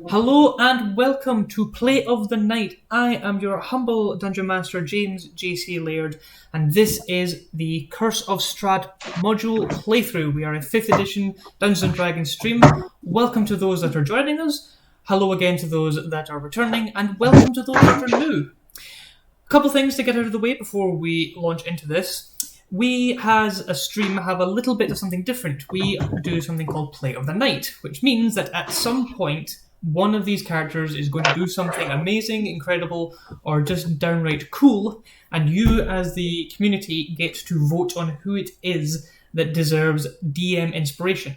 Hello and welcome to Play of the Night. I am your humble Dungeon Master, James J.C. Laird, and this is the Curse of Strahd module playthrough. We are a 5th edition Dungeons & Dragons stream. Welcome to those that are joining us. Hello again to those that are returning, and welcome to those that are new. A couple things to get out of the way before we launch into this. We, as a stream, have a little bit of something different. We do something called Play of the Night, which means that at some point, one of these characters is going to do something amazing, incredible, or just downright cool, and you, as the community, get to vote on who it is that deserves DM inspiration.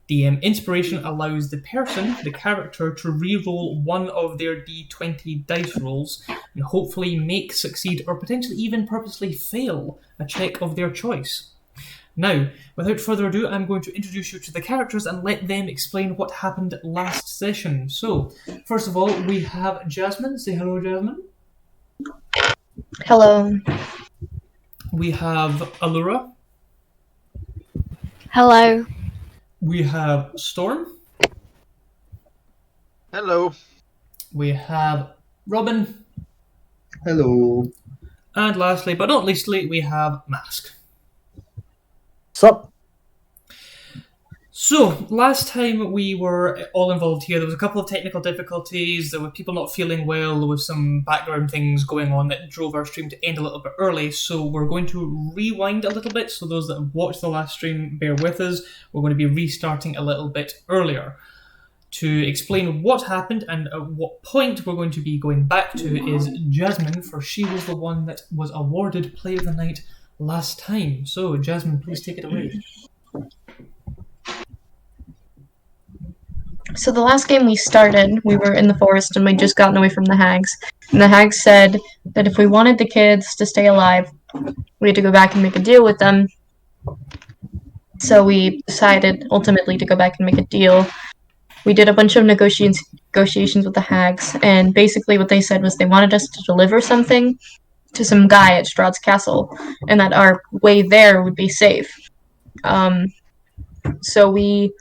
DM inspiration allows the person, the character, to re-roll one of their d20 dice rolls and hopefully make, succeed, or potentially even purposely fail a check of their choice. Now, without further ado, I'm going to introduce you to the characters and let them explain what happened last session. So, first of all, we have Jasmine. Say hello, Jasmine. Hello. We have Allura. Hello. We have Storm. Hello. We have Robin. Hello. And lastly, but not leastly, we have Mask. Sup? So, last time we were all involved here, there was a couple of technical difficulties, there were people not feeling well, there was some background things going on that drove our stream to end a little bit early, so we're going to rewind a little bit, so those that have watched the last stream, bear with us. We're going to be restarting a little bit earlier. To explain what happened and at what point we're going to be going back to is Jasmine, for she was the one that was awarded Play of the Night last time. So, Jasmine, please take it away. So the last game we started, we were in the forest and we'd just gotten away from the hags. And the hags said that if we wanted the kids to stay alive, we had to go back and make a deal with them. So we decided ultimately to go back and make a deal. We did a bunch of negotiations with the hags, and basically what they said was they wanted us to deliver something to some guy at Strahd's castle, and that our way there would be safe. So we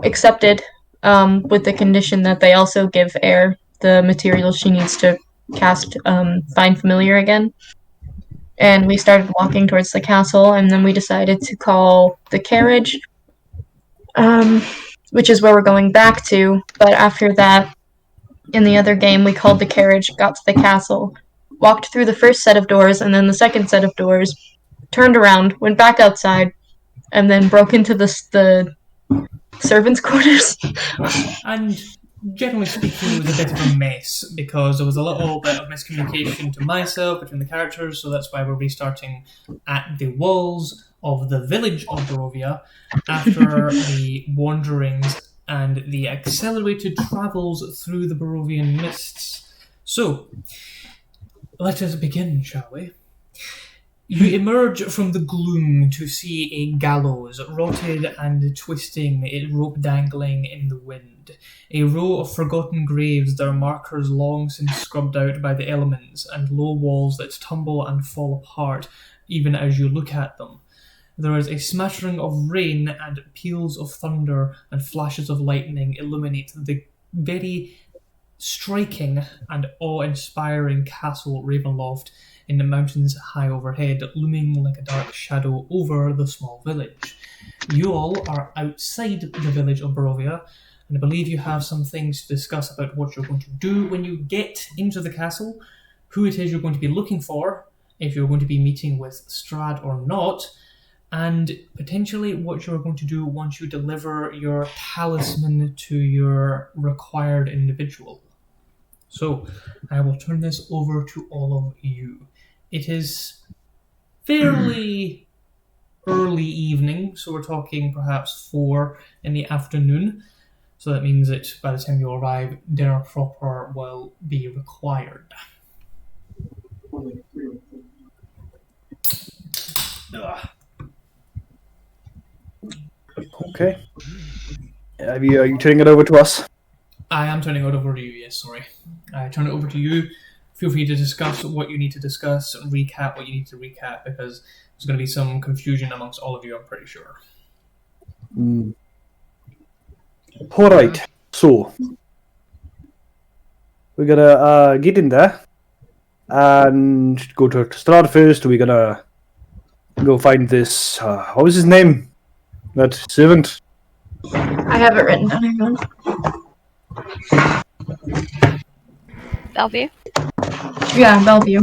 accepted, with the condition that they also give Air the materials she needs to cast Find Familiar again. And we started walking towards the castle, and then we decided to call the carriage, which is where we're going back to. But after that, in the other game, we called the carriage, got to the castle, walked through the first set of doors, and then the second set of doors, turned around, went back outside, and then broke into the servants' quarters. And generally speaking, it was a bit of a mess because there was a little bit of miscommunication to myself between the characters, so that's why we're restarting at the walls of the village of Barovia after the wanderings and the accelerated travels through the Barovian mists. So, let us begin, shall we? You emerge from the gloom to see a gallows, rotted and twisting, its rope dangling in the wind. A row of forgotten graves, their markers long since scrubbed out by the elements, and low walls that tumble and fall apart even as you look at them. There is a smattering of rain, and peals of thunder and flashes of lightning illuminate the very striking and awe-inspiring castle Ravenloft in the mountains high overhead, looming like a dark shadow over the small village. You all are outside the village of Barovia, and I believe you have some things to discuss about what you're going to do when you get into the castle, who it is you're going to be looking for, if you're going to be meeting with Strahd or not, and potentially what you're going to do once you deliver your talisman to your required individual. So, I will turn this over to all of you. It is fairly early evening, so we're talking perhaps 4 in the afternoon. So that means that by the time you arrive, dinner proper will be required. Okay. Are you turning it over to us? I am turning it over to you, yes, sorry. I turn it over to you. Feel free to discuss what you need to discuss, recap what you need to recap, because there's going to be some confusion amongst all of you, I'm pretty sure. Alright, so we're gonna get in there and go to Strahd first. We're gonna go find this. What was his name? That servant. I have it written down. Hang on. Bellevue? Yeah, Bellevue.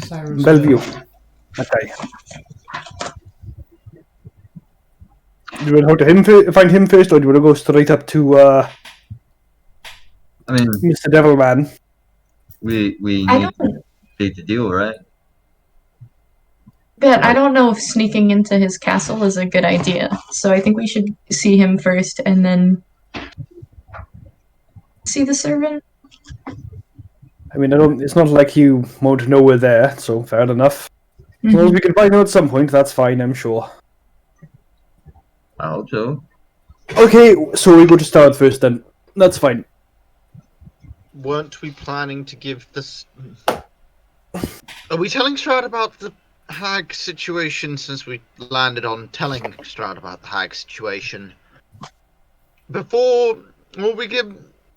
Cyrus Bellevue. Okay. Do you want to go to him find him first, or do you want to go straight up to I mean, Mr. Devilman? we I need to don't. complete the deal, right? But I don't know if sneaking into his castle is a good idea. So I think we should see him first and then see the servant. I mean, it's not like you won't know we're there, so fair enough. As long as Mhm. we can find out at some point, that's fine, I'm sure. I hope so. Okay, so we go to Strahd first then. That's fine. Weren't we planning to give this? Are we telling Strahd about the hag situation since we landed on telling Strahd about the hag situation? Before, will we give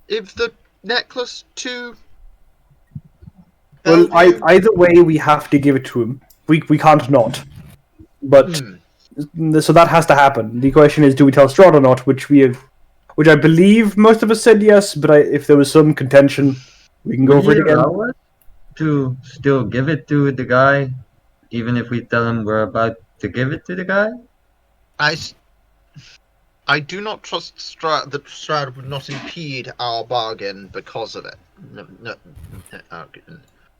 the necklace to? Well, Bellevue? either way, we have to give it to him. We can't not. But so that has to happen. The question is, do we tell Strahd or not? Which I believe most of us said yes. But if there was some contention, we can go Would over he it again. allow us to still give it to the guy, even if we tell him we're about to give it to the guy? I do not trust Strahd that Strahd would not impede our bargain because of it. No.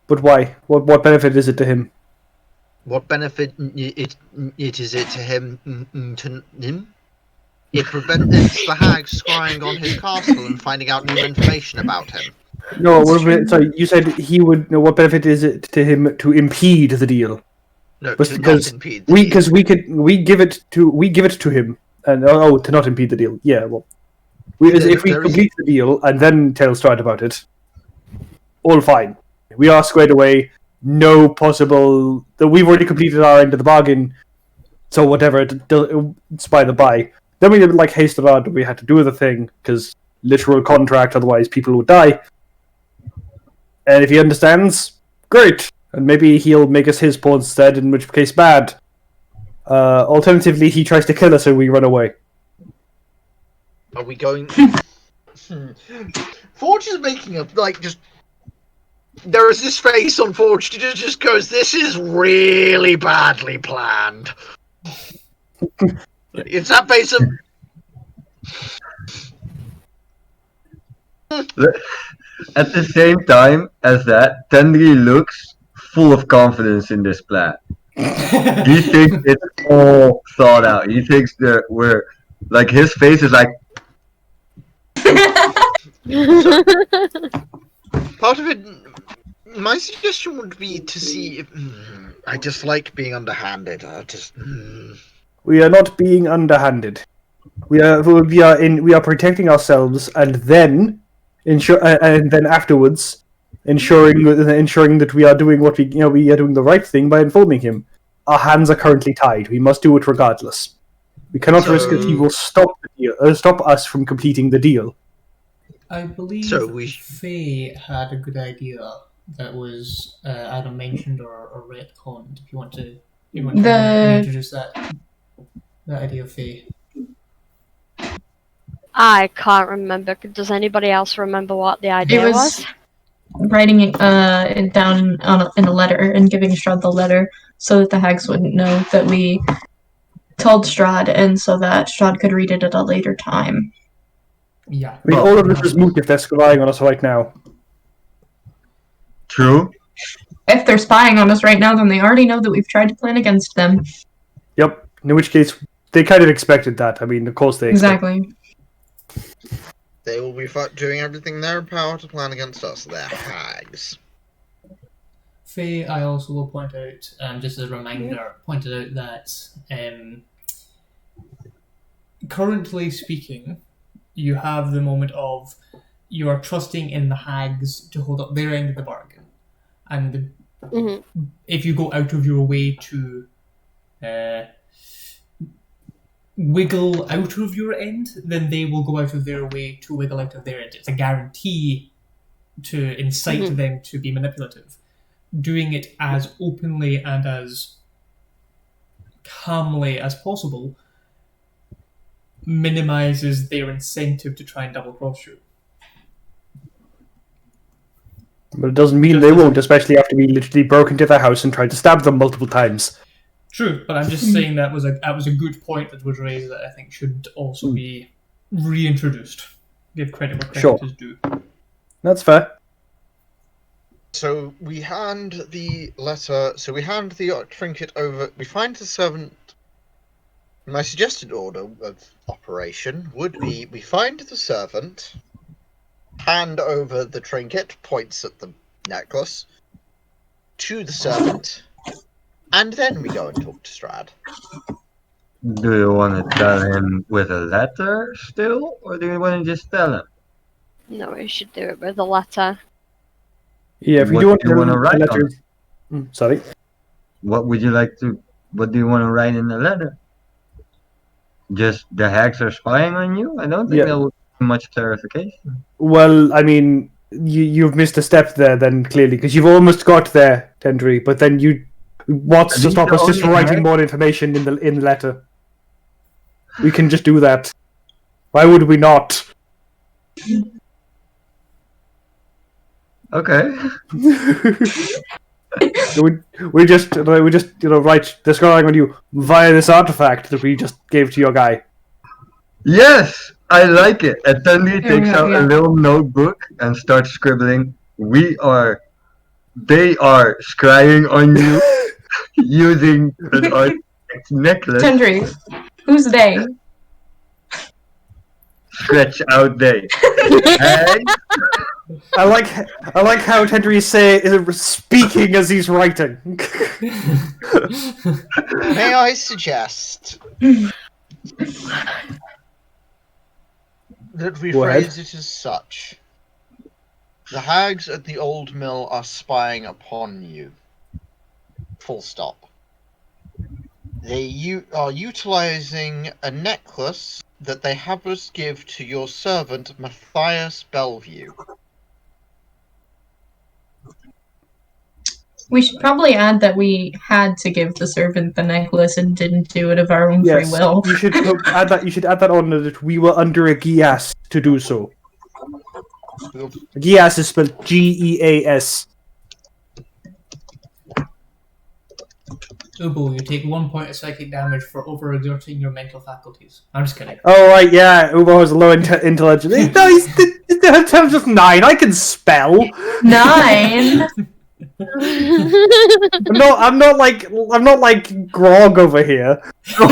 But why? What benefit is it to him? What benefit it is it to him? To him? It prevents the hag scrying on his castle and finding out new information about him. No, That's true. sorry. You said he would. No, what benefit is it to him to impede the deal? No, But to because not impede. The deal. we give it to him, and to not impede the deal. Yeah, well, if we There is- complete the deal and then tell Strahd about it, all fine. We are squared away. No possible that we've already completed our end of the bargain. So whatever, it's by the by. Then we did like hey Strahd, we had to do the thing because literal contract, otherwise people would die. And if he understands, great. And maybe he'll make us his pawn instead, in which case bad. Alternatively, he tries to kill us and we run away. Are we going? Forge is making a just. There is this face on Forge that just goes, "This is really badly planned." It's that face of. At the same time as that, Tendry looks full of confidence in this plan. He thinks it's all thought out. He thinks that we're like his face is like Part of it. My suggestion would be to see if. I dislike being underhanded. We are not being underhanded. We are protecting ourselves, and then afterwards ensuring that we are doing we are doing the right thing by informing him. Our hands are currently tied. We must do it regardless. We cannot risk that he will stop us from completing the deal. I believe So we- Faye had a good idea that was either mentioned or retconned. If you want to introduce that idea, Faye. I can't remember. Does anybody else remember what the idea was? Writing it down in a letter and giving Strahd the letter so that the hags wouldn't know that we told Strahd, and so that Strahd could read it at a later time. Yeah. I mean, all of this is moot if they're relying on us right now. true. If they're spying on us right now, then they already know that we've tried to plan against them. Yep. In which case, they kind of expected that. I mean, of course they Exactly. They will be doing everything in their power to plan against us. They're hags. Faye, I also will point out, just as a reminder, pointed out that currently speaking, you have the moment of you are trusting in the hags to hold up their end of the bargain. And if you go out of your way to wiggle out of your end, then they will go out of their way to wiggle out of their end. It's a guarantee to incite them to be manipulative. Doing it as openly and as calmly as possible minimizes their incentive to try and double cross you. But it doesn't mean they won't, especially after we literally broke into their house and tried to stab them multiple times. True, but I'm just saying that was a good point that was raised that I think should also be reintroduced. Give credit where credit is due. That's fair. So we hand the letter. So we hand the trinket over. We find the servant. My suggested order of operation would be: we find the servant, hand over the trinket, points at the necklace, to the servant, and then we go and talk to Strahd. Do you want to tell him with a letter still, or do you want to just tell him? No, we should do it with a letter. Yeah, if we What do want do you want to write on letters... Sorry. What would you like to? What do you want to write in the letter? Just the hags are spying on you? I don't think that would be much clarification. Well, I mean, you've missed a step there then, clearly, because you've almost got there, Tendry, but then what's to stop us just writing more information in the letter? We can just do that. Why would we not? Okay. we just write the scrying on you via this artifact that we just gave to your guy. Yes, I like it. And Tandy takes out a little notebook and starts scribbling. They are scrying on you using an artifact necklace. Tendry, who's they? Stretch out they. And I like how Tendry is speaking as he's writing. May I suggest that we phrase it as such? The hags at the old mill are spying upon you. Full stop. They are utilizing a necklace that they have us give to your servant Matthias Bellevue. We should probably add that we had to give the servant the necklace and didn't do it of our own free will. You should add that. You should add that on that we were under a Gias to do so. Gias is spelled Geas. Ubo, you take 1 point of psychic damage for overexerting your mental faculties. I'm just kidding. Oh right, yeah. Ubo has low intelligence. No, he's just 9. I can spell. 9. I'm not like Grog over here. I'm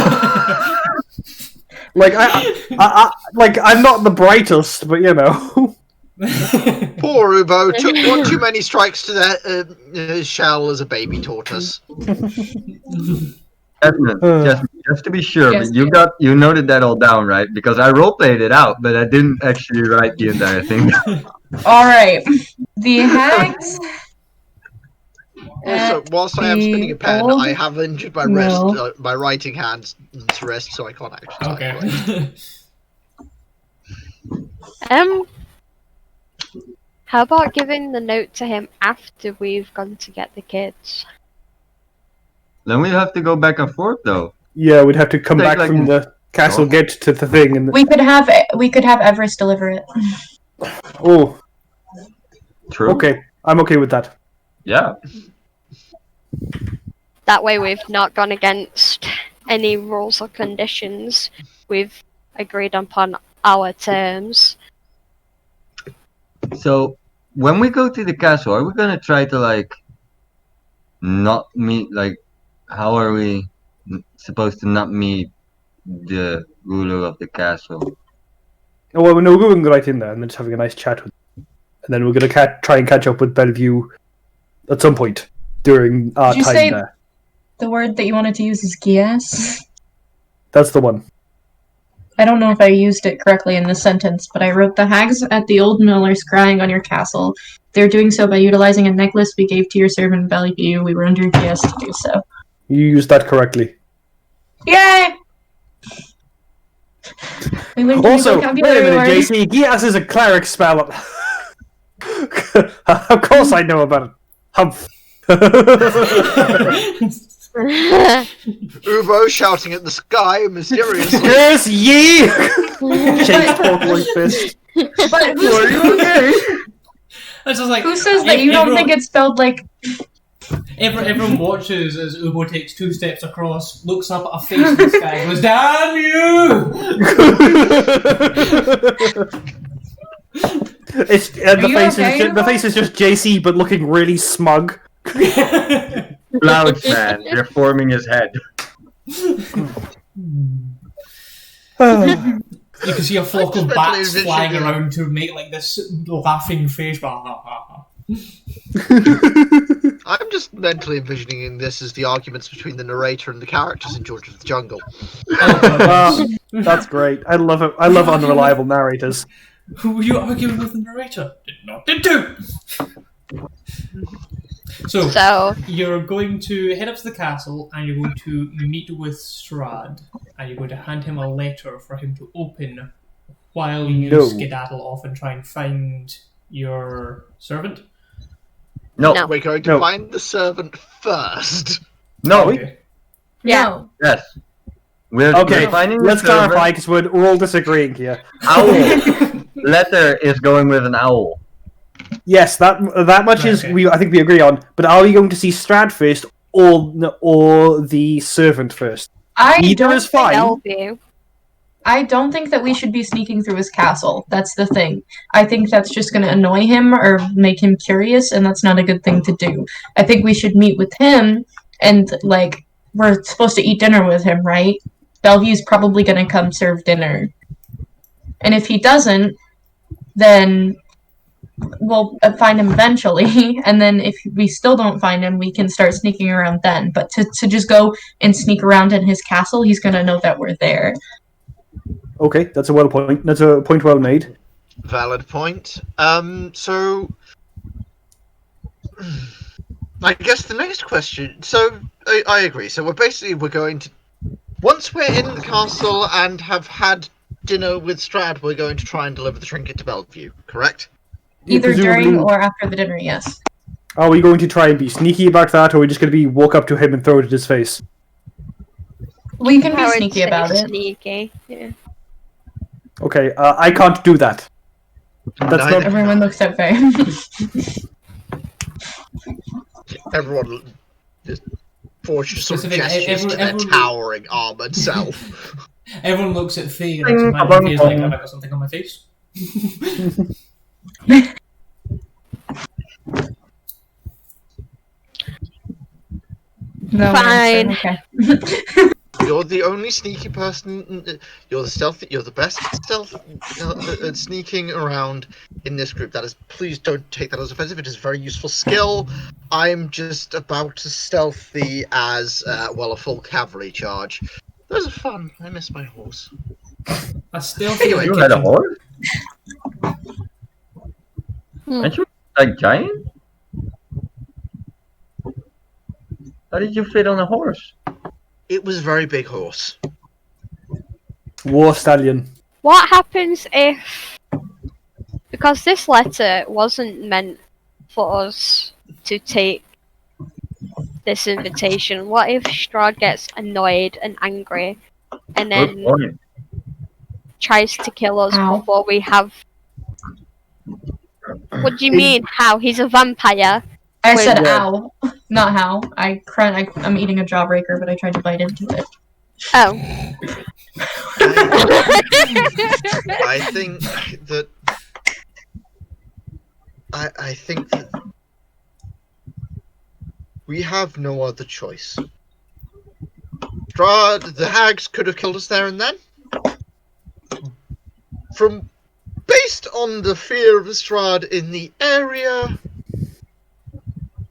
not the brightest, but you know. Poor Ubo took one too many strikes to his shell as a baby tortoise. Jasmine, just to be sure, Yes, but you noted that all down, right? Because I roleplayed it out, but I didn't actually write the entire thing. Alright. The hags. Also, whilst I am spinning a pen, I have injured my wrist, my writing hand's wrist, so I can't actually type. Okay. How about giving the note to him after we've gone to get the kids? Then we have to go back and forth, though. Yeah, we'd have to come back from the castle gate to the thing, and we could have Everest deliver it. Oh, true. Okay, I'm okay with that. Yeah. That way we've not gone against any rules or conditions. We've agreed upon our terms. So, when we go to the castle, are we gonna try to, not meet, how are we supposed to not meet the ruler of the castle? Oh, well, no, we're going right in there and then just having a nice chat with them. And then we're going to try and catch up with Bellevue at some point during our time there. The word that you wanted to use is Gias? That's the one. I don't know if I used it correctly in this sentence, but I wrote the hags at the old mill are scrying on your castle. They're doing so by utilizing a necklace we gave to your servant Bellevue. We were under Gias to do so. You used that correctly. Yay! Also, wait a minute, JC. Gias is a cleric spell. Of course I know about it. Humph. Ubo shouting at the sky mysteriously. Yes, ye! Shakes portly fist. But Are you okay? It's just like who says that you don't think it's spelled like... Everyone watches as Ubo takes 2 steps across, looks up at a face in the sky, and goes, "Damn you!" The face is just JC, but looking really smug. Clouds, man. They're forming his head. You can see a flock of Mentally bats envisioning flying it. around to make like this laughing face. I'm just mentally envisioning this as the arguments between the narrator and the characters in George of the Jungle. That's great. I love it. I love unreliable narrators. Who were you arguing with the narrator? Did do. So you're going to head up to the castle and you're going to meet with Strahd and you're going to hand him a letter for him to open while you skedaddle off and try and find your servant. No. No. We're going to find the servant first. No. Okay. No. Yes. We're finding the Let's servant. clarify because we're all disagreeing here. Owl. Letter is going with an owl. Yes, that much is Okay. I think we agree on. But are we going to see Strahd first or the servant first? Either is fine. Bellevue. I don't think that we should be sneaking through his castle. That's the thing. I think that's just going to annoy him or make him curious, and that's not a good thing to do. I think we should meet with him, and, like, we're supposed to eat dinner with him, right? Bellevue's probably going to come serve dinner. And if he doesn't, then we'll find him eventually, and then if we still don't find him, we can start sneaking around then. But to just go and sneak around in his castle, he's going to know that we're there. Okay, that's a point well made. Valid point. So I guess the next question. So I agree. So we're going to once we're in the castle and have had dinner with Strahd, we're going to try and deliver the trinket to Bellevue. Correct? Either Presumably- during or after the dinner, yes. Are we going to try and be sneaky about that, or are we just going to be walk up to him and throw it at his face? We can I be would sneaky say about it. Sneaky. Yeah. Okay, I can't do that. That's Neither- not. Everyone looks at Faye. Everyone just forged some Specific- gestures to their everyone- towering armored self. Everyone looks at Faye and it's imagine Faye's like, have I got something on my face? No, Fine. Okay. You're the only sneaky person. You're the stealthy. You're the best stealth at sneaking around in this group. That is. Please don't take that as offensive. It is a very useful skill. I'm just about as stealthy as a full cavalry charge. Those are fun. I miss my horse. A stealthy Anyway, You had a kitchen. horse? Aren't you like giant? How did you fit on a horse? It was a very big horse. War stallion. What happens if, because this letter wasn't meant for us to take this invitation, what if Strahd gets annoyed and angry and Good then point. tries to kill us Ow. before we have... What do you mean, how? He's a vampire. I Wait, said yeah. ow, not how. I'm eating a jawbreaker, but I tried to bite into it. Oh. I think that. I think that we have no other choice. Strahd, the hags could have killed us there and then. Based on the fear of Strahd in the area,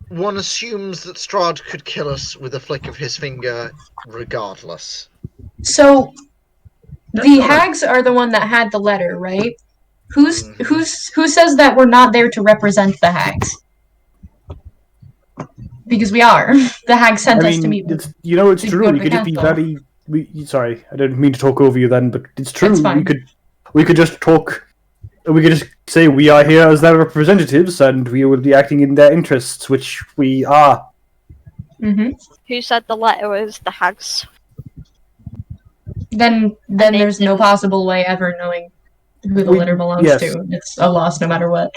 one assumes that Strahd could kill us with a flick of his finger, regardless. So, the hags are the one that had the letter, right? Who says that we're not there to represent the hags? Because we are. The hags sent us to meet with. It's to true. go to We the could just be council. very. Sorry, I didn't mean to talk over you then, but it's true. It's fine. We could just talk we could just say we are here as their representatives, and we will be acting in their interests, which we are. Mm-hmm. Who said the letter was the hags? Then they there's no didn't- possible way ever knowing who the letter belongs yes. to. It's a loss no matter what.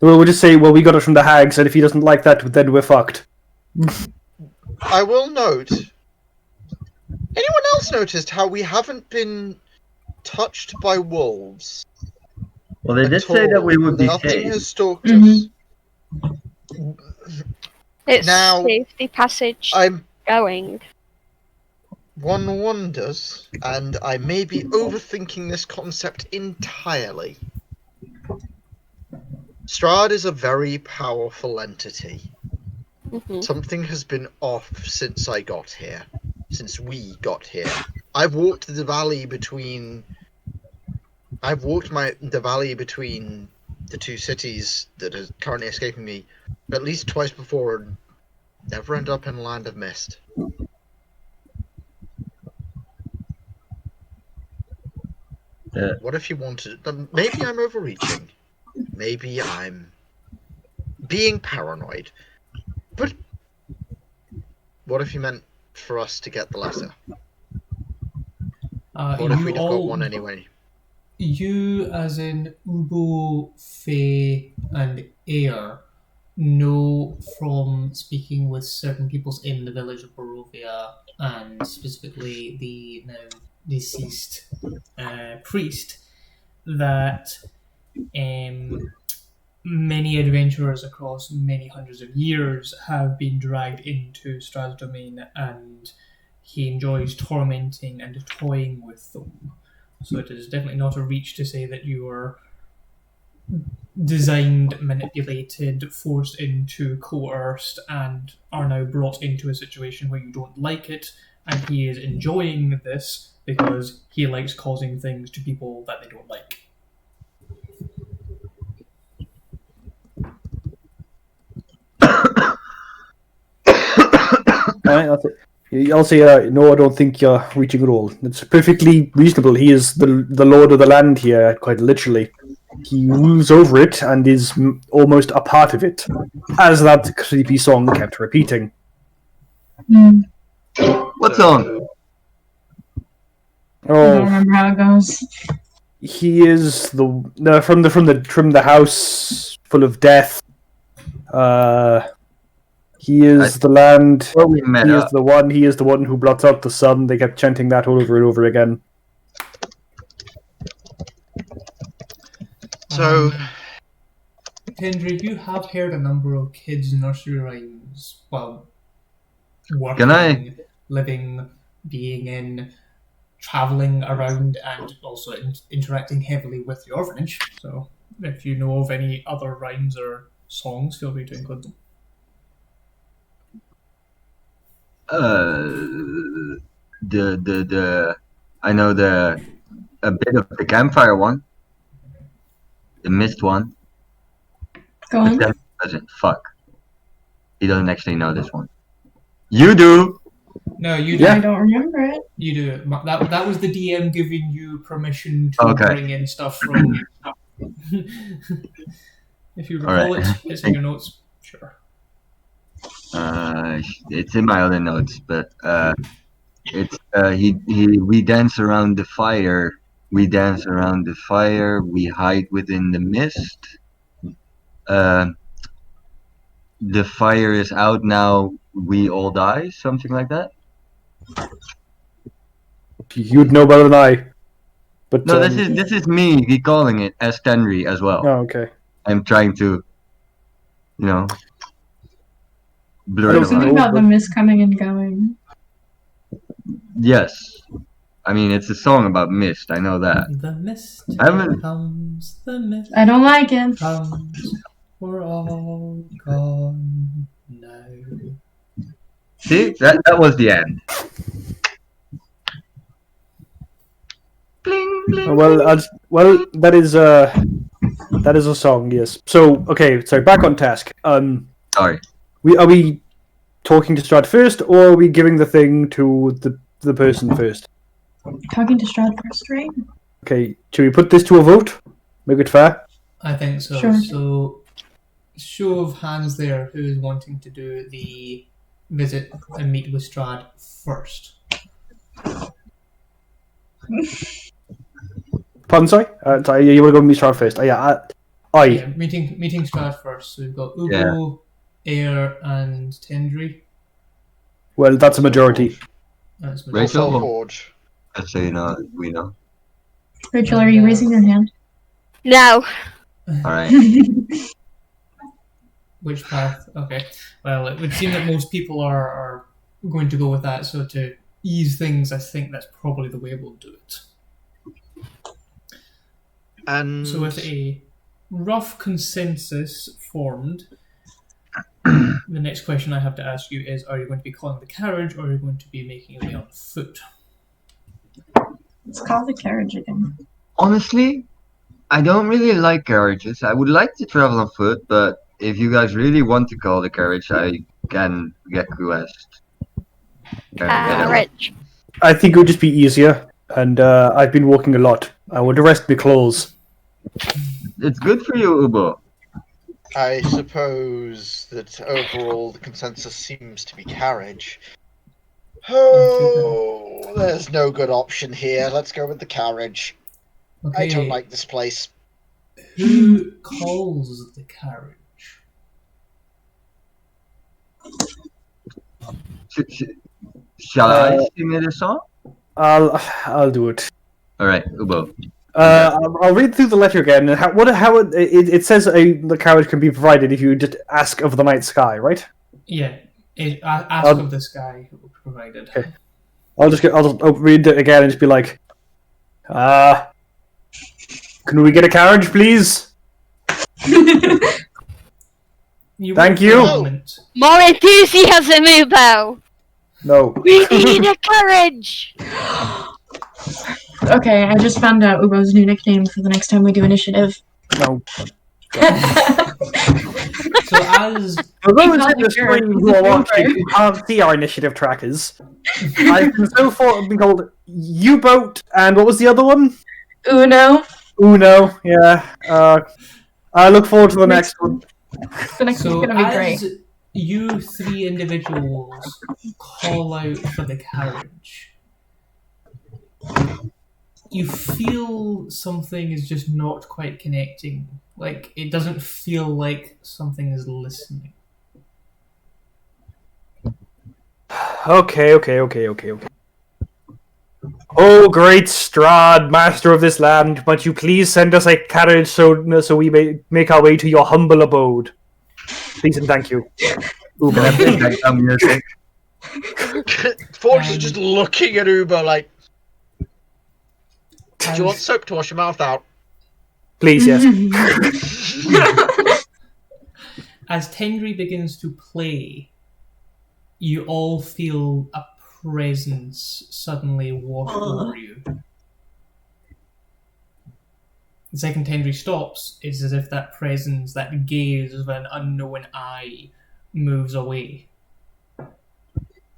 We'll just say, well, we got it from the hags, and if he doesn't like that, then we're fucked. I will note. Anyone else noticed how we haven't been touched by wolves? Well, they did at say that all? we would be Nothing safe. has stalked Mhm. us. It's Now, safety passage I'm going. One wonders, and I may be overthinking this concept entirely. Strahd is a very powerful entity. Mhm. Something has been off since I got here. Since we got here. I've walked the valley between the two cities that are currently escaping me at least twice before and never end up in Land of Mist. What if you wanted... Maybe I'm overreaching. Maybe I'm being paranoid. But what if you meant for us to get the letter? What if we'd have got one anyway? You, as in Ubo, Faye, and Air, know from speaking with certain peoples in the village of Barovia, and specifically the now deceased priest, that many adventurers across many hundreds of years have been dragged into Strahd's domain, and he enjoys tormenting and toying with them. So it is definitely not a reach to say that you are designed, manipulated, forced into, coerced, and are now brought into a situation where you don't like it, and he is enjoying this because he likes causing things to people that they don't like. I'll say, no, I don't think you're reaching at all. It's perfectly reasonable. He is the lord of the land here, quite literally. He rules over it and is almost a part of it, as that creepy song kept repeating. Mm. What's on? I don't Oh, remember how it goes. he is from the house full of death. He is the land. Where we met He is up. the one. He is the one who blots out the sun. They kept chanting that over and over again. So, Kendra, you have heard a number of kids' nursery rhymes while working, Can I- living, being in, travelling around, and also interacting heavily with the orphanage. So, if you know of any other rhymes or songs, feel free to include them. I know a bit of the campfire one, the mist one. Go But on. then doesn't. Fuck. He doesn't actually know this one. You do. No, you do. I don't remember it. You do. That was the DM giving you permission to Okay. bring in stuff from. If you recall Alright. it's in your notes. Sure. It's in my other notes, but it's we dance around the fire. We dance around the fire. We hide within the mist. The fire is out now. We all die. Something like that. You'd know better than I. But No, this is me recalling it as Tenry as well. Oh, okay. I'm trying to, blur I it don't There's something around. know. about the mist coming and going. Yes, I mean it's a song about mist. I know that. The mist I haven't- comes, the mist I don't like it. comes, we're all gone now. See, that was the end. Bling, bling, Well, that is a song. Yes. So okay. Sorry. Back on task. Sorry. Are we talking to Strahd first, or are we giving the thing to the person first? Talking to Strahd first, right? Okay. Should we put this to a vote? Make it fair. I think so. Sure. So, show of hands there. Who is wanting to do the visit and meet with Strahd first? Pardon, sorry? Sorry, you want to go meet Strahd first? Yeah, Yeah, meeting Strahd first. So we've got Ugo, Air, and Tendry. Well, that's a majority. That's Rachel? Also Forge. Let's say we know. Rachel, are you raising your hand? No. Alright. Which path? Okay. Well, it would seem that most people are going to go with that. So to ease things, I think that's probably the way we'll do it. And So with a rough consensus formed, the next question I have to ask you is, are you going to be calling the carriage or are you going to be making your way on foot? Let's call the carriage again. Honestly, I don't really like carriages. I would like to travel on foot, but if you guys really want to call the carriage, I can request. Carriage. I think it would just be easier, and I've been walking a lot. I would rest my clothes. It's good for you, Ubo. I suppose that overall the consensus seems to be carriage. Oh, there's no good option here. Let's go with the carriage. Okay. I don't like this place. Who calls the carriage? Shall I sing it a song? I'll do it. Alright, Ubo. I'll read through the letter again. It says the carriage can be provided if you just ask of the night sky, right? Yeah. Ask of the sky who provided. Okay. I'll read it again and just be like, can we get a carriage, please? Thank you. More enthusiasm, Ubo! No. We need a carriage! Okay, I just found out Ubo's new nickname for the next time we do initiative. No. So as For those Keep in the on stream your- who are watching who can't see our initiative trackers, I've been so far been called U-boat and what was the other one? Uno. Uno. Yeah. I look forward to the next one. The next so one's gonna be great. as you three individuals call out for the carriage, you feel something is just not quite connecting. Like, it doesn't feel like something is listening. Okay. Oh, great Strahd, master of this land, might you please send us a carriage so we may make our way to your humble abode. Please and thank you. Can I play background music? Forge is just looking at Uber like, do you want soap to wash your mouth out? Please, yes. As Tendry begins to play, you all feel a presence suddenly wash over you. The second Tendry stops, it's as if that presence, that gaze of an unknown eye, moves away.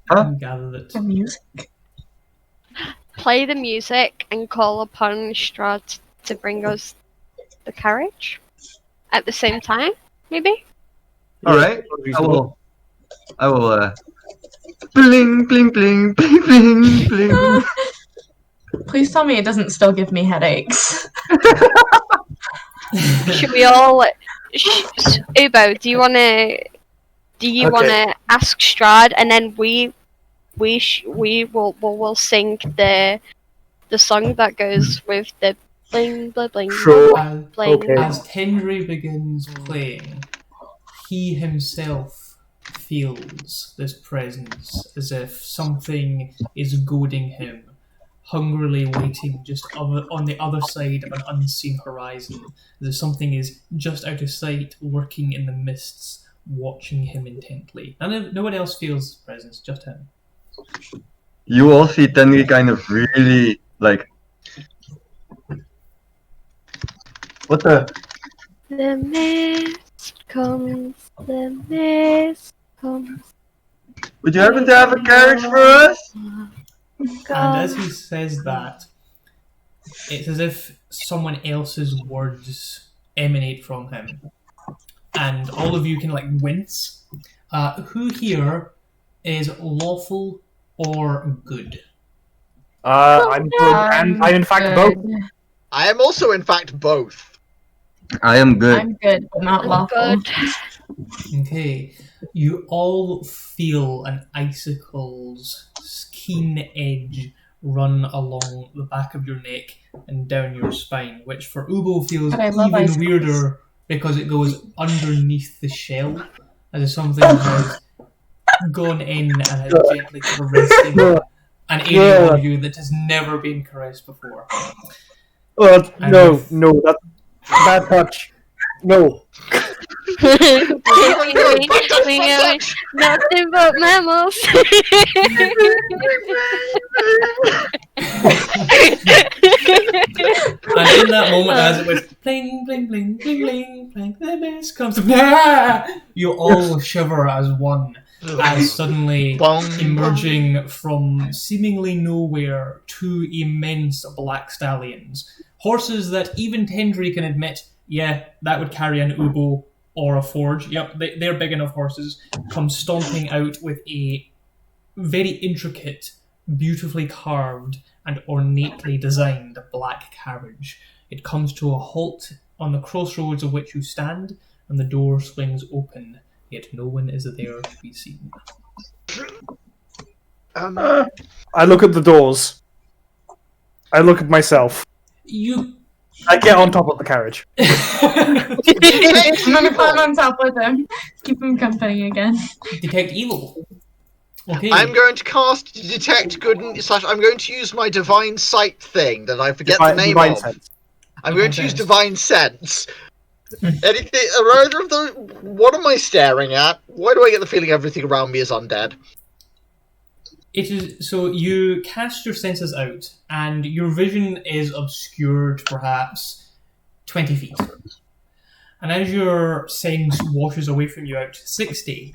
Huh? You gather that The music. Play the music and call upon Strahd to bring us the carriage at the same time, maybe? Alright, I will, bling, bling, bling, bling, bling, bling. Please tell me it doesn't still give me headaches. Should we all... Ubo, do you wanna ask Strahd and then we'll sing the song that goes with the bling bling bling Sure. bling. Okay. as Tendry begins playing, he himself feels this presence as if something is goading him, hungrily waiting just on the other side of an unseen horizon. As if something is just out of sight, lurking in the mists, watching him intently. And no one else feels this presence, just him. You all see Tenry kind of really, like... What the... The mist comes, the mist comes. Would you happen to have a carriage for us? And as he says that, it's as if someone else's words emanate from him. And all of you can like wince. Who here is lawful or good? I'm good, and I'm in fact both. good. I am also, in fact, both. I am good. I'm good, but not lawful. Good. Okay, you all feel an icicle's keen edge run along the back of your neck and down your spine, which for Ubo feels But I love even icicles. weirder because it goes underneath the shell, as if something has gone in and has gently caressing an area of you that has never been caressed before. No, that's bad touch. No. Nothing but mammals. And in that moment, as it was bling, bling, bling, bling, bling, bling, the mist comes to you all shiver as one, as suddenly emerging from seemingly nowhere, two immense black stallions. Horses that even Tendry can admit, yeah, that would carry an Ubo or a Forge. Yep, they're big enough horses. Come stomping out with a very intricate, beautifully carved and ornately designed black carriage. It comes to a halt on the crossroads of which you stand, and the door swings open, yet no one is there to be seen. I look at the doors. I look at myself. I get on top of the carriage. I'm gonna climb on top with him. Keep him company again. Detect evil. Okay. I'm going to cast Detect Good and / I'm going to use my Divine Sight thing that I forget the name Divine of. sense. I'm going to use Divine Sense. Anything? Are either of the? What am I staring at? Why do I get the feeling everything around me is undead? It is so you cast your senses out, and your vision is obscured perhaps 20 feet. And as your sense washes away from you out to 60,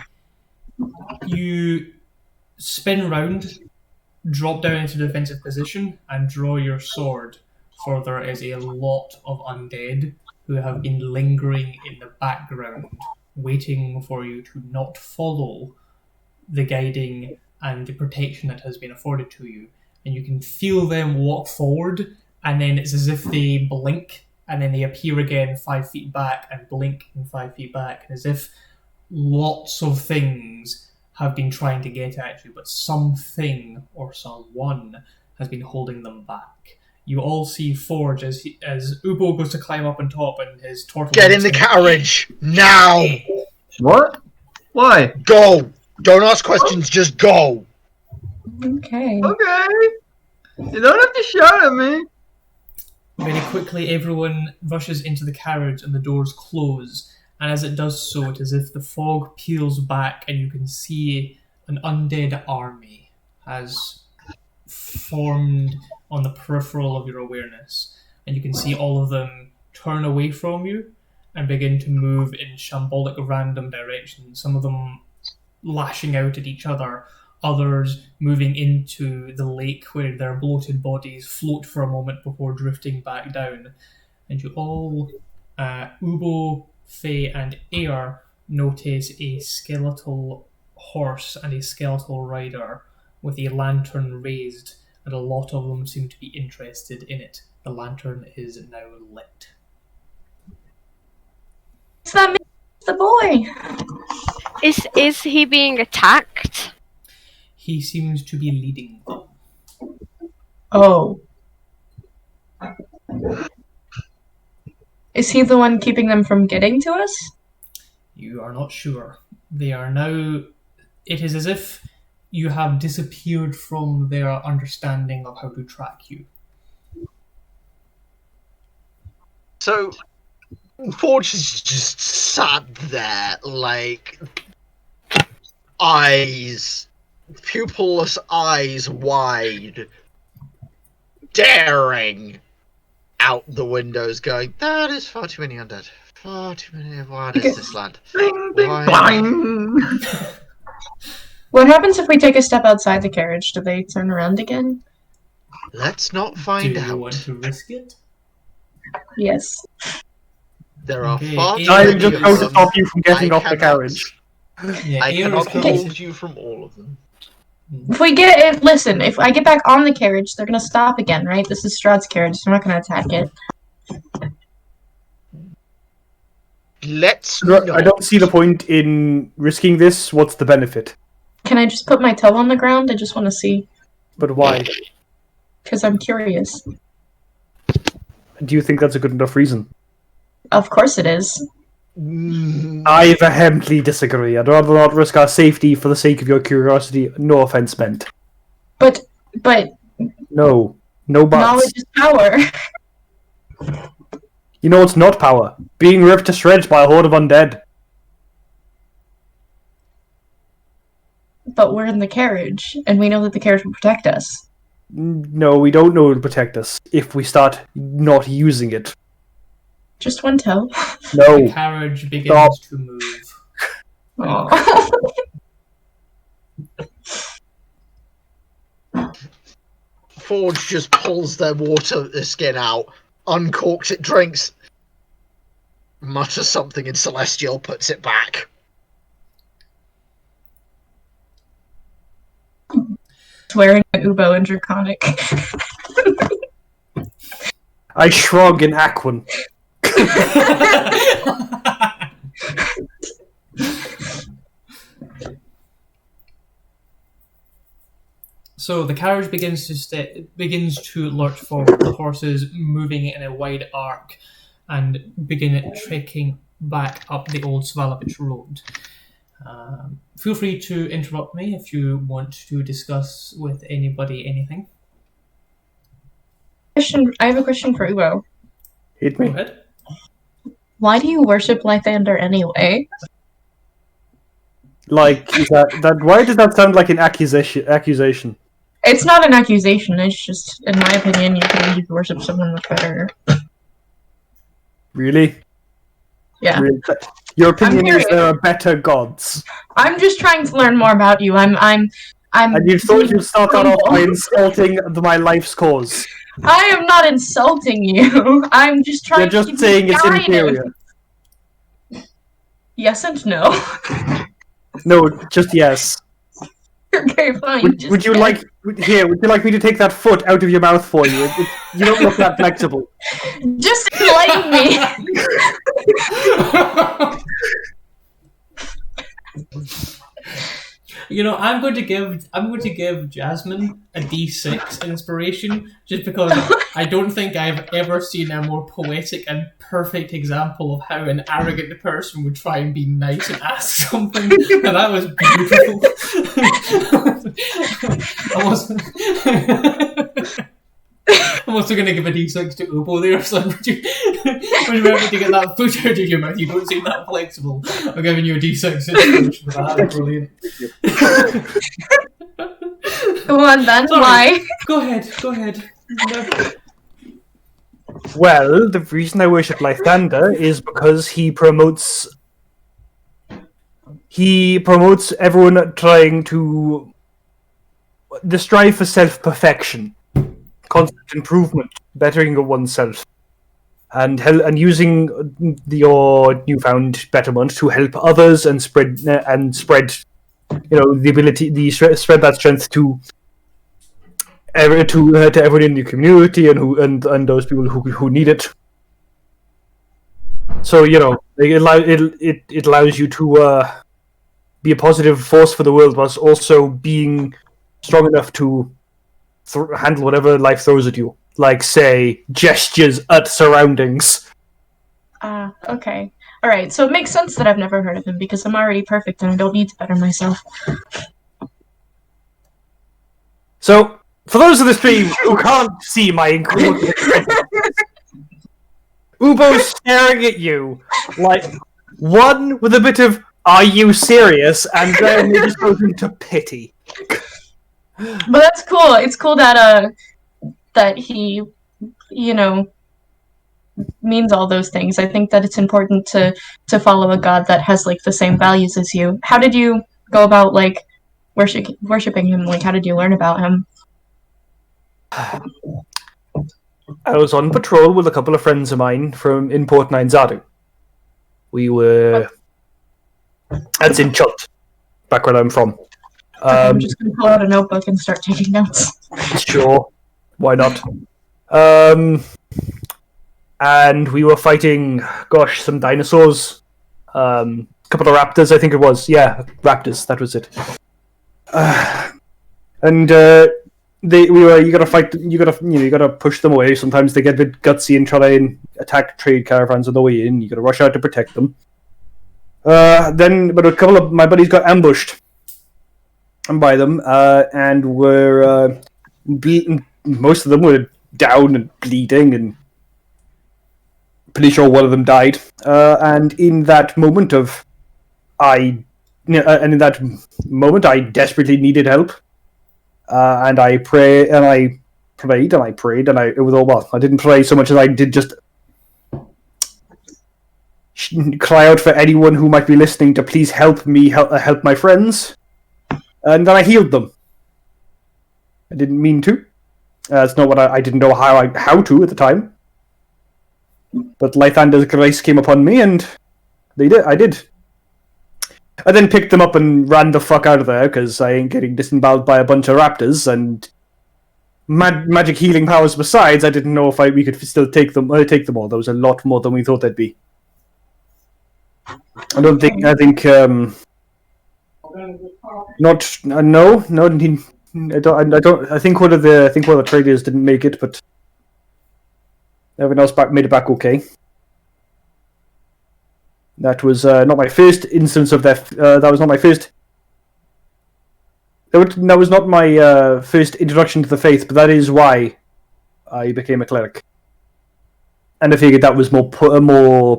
you spin round, drop down into defensive position, and draw your sword. For there is a lot of undead who have been lingering in the background, waiting for you to not follow the guiding and the protection that has been afforded to you. And you can feel them walk forward, and then it's as if they blink, and then they appear again 5 feet back, and blink and 5 feet back, and as if lots of things have been trying to get at you, but something or someone has been holding them back. You all see Forge as Ubo goes to climb up on top, and his turtle... Get in the carriage now! What? Why? Go! Don't ask questions, just go! Okay. Okay. You don't have to shout at me. Very quickly, everyone rushes into the carriage and the doors close. And as it does so, it's as if the fog peels back and you can see an undead army has formed on the peripheral of your awareness. And you can see all of them turn away from you and begin to move in shambolic random directions. Some of them lashing out at each other, others moving into the lake where their bloated bodies float for a moment before drifting back down. And you all, Ubo, Faye, and Air, notice a skeletal horse and a skeletal rider with a lantern raised, and a lot of them seem to be interested in it. The lantern is now lit. What's that mean? The boy. Is he being attacked? He seems to be leading them. Oh. Is he the one keeping them from getting to us? You are not sure. They are now... It is as if you have disappeared from their understanding of how to track you. So, Forge is just sat there, like, pupilless eyes wide, staring out the windows, going, that is far too many undead. Far too many. What is this land? Bing, bing, Why- bang. What happens if we take a step outside the carriage? Do they turn around again? Let's not Do find you out. want to risk it? Yes. There are Okay, far too Ian, I'm many just of going to them. stop you from getting I off the cannot- carriage. Yeah, I Air cannot is going hold to... you from all of them. If I get back on the carriage, they're gonna stop again, right? This is Strahd's carriage, so I'm not gonna attack it. Let's I not. don't see the point in risking this. What's the benefit? Can I just put my toe on the ground? I just want to see, But why? because I'm curious. Do you think that's a good enough reason? Of course it is. I vehemently disagree. I'd rather not risk our safety for the sake of your curiosity. No offense meant. But No. No buts. knowledge is power. You know it's not power. Being ripped to shreds by a horde of undead. But we're in the carriage, and we know that the carriage will protect us. No, we don't know it'll protect us if we start not using it. Just one toe. The No. carriage begins Stop. to move. Aw. Forge just pulls their water skin out, uncorks it, drinks, mutters something in Celestial, puts it back. Swearing at Ubo in Draconic. I shrug in Aquan. So the carriage begins to lurch forward, the horses moving in a wide arc and begin trekking back up the old Svalovich road. Feel free to interrupt me if you want to discuss with anybody anything. I have a question for Ubo. Hit Go me. ahead. Why do you worship Lythander anyway? Like, is that why does that sound like an accusation? It's not an accusation, it's just, in my opinion, you can worship someone much better. Really? Yeah. Really? Your opinion is curious. there are better gods. I'm just trying to learn more about you. I'm And you thought you'd start that off by humble. insulting my life's cause. I am not insulting you. I'm just trying You're to just give saying you it's guidance. inferior. Yes and no. No, just yes. Okay, fine. Would you like me to take that foot out of your mouth for you? You don't look that flexible. Just enlighten me. You know, I'm going to give Jasmine a D6 inspiration just because I don't think I've ever seen a more poetic and perfect example of how an arrogant person would try and be nice and ask something. And that was beautiful. I'm also going to give a D6 to Ubo there, so would you remember to get that foot out of your mouth? You don't seem that flexible. I'm giving you a D6 inspiration for that. Brilliant. Go on then. Sorry. Why? Go ahead. No. Well, the reason I worship Lythander is because he promotes everyone trying to the strive for self-perfection, constant improvement, bettering of oneself, and using your newfound betterment to help others and spread the ability, spread that strength to everyone in the community and those people who need it. So it allows you to be a positive force for the world, whilst also being strong enough to handle whatever life throws at you, like say gestures at surroundings. Okay. All right. So it makes sense that I've never heard of him because I'm already perfect and I don't need to better myself. So, for those of the stream who can't see my incredible Ubo's staring at you like one with a bit of "Are you serious?" and then it just goes into pity. But that's cool. It's cool that he, means all those things. I think that it's important to follow a god that has like the same values as you. How did you go about like worshiping him? Like, how did you learn about him? I was on patrol with a couple of friends of mine from in Port Nyanzaru. We were. That's in Chult, back where I'm from. I'm just gonna pull out a notebook and start taking notes. Sure, why not? And we were fighting, some dinosaurs. A couple of raptors, I think it was. Yeah, raptors. That was it. You gotta fight. You gotta push them away. Sometimes they get a bit gutsy and try and attack trade caravans on the way in. You gotta rush out to protect them. But a couple of my buddies got ambushed by them, and were most of them were down and bleeding, and pretty sure one of them died. And in that moment I desperately needed help. And I prayed, and I prayed, and I prayed, and I didn't pray so much as I did just cry out for anyone who might be listening to please help me help my friends, and then I healed them. I didn't mean to. It's not what I didn't know how to at the time. But Lythander's grace came upon me, and I did. I then picked them up and ran the fuck out of there, because I ain't getting disemboweled by a bunch of raptors, and magic healing powers besides, I didn't know if we could still take them all. There was a lot more than we thought there'd be. I think, I think one of the traders didn't make it, but everyone else made it back okay. That was not my first instance of that. That was not my first. That was not my first introduction to the faith, but that is why I became a cleric. And I figured that was more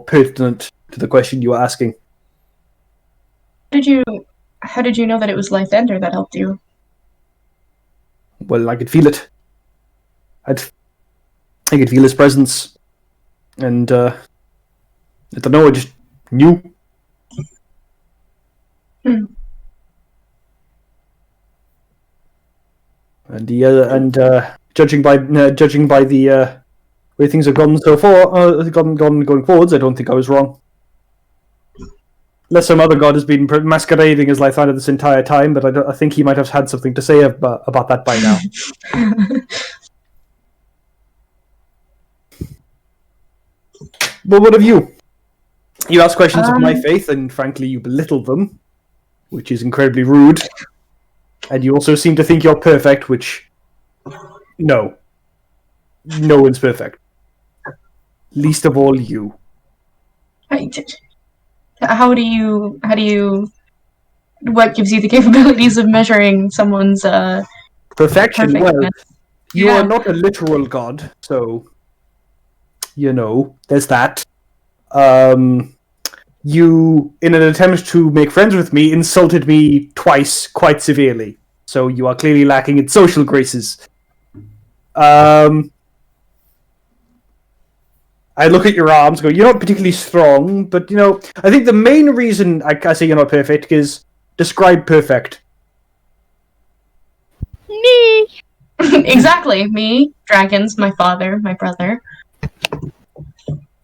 pertinent to the question you were asking. How did you know that it was Lythander that helped you? Well, I could feel it. I could feel his presence, and I don't know. I just knew. And judging by the way things have gone so far, going forwards, I don't think I was wrong. Unless some other god has been masquerading as Lythander this entire time, but I think he might have had something to say about that by now. But what of you? You ask questions of my faith, and frankly, you belittle them, which is incredibly rude. And you also seem to think you're perfect, which... No. No one's perfect. Least of all you. How do you... What gives you the capabilities of measuring someone's, perfection? perfect? Well, you are not a literal god, so... there's that. You, in an attempt to make friends with me, insulted me twice quite severely. So you are clearly lacking in social graces. I look at your arms, go, you're not particularly strong, but, I think the main reason I say you're not perfect is describe perfect. Me! Exactly. Me, dragons, my father, my brother.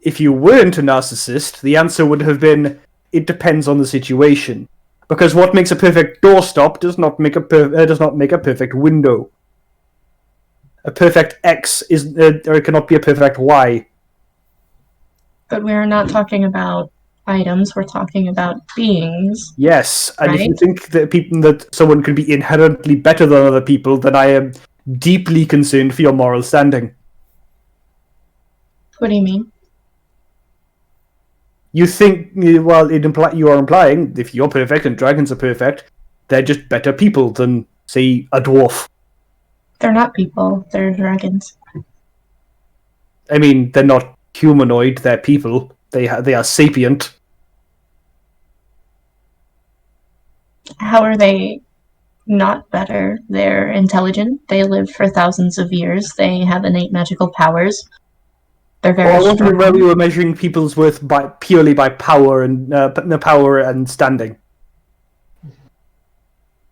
If you weren't a narcissist, the answer would have been, it depends on the situation. Because what makes a perfect doorstop does not make a perfect window. A perfect X or it cannot be a perfect Y. But we're not talking about items, we're talking about beings. Yes, and right? if you think that someone could be inherently better than other people, then I am deeply concerned for your moral standing. What do you mean? You think, you are implying, if you're perfect and dragons are perfect, they're just better people than, say, a dwarf. They're not people, they're dragons. I mean, they're not humanoid, they're people. They are sapient. How are they not better? They're intelligent, they live for thousands of years, they have innate magical powers. They're very strong. Well, you were measuring people's worth purely by power and standing.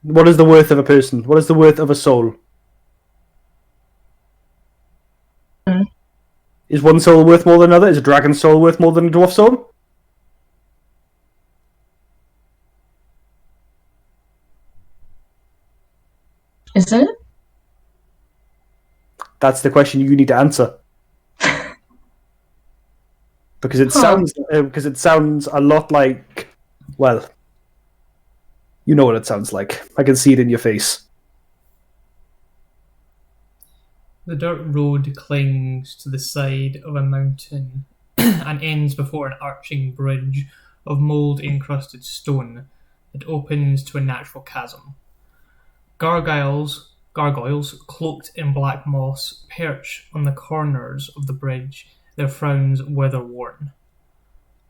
What is the worth of a person? What is the worth of a soul? Is one soul worth more than another? Is a dragon soul worth more than a dwarf soul? Is it? That's the question you need to answer. Because it sounds a lot like, well, you know what it sounds like. I can see it in your face. The dirt road clings to the side of a mountain and ends before an arching bridge of mould-encrusted stone that opens to a natural chasm. Gargoyles, cloaked in black moss, perch on the corners of the bridge, their frowns weather-worn.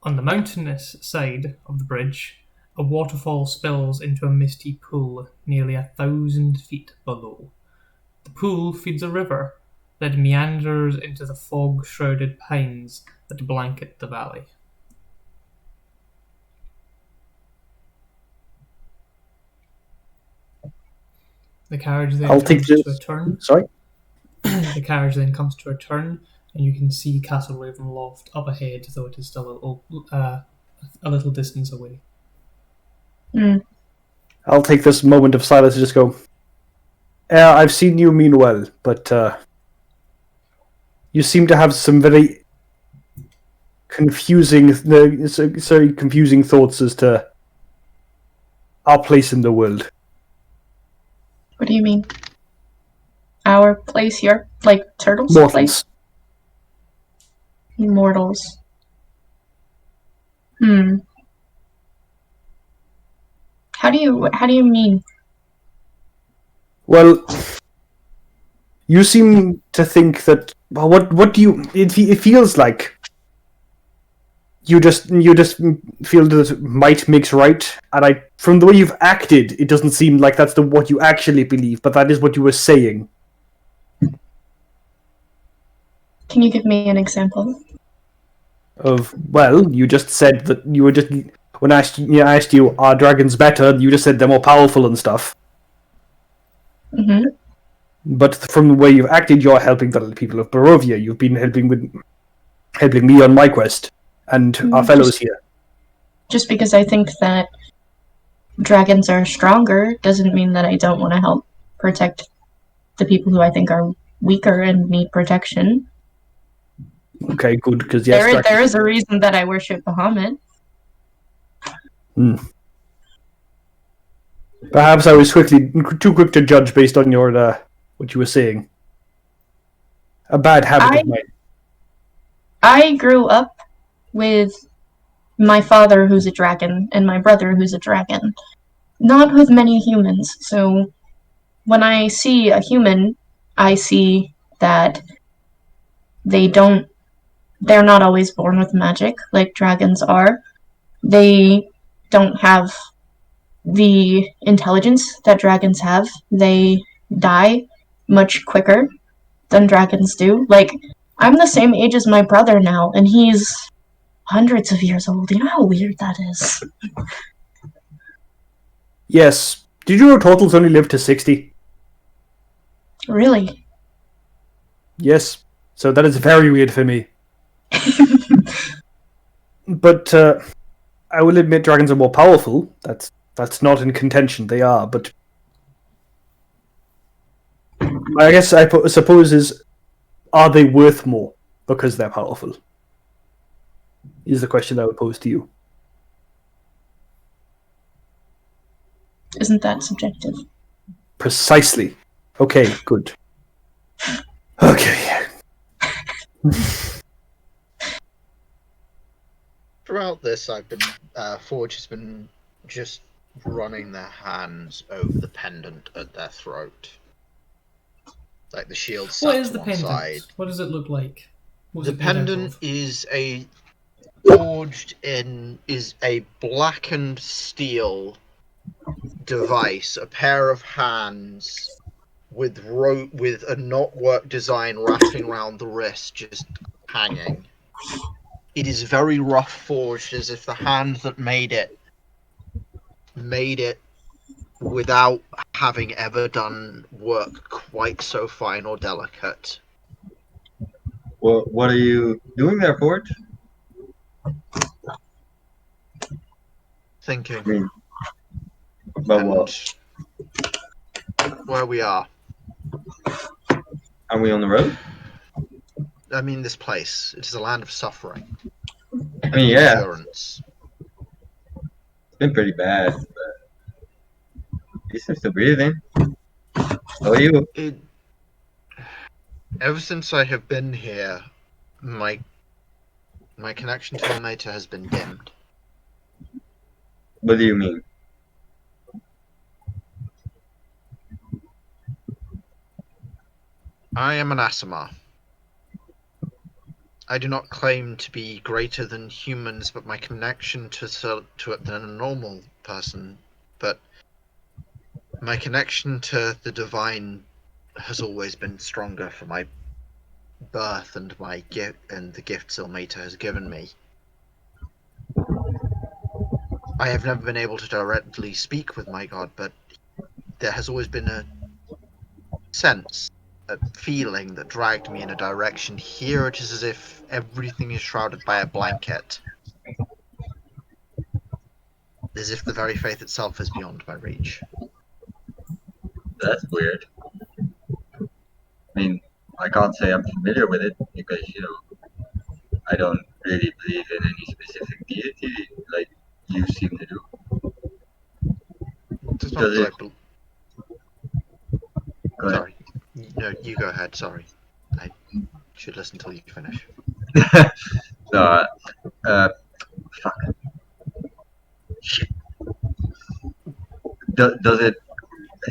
On the mountainous side of the bridge, a waterfall spills into a misty pool nearly 1,000 feet below. The pool feeds a river that meanders into the fog-shrouded pines that blanket the valley. The carriage then I'll take comes to a this. turn. Sorry? The carriage then comes to a turn, and you can see Castle Ravenloft up ahead, though it is still a little distance away. I'll take this moment of silence to just go, I've seen you mean well, but you seem to have some very confusing thoughts as to our place in the world. What do you mean? Our place here? Like Turtle's Mortals. place? Mortals. How do you mean? Well, you seem to think that. Well, what do you? It feels like you just feel that might makes right, and from the way you've acted, it doesn't seem like that's what you actually believe, but that is what you were saying. Can you give me an example? You just said that you were just when I asked you, are dragons better? You just said they're more powerful and stuff. Mm-hmm. But from the way you've acted, you're helping the people of Barovia. You've been helping me on my quest, and our fellows here. Just because I think that dragons are stronger doesn't mean that I don't want to help protect the people who I think are weaker and need protection. Okay, good, because yes, there is a reason that I worship Bahamut. Perhaps I was too quick to judge based on your what you were saying. A bad habit of mine. I grew up with my father, who's a dragon, and my brother, who's a dragon. Not with many humans. So when I see a human, I see that they're not always born with magic like dragons are. They don't have the intelligence that dragons have. They die much quicker than dragons do. Like, I'm the same age as my brother now, and he's hundreds of years old. You know how weird that is? Yes. Did you know turtles only live to 60? Really? Yes. So that is very weird for me. But I will admit dragons are more powerful. That's not in contention. They are, but I guess I suppose are they worth more because they're powerful? Is the question I would pose to you. Isn't that subjective? Precisely. Okay, good. Okay. Throughout this, Forge has been just running their hands over the pendant at their throat. Like the shield sat What is to the one pendant? side. What does it look like? What's The it made out pendant of? is a blackened steel device, a pair of hands with a knotwork design wrapping around the wrist, just hanging. It is very rough forged, as if the hand that made it without having ever done work quite so fine or delicate. What are you doing there, Forge? Thinking. I mean, about what? Where we are. Are we on the road? I mean, this place. It is a land of suffering. I mean, yeah, Endurance. it's been pretty bad, but at least I'm still breathing. How are you? Ever since I have been here, my connection to Almeta has been dimmed. What do you mean? I am an Asimar. I do not claim to be greater than humans, but my connection than a normal person, but my connection to the divine has always been stronger for my birth and my gift and the gifts Almeta has given me. I have never been able to directly speak with my god, but there has always been a sense, a feeling that dragged me in a direction. Here it is as if everything is shrouded by a blanket. As if the very faith itself is beyond my reach. That's weird. I mean, I can't say I'm familiar with it because, I don't really believe in any specific deity like you seem to do. It's not Does that it? I believe. Go ahead. Sorry. No, you go ahead. Sorry. I should listen till you finish. No, fuck. Shit. Does it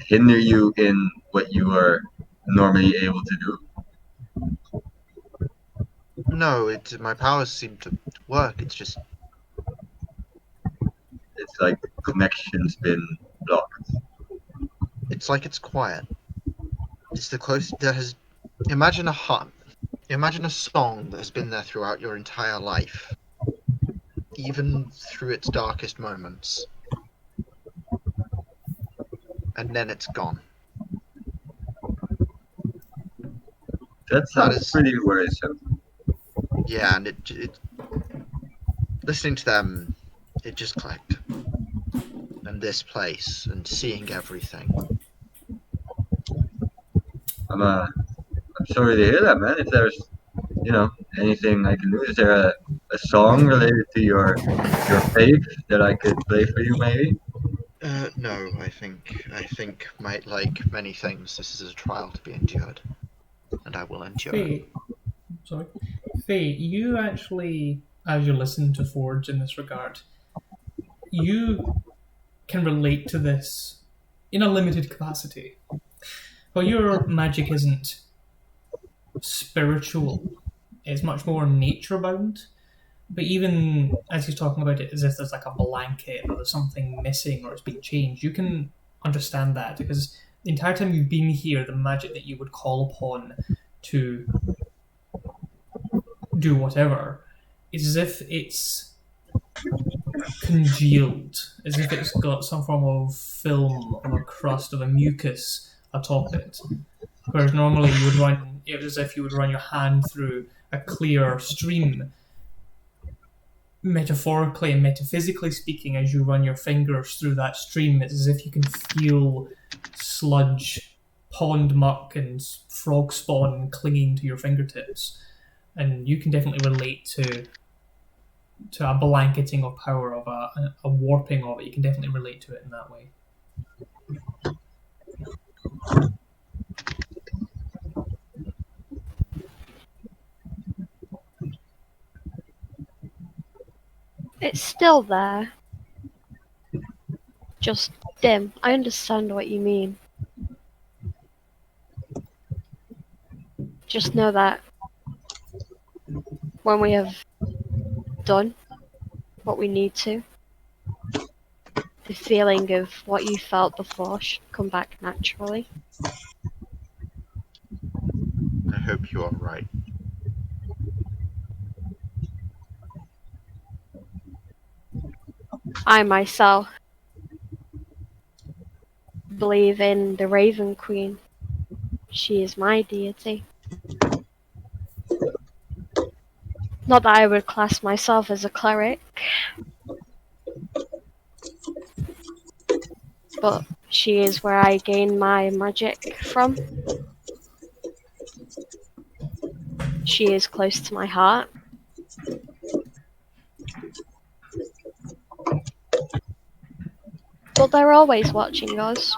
hinder you in what you are normally able to do? No, my powers seem to work. It's just It's like the connection's been blocked. it's like it's quiet. It's the closest there has. Imagine a hum. Imagine a song that has been there throughout your entire life, even through its darkest moments, and then it's gone. That sounds pretty worrisome. Yeah, and it listening to them, it just clicked. And this place, and seeing everything. I'm sorry to hear that, man. If there's, anything I can do, is there a song related to your faith that I could play for you, maybe? No, I think, like many things, this is a trial to be endured, and I will endure. Faye, you actually, as you listen to Forge in this regard, you can relate to this in a limited capacity. Well, your magic isn't spiritual, it's much more nature bound. But even as he's talking about it as if there's like a blanket or there's something missing or it's been changed, you can understand that because the entire time you've been here, the magic that you would call upon to do whatever is as if it's congealed, as if it's got some form of film, of a crust, of a mucus atop it. Whereas normally you would run, it was as if you would run your hand through a clear stream. Metaphorically and metaphysically speaking, as you run your fingers through that stream, it's as if you can feel sludge, pond muck, and frog spawn clinging to your fingertips. And you can definitely relate to a blanketing of power, of a warping of it. You can definitely relate to it in that way. It's still there. Just dim. I understand what you mean. Just know that when we have done what we need to, the feeling of what you felt before should come back naturally. I hope you are right. I myself believe in the Raven Queen. She is my deity. Not that I would class myself as a cleric, but she is where I gain my magic from. She is close to my heart. But they're always watching us.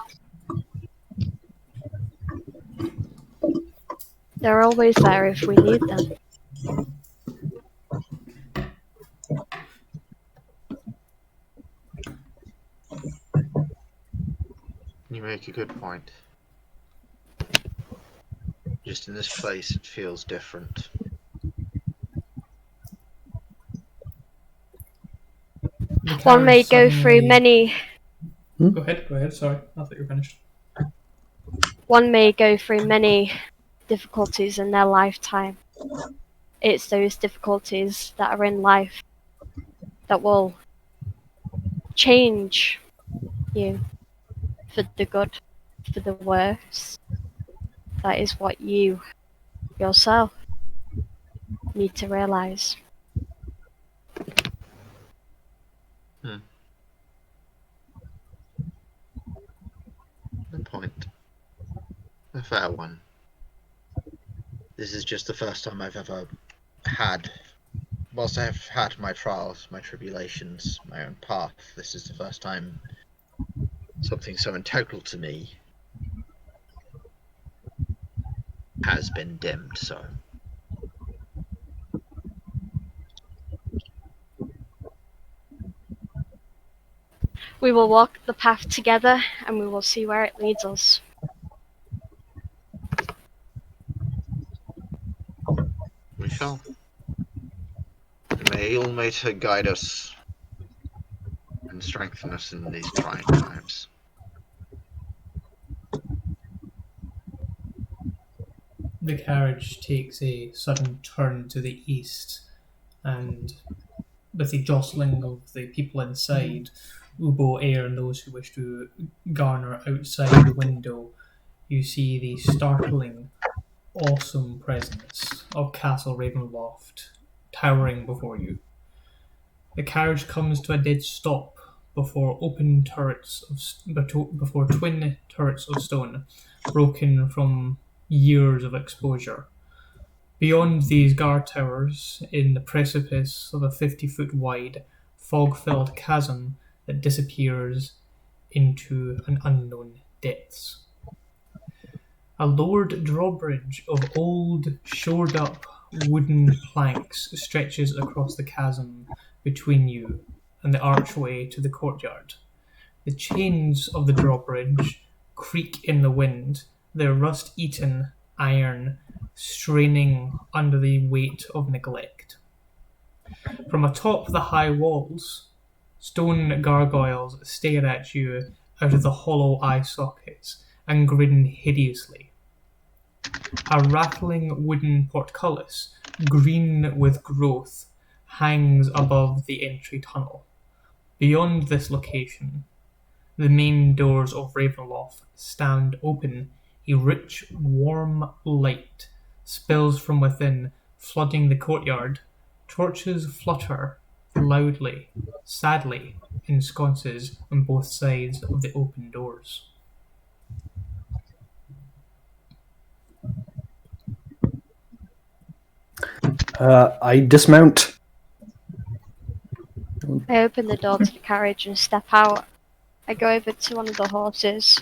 They're always there if we need them. You make a good point. Just in this place, it feels different. The One may carriage go through suddenly- many. Go ahead. Sorry, I thought you were finished. One may go through many difficulties in their lifetime. It's those difficulties that are in life that will change you for the good, for the worse. That is what you yourself need to realise. Good point. A fair one. This is just the first time I've ever had, whilst I've had my trials, my tribulations, my own path, this is the first time something so integral to me has been dimmed, so. We will walk the path together and we will see where it leads us. We shall. May Ilmater guide us and strengthen us in these trying times. The carriage takes a sudden turn to the east, and with the jostling of the people inside, Ubo, Air, and those who wish to garner outside the window, you see the startling, awesome presence of Castle Ravenloft towering before you. The carriage comes to a dead stop before twin turrets of stone, broken from years of exposure. Beyond these guard towers, in the precipice of a 50-foot wide, fog-filled chasm that disappears into an unknown depths. A lowered drawbridge of old, shored-up wooden planks stretches across the chasm between you and the archway to the courtyard. The chains of the drawbridge creak in the wind, their rust-eaten iron straining under the weight of neglect. From atop the high walls, stone gargoyles stare at you out of the hollow eye sockets and grin hideously. A rattling wooden portcullis, green with growth, hangs above the entry tunnel. Beyond this location, the main doors of Ravenloft stand open. A rich, warm light spills from within, flooding the courtyard. Torches flutter loudly, sadly, in sconces on both sides of the open doors. I dismount. I open the door to the carriage and step out. I go over to one of the horses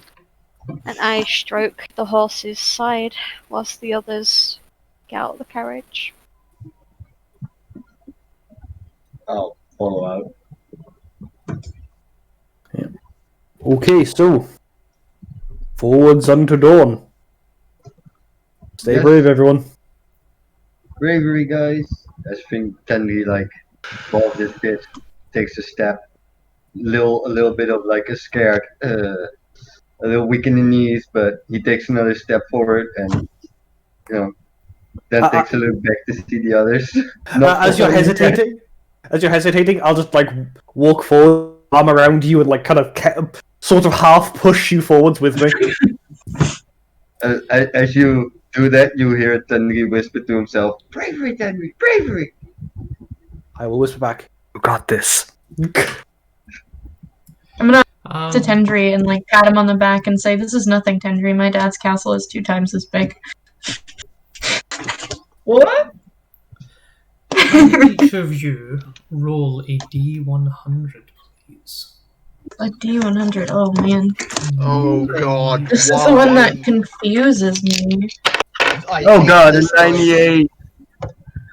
and I stroke the horse's side whilst the others get out of the carriage. I'll follow out. Okay, so forwards unto dawn. Stay Yes. brave, everyone. Bravery, guys. I think Tendy, like, above this bit, takes a step. A little bit of, like, a scared, a little weak in the knees, but he takes another step forward and, then takes a look back to see the others. As you're hesitating, I'll just like walk forward, arm around you, and like kind of sort of half push you forwards with me. As you do that, you hear Tenry whisper to himself, "Bravery, Tenry, bravery!" I will whisper back, "You got this." I'm gonna Um, to Tendry and like pat him on the back and say, "This is nothing, Tendry. My dad's castle is 2 times as big." What? can each of you roll a D100, please? A D100. Oh man, Oh god. this is why? the one that confuses me. I Oh hate god, this it's 98.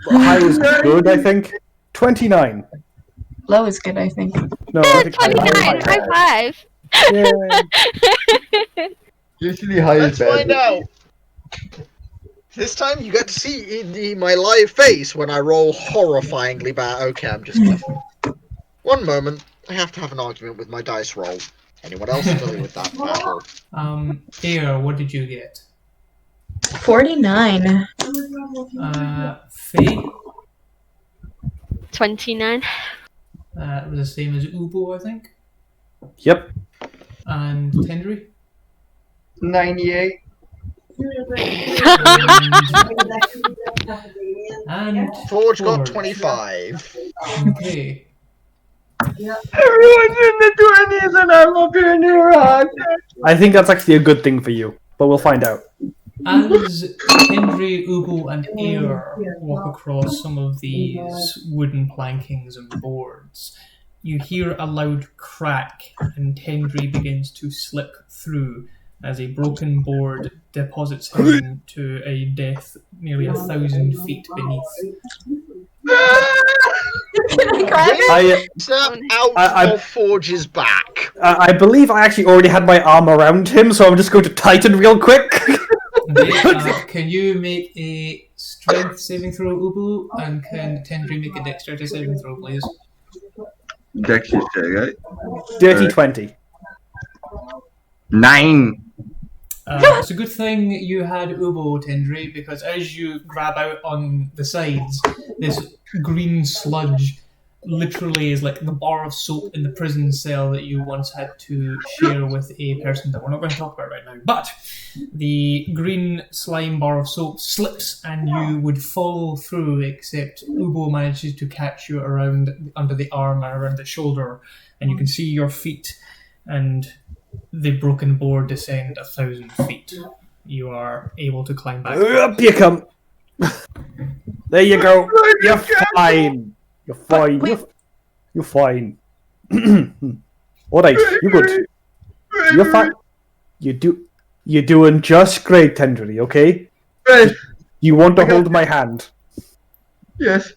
High is good, I think. 29. Low is good, I think. No, I think 29, high. high five. Yeah. Usually high Let's is bad. find out. This time you get to see my live face when I roll horrifyingly bad. Okay, I'm just bluffing. One moment. I have to have an argument with my dice roll. Anyone else familiar with that battle? Air, what did you get? 49. Faye? 29. It was the same as Ubo, I think. Yep. And Tendry? 98. And Forge got 25. Okay. Everyone's in the 20s and I'm up here in Iraq. I think that's actually a good thing for you, but we'll find out. As Tendry, Ubo, and Air walk across some of these wooden plankings and boards, you hear a loud crack, and Tendry begins to slip through as a broken board deposits him into a depth nearly 1,000 feet beneath. I Snap out I- of Forge's back. I believe I actually already had my arm around him, so I'm just going to tighten real quick. Okay, can you make a strength saving throw, Ubu? And can Tendry make a dexterity saving throw, please? Dexterity, right? Dirty 20. 9. It's a good thing you had Ubo, Tendry, because as you grab out on the sides, this green sludge literally is like the bar of soap in the prison cell that you once had to share with a person that we're not going to talk about right now. But the green slime bar of soap slips and you would fall through, except Ubo manages to catch you around under the arm and around the shoulder, and you can see your feet and the broken board descend 1,000 feet. You are able to climb back. Up you come. There you go. You're fine. You're fine. You're fine. Alright, you're good. You're fine. You're doing just great, Tendry, okay? Yes. You want to hold my hand? Yes.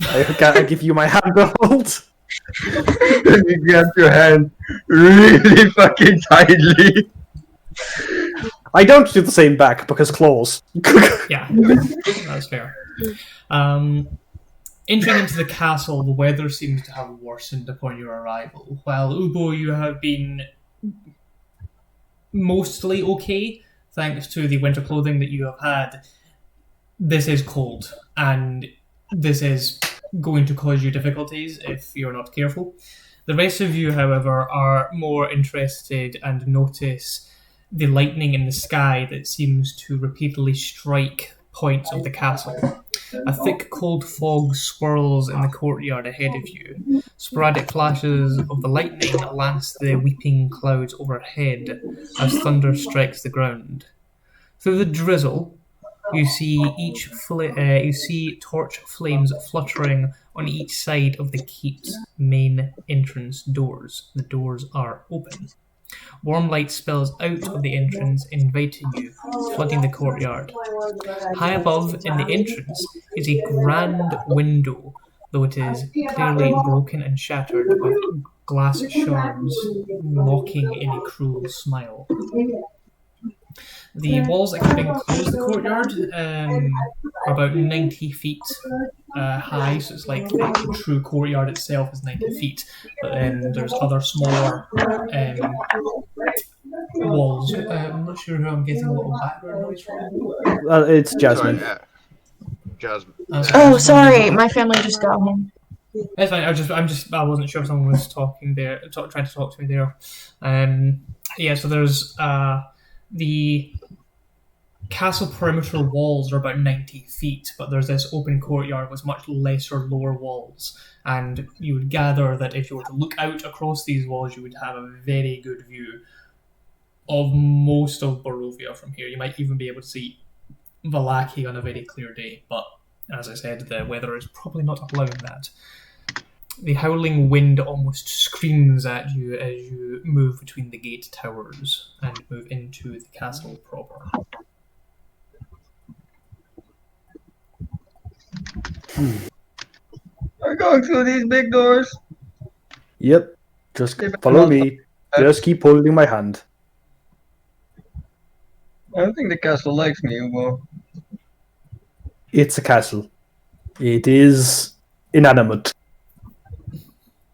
I give you my hand to hold. Then you grab your hand really fucking tightly. I don't do the same back because claws. Yeah, that's fair. Entering into the castle, the weather seems to have worsened upon your arrival. While Ubo, you have been mostly okay, thanks to the winter clothing that you have had. This is cold, and this is going to cause you difficulties if you're not careful. The rest of you, however, are more interested and notice the lightning in the sky that seems to repeatedly strike points of the castle. A thick cold fog swirls in the courtyard ahead of you. Sporadic flashes of the lightning lance the weeping clouds overhead as thunder strikes the ground. Through the drizzle, you see torch flames fluttering on each side of the keep's main entrance doors. The doors are open. Warm light spills out of the entrance, inviting you, flooding the courtyard. High above in the entrance is a grand window, though it is clearly broken and shattered, with glass shards mocking in a cruel smile. The walls that can enclose the courtyard are about 90 feet high, so it's like the true courtyard itself is 90 feet, but then there's other smaller walls. I'm not sure who I'm getting a little background noise from. It's Jasmine. Sorry, Jasmine. Oh, sorry, my family just got home. That's fine. I wasn't sure if someone was talking there, trying to talk to me there. Yeah. So there's the castle perimeter walls are about 90 feet, but there's this open courtyard with much lesser lower walls. And you would gather that if you were to look out across these walls, you would have a very good view of most of Barovia from here. You might even be able to see Vallaki on a very clear day, but as I said, the weather is probably not allowing that. The howling wind almost screams at you as you move between the gate towers and move into the castle proper. We're going through these big doors. Yep. Just follow me. Just keep holding my hand. I don't think the castle likes me, Ubo. It's a castle. It is inanimate.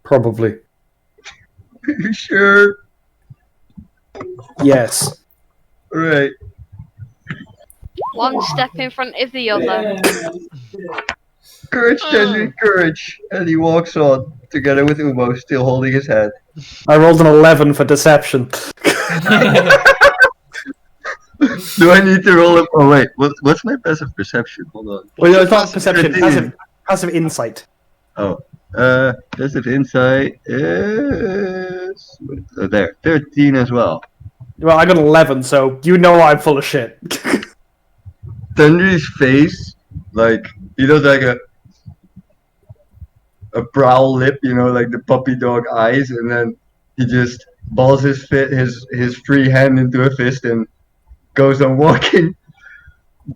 Probably. Are you sure? Yes. Right. One step in front of the other. Courage, Henry, courage. And he walks on, together with Ubo, still holding his hand. I rolled an 11 for deception. Do I need to roll it? Oh wait, what's my passive perception? Hold on. Well, no, it's not perception. 13. Passive insight. Oh, passive insight is there 13 as well. Well, I got 11, so you know I'm full of shit. Henry's face, like he does like a brow lip, you know, like the puppy dog eyes, and then he just balls his free hand into a fist and goes on walking,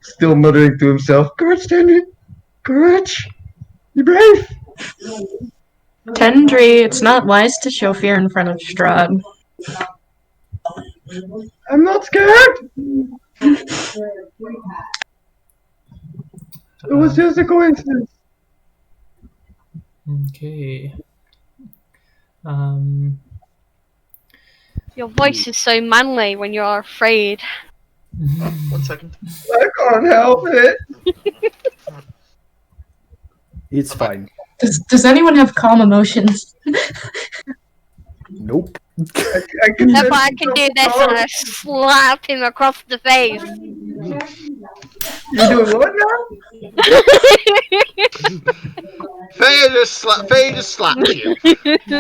still muttering to himself, "Courage, Henry! Courage! Be brave!" Tendry, it's not wise to show fear in front of Strahd. I'm not scared! It was just a coincidence. Okay. Your voice is so manly when you're afraid. 1 second. I can't help it. It's fine. Does anyone have calm emotions? Nope. I can Therefore, I can do this and I slap him across the face. You doing what now? Faye just slapped you.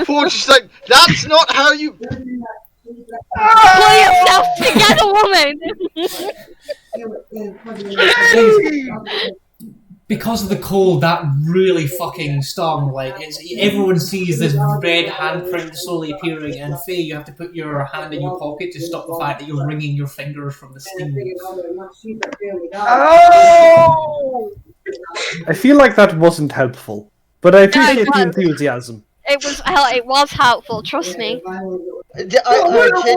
Forge's like, that's not how you. Pull yourself together, woman! Because of the cold, that really fucking stung. Like, everyone sees this red handprint slowly appearing, and Faye, you have to put your hand in your pocket to stop the fact that you're wringing your fingers from the sting. Oh! I feel like that wasn't helpful, but I appreciate the was. enthusiasm. It was helpful, trust me. I genuinely.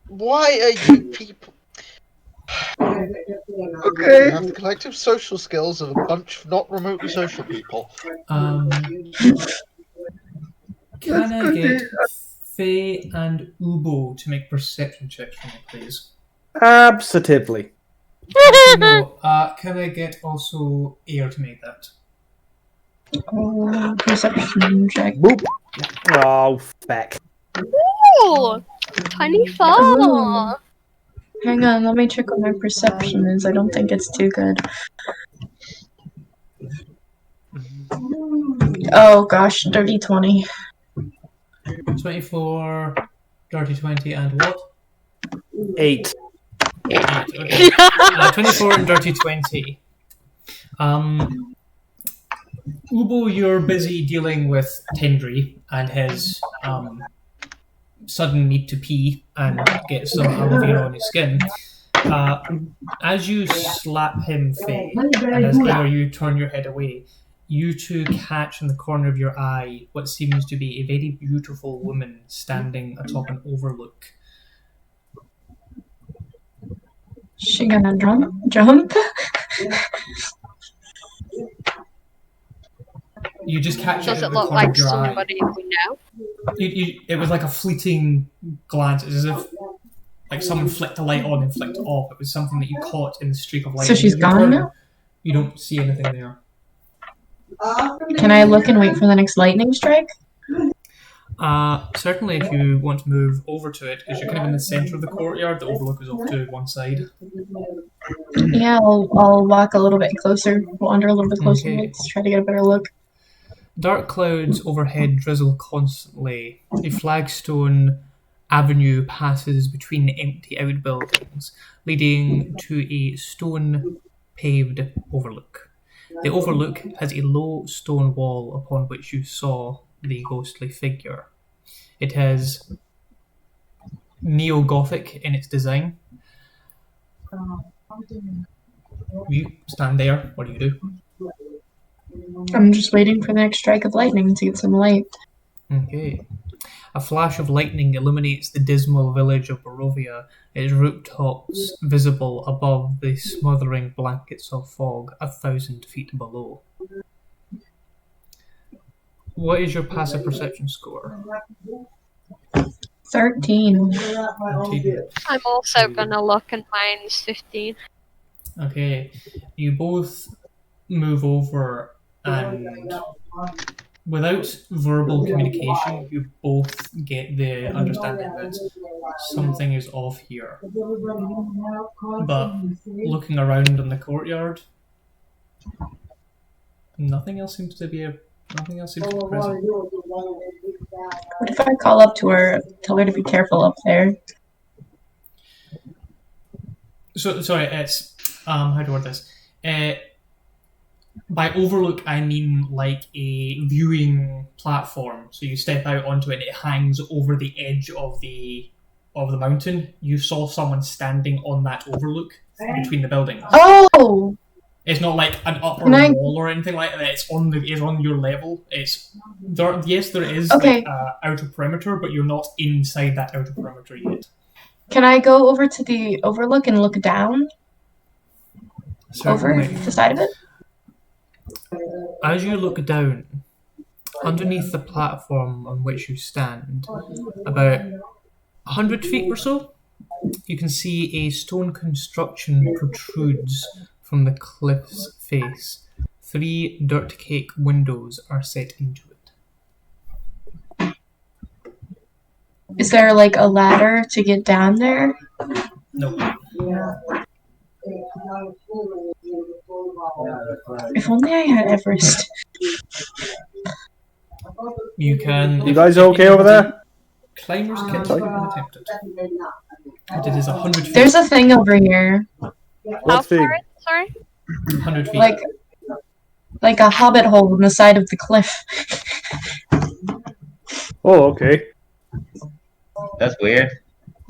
Why are you people? Okay. You have the collective social skills of a bunch of not remotely social people. Can I get Faye and Ubo to make perception checks for me, please? Absolutely. No, can I get also Air to make that? Perception check. Boop. Oh, feck. Ooh! 24! Hang on, let me check what my perception is. I don't think it's too good. Oh gosh, dirty 20. 24, dirty 20, and what? 8. 8, okay. 24 and dirty 20. Ubo, you're busy dealing with Tendry and his sudden need to pee and get some aloe vera on his skin. As you slap him, Faye, and as you turn your head away, you two catch in the corner of your eye what seems to be a very beautiful woman standing atop an overlook. She gonna jump? You just catch Does it it in the look corner like of your eye. somebody we know? It was like a fleeting glance. It was as if like someone flicked a light on and flicked it off. It was something that you caught in the streak of light. So she's You gone turn, now? You don't see anything there. Can I look and wait for the next lightning strike? Certainly if you want to move over to it, because you're kind of in the centre of the courtyard, the overlook is off to one side. Yeah, I'll walk a little bit closer, wander a little bit closer. Okay. Let's try to get a better look. Dark clouds overhead drizzle constantly. A flagstone avenue passes between empty outbuildings, leading to a stone paved overlook. The overlook has a low stone wall upon which you saw the ghostly figure. It has neo-Gothic in its design. You stand there. What do you do? I'm just waiting for the next strike of lightning to get some light. Okay. A flash of lightning illuminates the dismal village of Barovia, its rooftops visible above the smothering blankets of fog 1,000 feet below. What is your passive perception score? 13. 13. I'm also gonna look, and mine's 15. Okay. You both move over, and without verbal communication, you both get the understanding that something is off here. But looking around in the courtyard, nothing else seems to be present. What if I call up to her, tell her to be careful up there? So sorry, it's how to word this? By overlook, I mean like a viewing platform. So you step out onto it, and it hangs over the edge of the mountain. You saw someone standing on that overlook between the buildings. Oh! It's not like an upper wall or anything like that. It's on your level. Yes, there is Okay. like outer perimeter, but you're not inside that outer perimeter yet. Can I go over to the overlook and look down over Certainly. the side of it? As you look down, underneath the platform on which you stand, about 100 feet or so, you can see a stone construction protrudes from the cliff's face. 3 dirt cake windows are set into it. Is there like a ladder to get down there? No. If only I had Everest. You can. You guys okay over there? Climbers can attempt it. But it is 100 feet. There's a thing over here. How What thing? far is it? Sorry? 100 feet. Like a hobbit hole in the side of the cliff. Oh, okay. That's weird.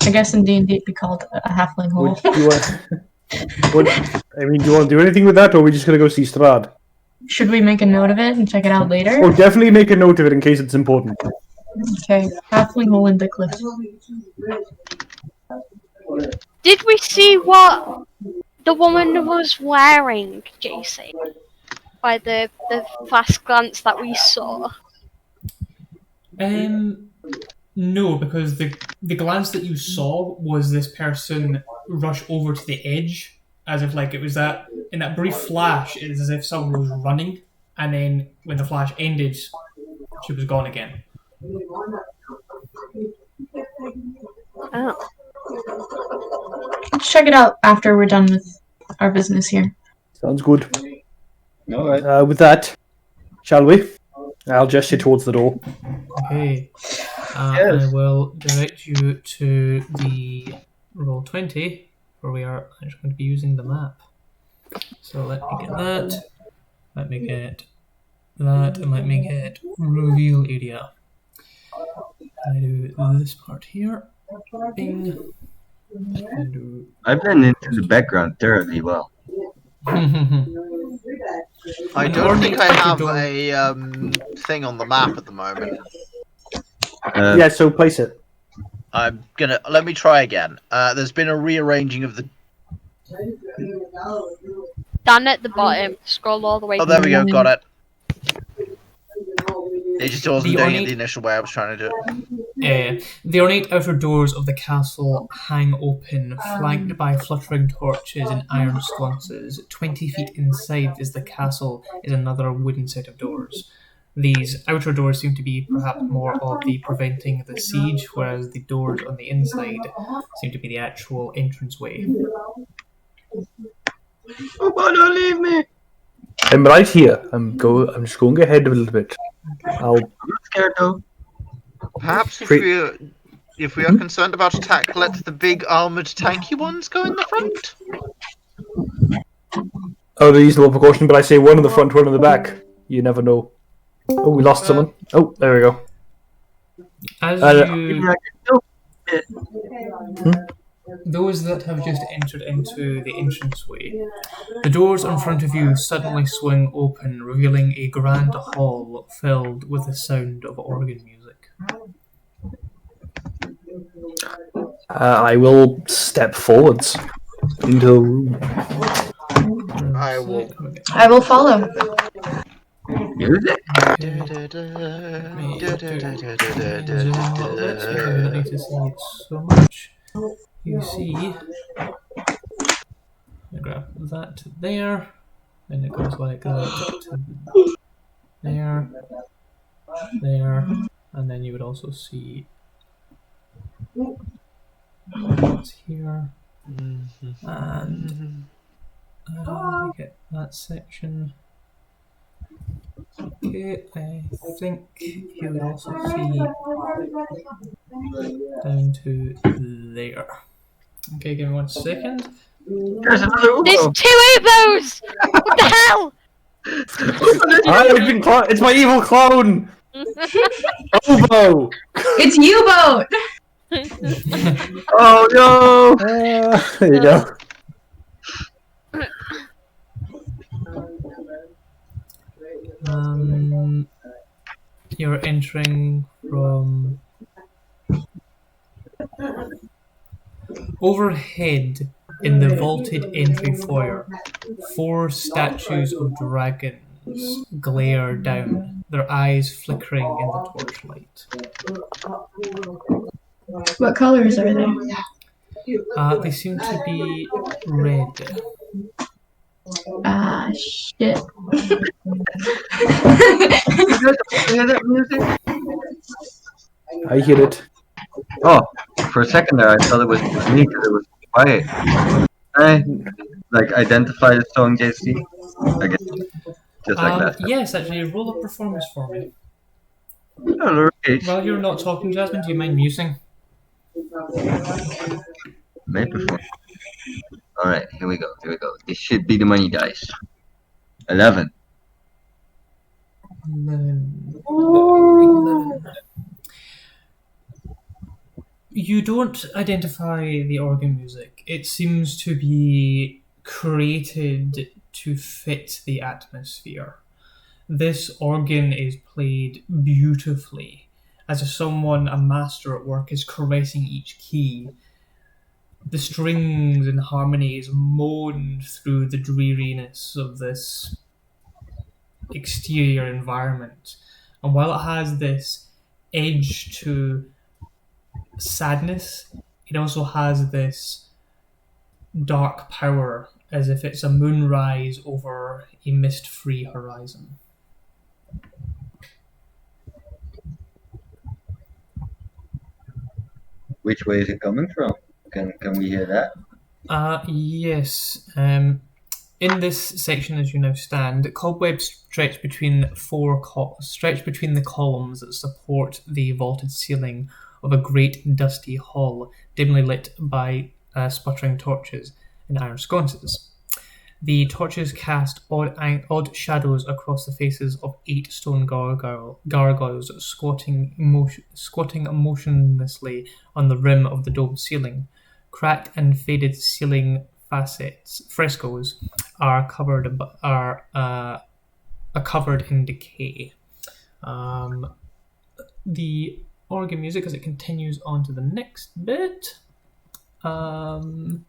I guess in D&D it'd be called a halfling hole. Do you want to do anything with that, or are we just gonna go see Strahd? Should we make a note of it and check it out later? Oh, definitely make a note of it in case it's important. Okay, halfling hole in the cliff. Did we see what the woman was wearing, JC? By the fast glance that we saw. No, because the glance that you saw was this person rush over to the edge, as if like it was that in that brief flash, it is as if someone was running, and then when the flash ended, she was gone again. Oh. Let's check it out after we're done with our business here. Sounds good. All right. With that, shall we? I'll gesture towards the door. Okay. Yes. I will direct you to the Roll20, where we are actually going to be using the map. So let me get that. Let me get that, and let me get reveal area. I do this part here. Bing. And do I've been into the background thoroughly well. I don't think I have a thing on the map at the moment. Yeah, so place it. Let me try again. There's been a rearranging of the. Down at the bottom, scroll all the way Oh, there we go. down. Got it. It just wasn't The doing it ornate- the initial way I was trying to do it. The ornate outer doors of the castle hang open, flanked by fluttering torches and iron sconces. 20 feet inside is the castle is another wooden set of doors. These outer doors seem to be perhaps more of the preventing the siege, whereas the doors on the inside seem to be the actual entranceway. Oh, God, don't leave me! I'm right here. I'm just going ahead a little bit. I'll I'm not scared though. Perhaps Pre- if we are concerned about attack, let the big armored tanky ones go in the front. out of reasonable precaution, but I say one in the front, one in the back. You never know. Oh, we lost someone. Oh, there we go. As Maybe you, I can those that have just entered into the entranceway, the doors in front of you suddenly swing open, revealing a grand hall filled with the sound of organ music. I will step forwards into the room. I will. I will follow. music. Zoom in a little bit so you don't need to see it so much. You see, I grab that to there, and it goes like that to there, there, and then you would also see what's here, and let me get that section. Okay, I think you would also see down to there. Okay, give me 1 second. There's another There's Ubo. 2 of those! What the hell? It's my evil clone! Obo! It's U-boat! Oh no! There you go. You're entering from overhead in the vaulted entry foyer. 4 statues of dragons glare down, their eyes flickering in the torchlight. What colors are they? They seem to be red. Ah, shit. You guys hear that music? I hear it. Oh, for a second there, I thought it was just me because it was quiet. I identify the song, JC. I guess just like that. Yes, actually, roll a performance for me. Hello, H. While you're not talking, Jasmine, do you mind musing? May perform. All right, here we go. Here we go. This should be the money dice. 11. 11. You don't identify the organ music. It seems to be created to fit the atmosphere. This organ is played beautifully, as if someone, a master at work, is caressing each key. The strings and harmonies moan through the dreariness of this exterior environment. And while it has this edge to sadness, it also has this dark power, as if it's a moonrise over a mist-free horizon. Which way is it coming from? Can we hear that? Yes. In this section, as you now stand, cobwebs stretch between the columns that support the vaulted ceiling of a great dusty hall, dimly lit by sputtering torches and iron sconces. The torches cast odd shadows across the faces of 8 stone gargoyles squatting motionlessly on the rim of the domed ceiling. Cracked and faded ceiling frescoes are covered in decay. The organ music, as it continues on to the next bit. Double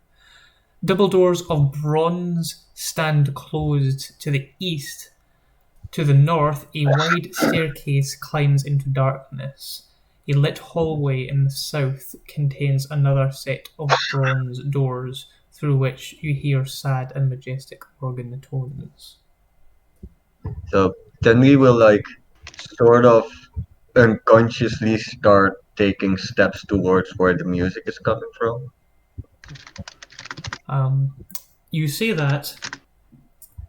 doors of bronze stand closed to the east. To the north, a wide staircase climbs into darkness. A lit hallway in the south contains another set of bronze doors through which you hear sad and majestic organ tones. So then we will sort of unconsciously start taking steps towards where the music is coming from. You say that,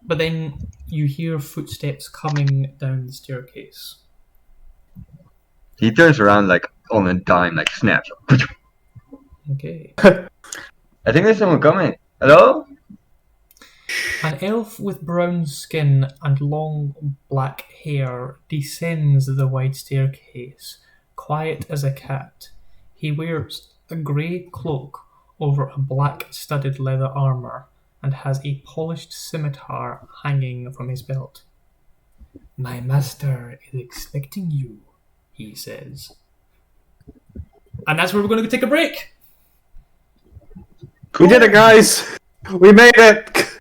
but then you hear footsteps coming down the staircase. He turns around like on a dime, like snaps. Okay. I think there's someone coming. Hello? An elf with brown skin and long black hair descends the wide staircase, quiet as a cat. He wears a grey cloak over a black studded leather armour and has a polished scimitar hanging from his belt. My master is expecting you, he says. And that's where we're going to take a break. We did it, guys! We made it!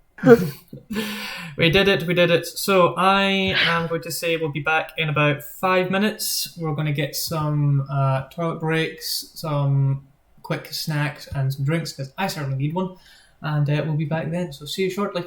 We did it. So I am going to say we'll be back in about 5 minutes. We're going to get some toilet breaks, some quick snacks, and some drinks, because I certainly need one. And we'll be back then. So see you shortly.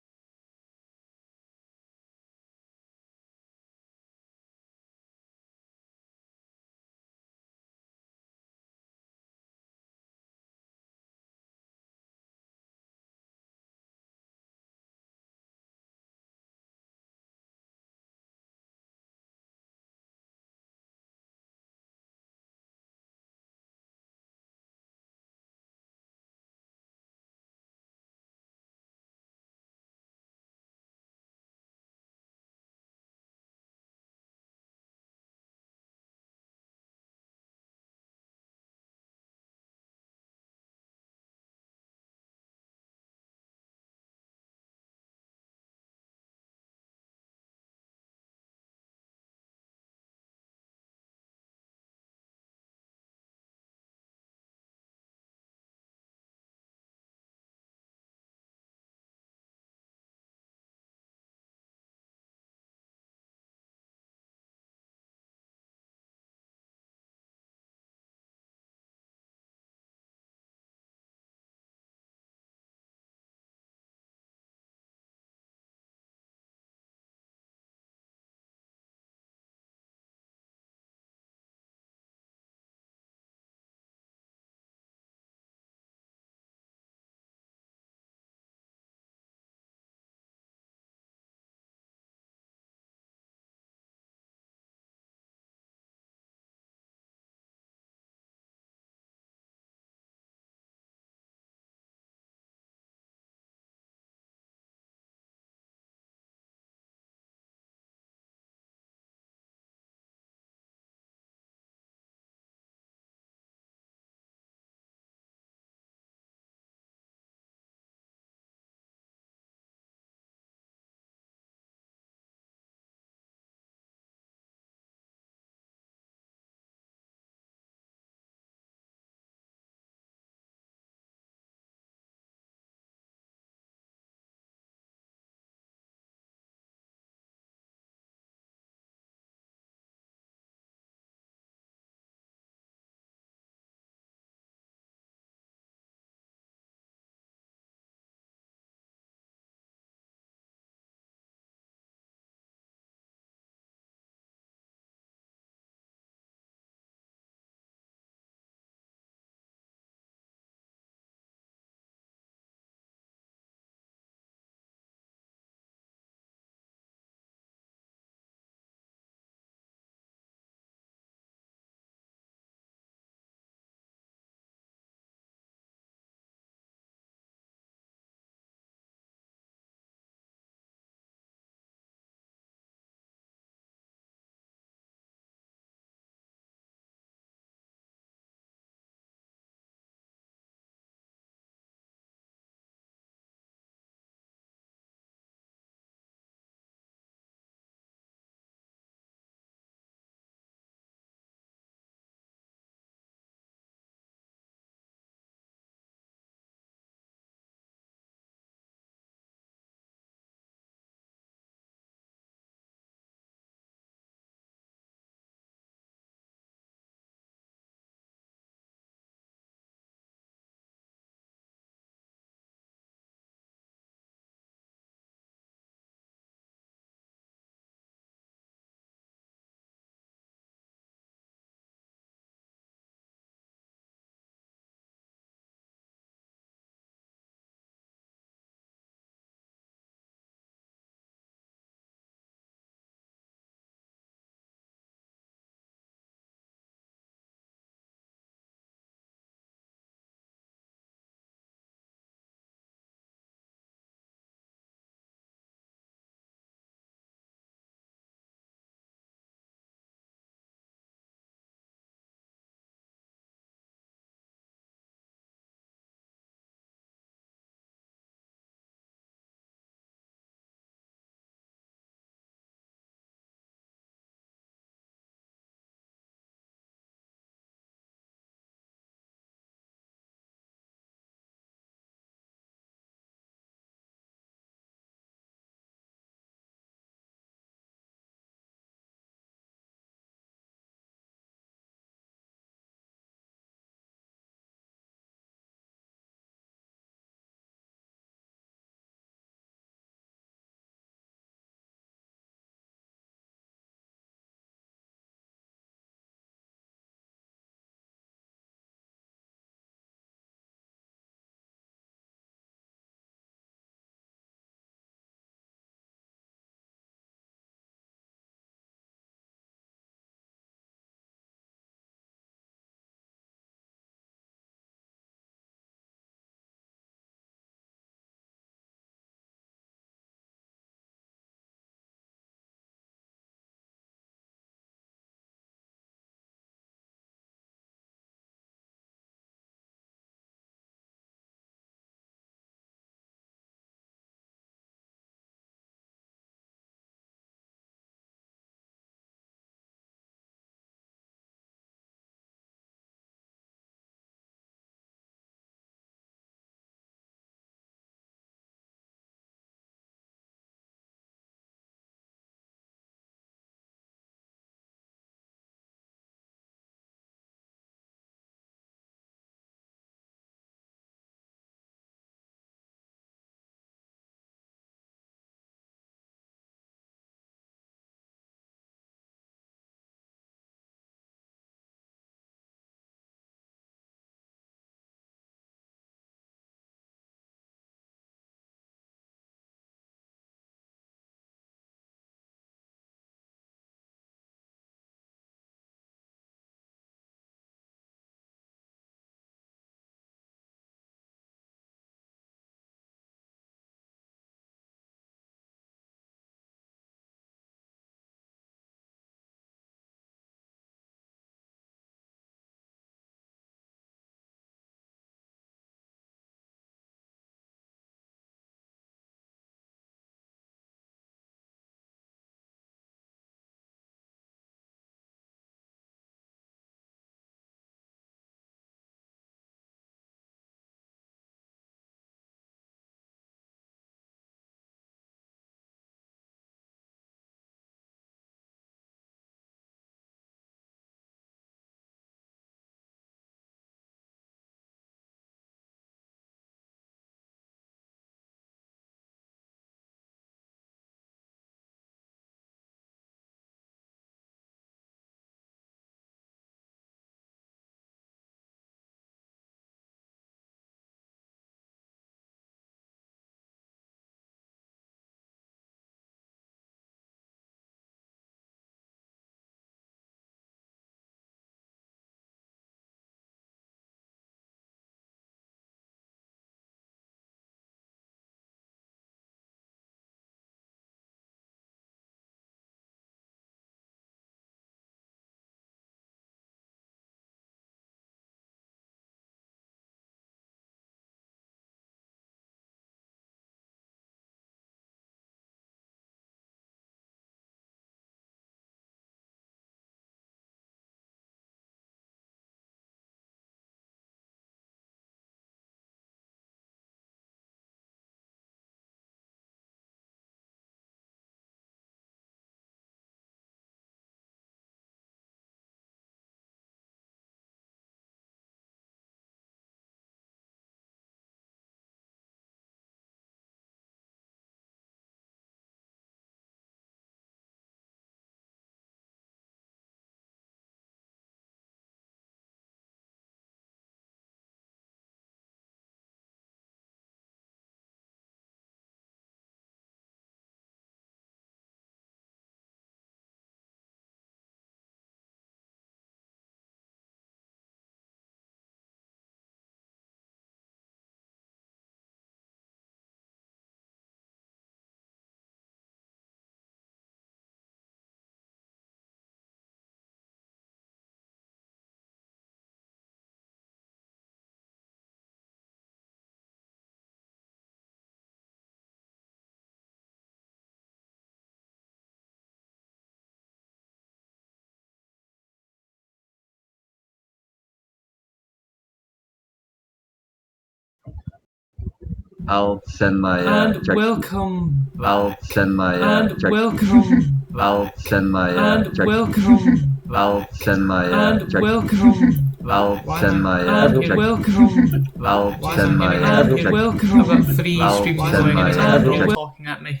I'll send my And check. welcome I'll back. send my And check. welcome I'll back. send my And check. welcome I'll back. send my And check. welcome I'll back. send my And check. welcome I'll back. send my And check. welcome. I've got 3 I'll streams send going my and they're all check. talking at me.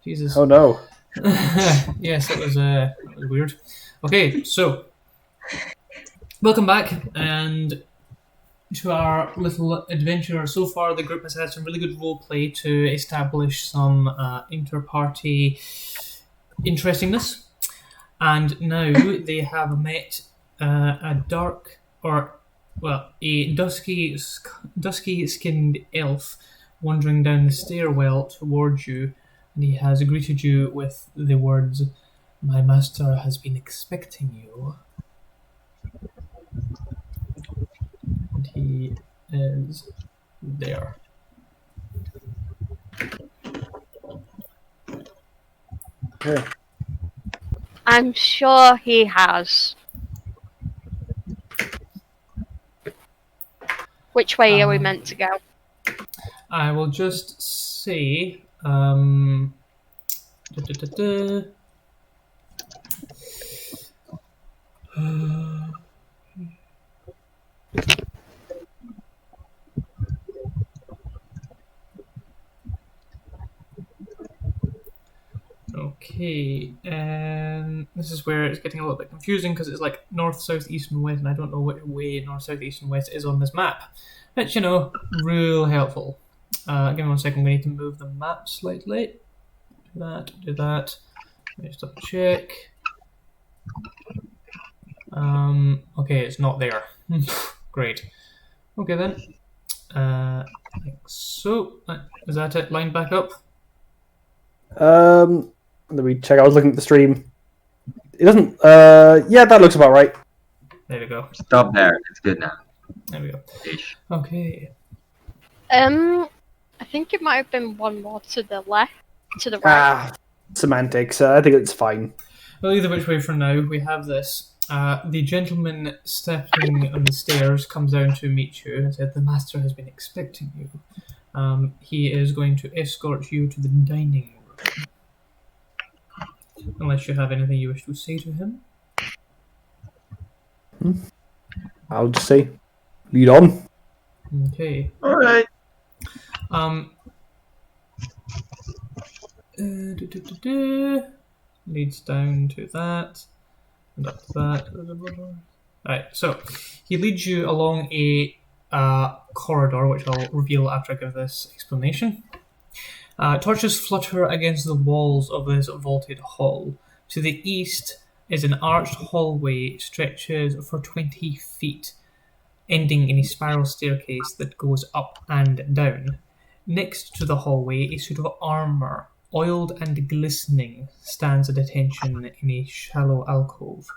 Jesus. Oh no. Yes, that was weird. Okay, so welcome back and to our little adventure. So far, the group has had some really good role play to establish some inter-party interestingness, and now they have met a dusky-skinned elf wandering down the stairwell towards you, and he has greeted you with the words, "My master has been expecting you." And he is there. Okay. I'm sure he has. Which way are we meant to go? I will just say, da, da, da, da. Okay, and this is where it's getting a little bit confusing because it's like north, south, east, and west, and I don't know which way north, south, east, and west is on this map. Which, you know, real helpful. Give me 1 second, we need to move the map slightly. Do that, do that. Let me just double check. Okay, it's not there. Great. Okay then. Like so. Is that it? Line back up? Let me check. I was looking at the stream. It doesn't. Yeah, that looks about right. There we go. Stop there. It's good now. There we go. Ish. Okay. I think it might have been one more to the left, to the right. Semantics. I think it's fine. Well, either which way for now, we have this. The gentleman stepping on the stairs comes down to meet you and said, "The master has been expecting you." He is going to escort you to the dining room. Unless you have anything you wish to say to him. I'll just say, lead on. Okay. Alright. Leads down to that. And up to that. Right, so he leads you along a corridor, which I'll reveal after I give this explanation. Torches flutter against the walls of this vaulted hall. To the east is an arched hallway stretches for 20 feet, ending in a spiral staircase that goes up and down. Next to the hallway, a suit of armour, oiled and glistening, stands at attention in a shallow alcove.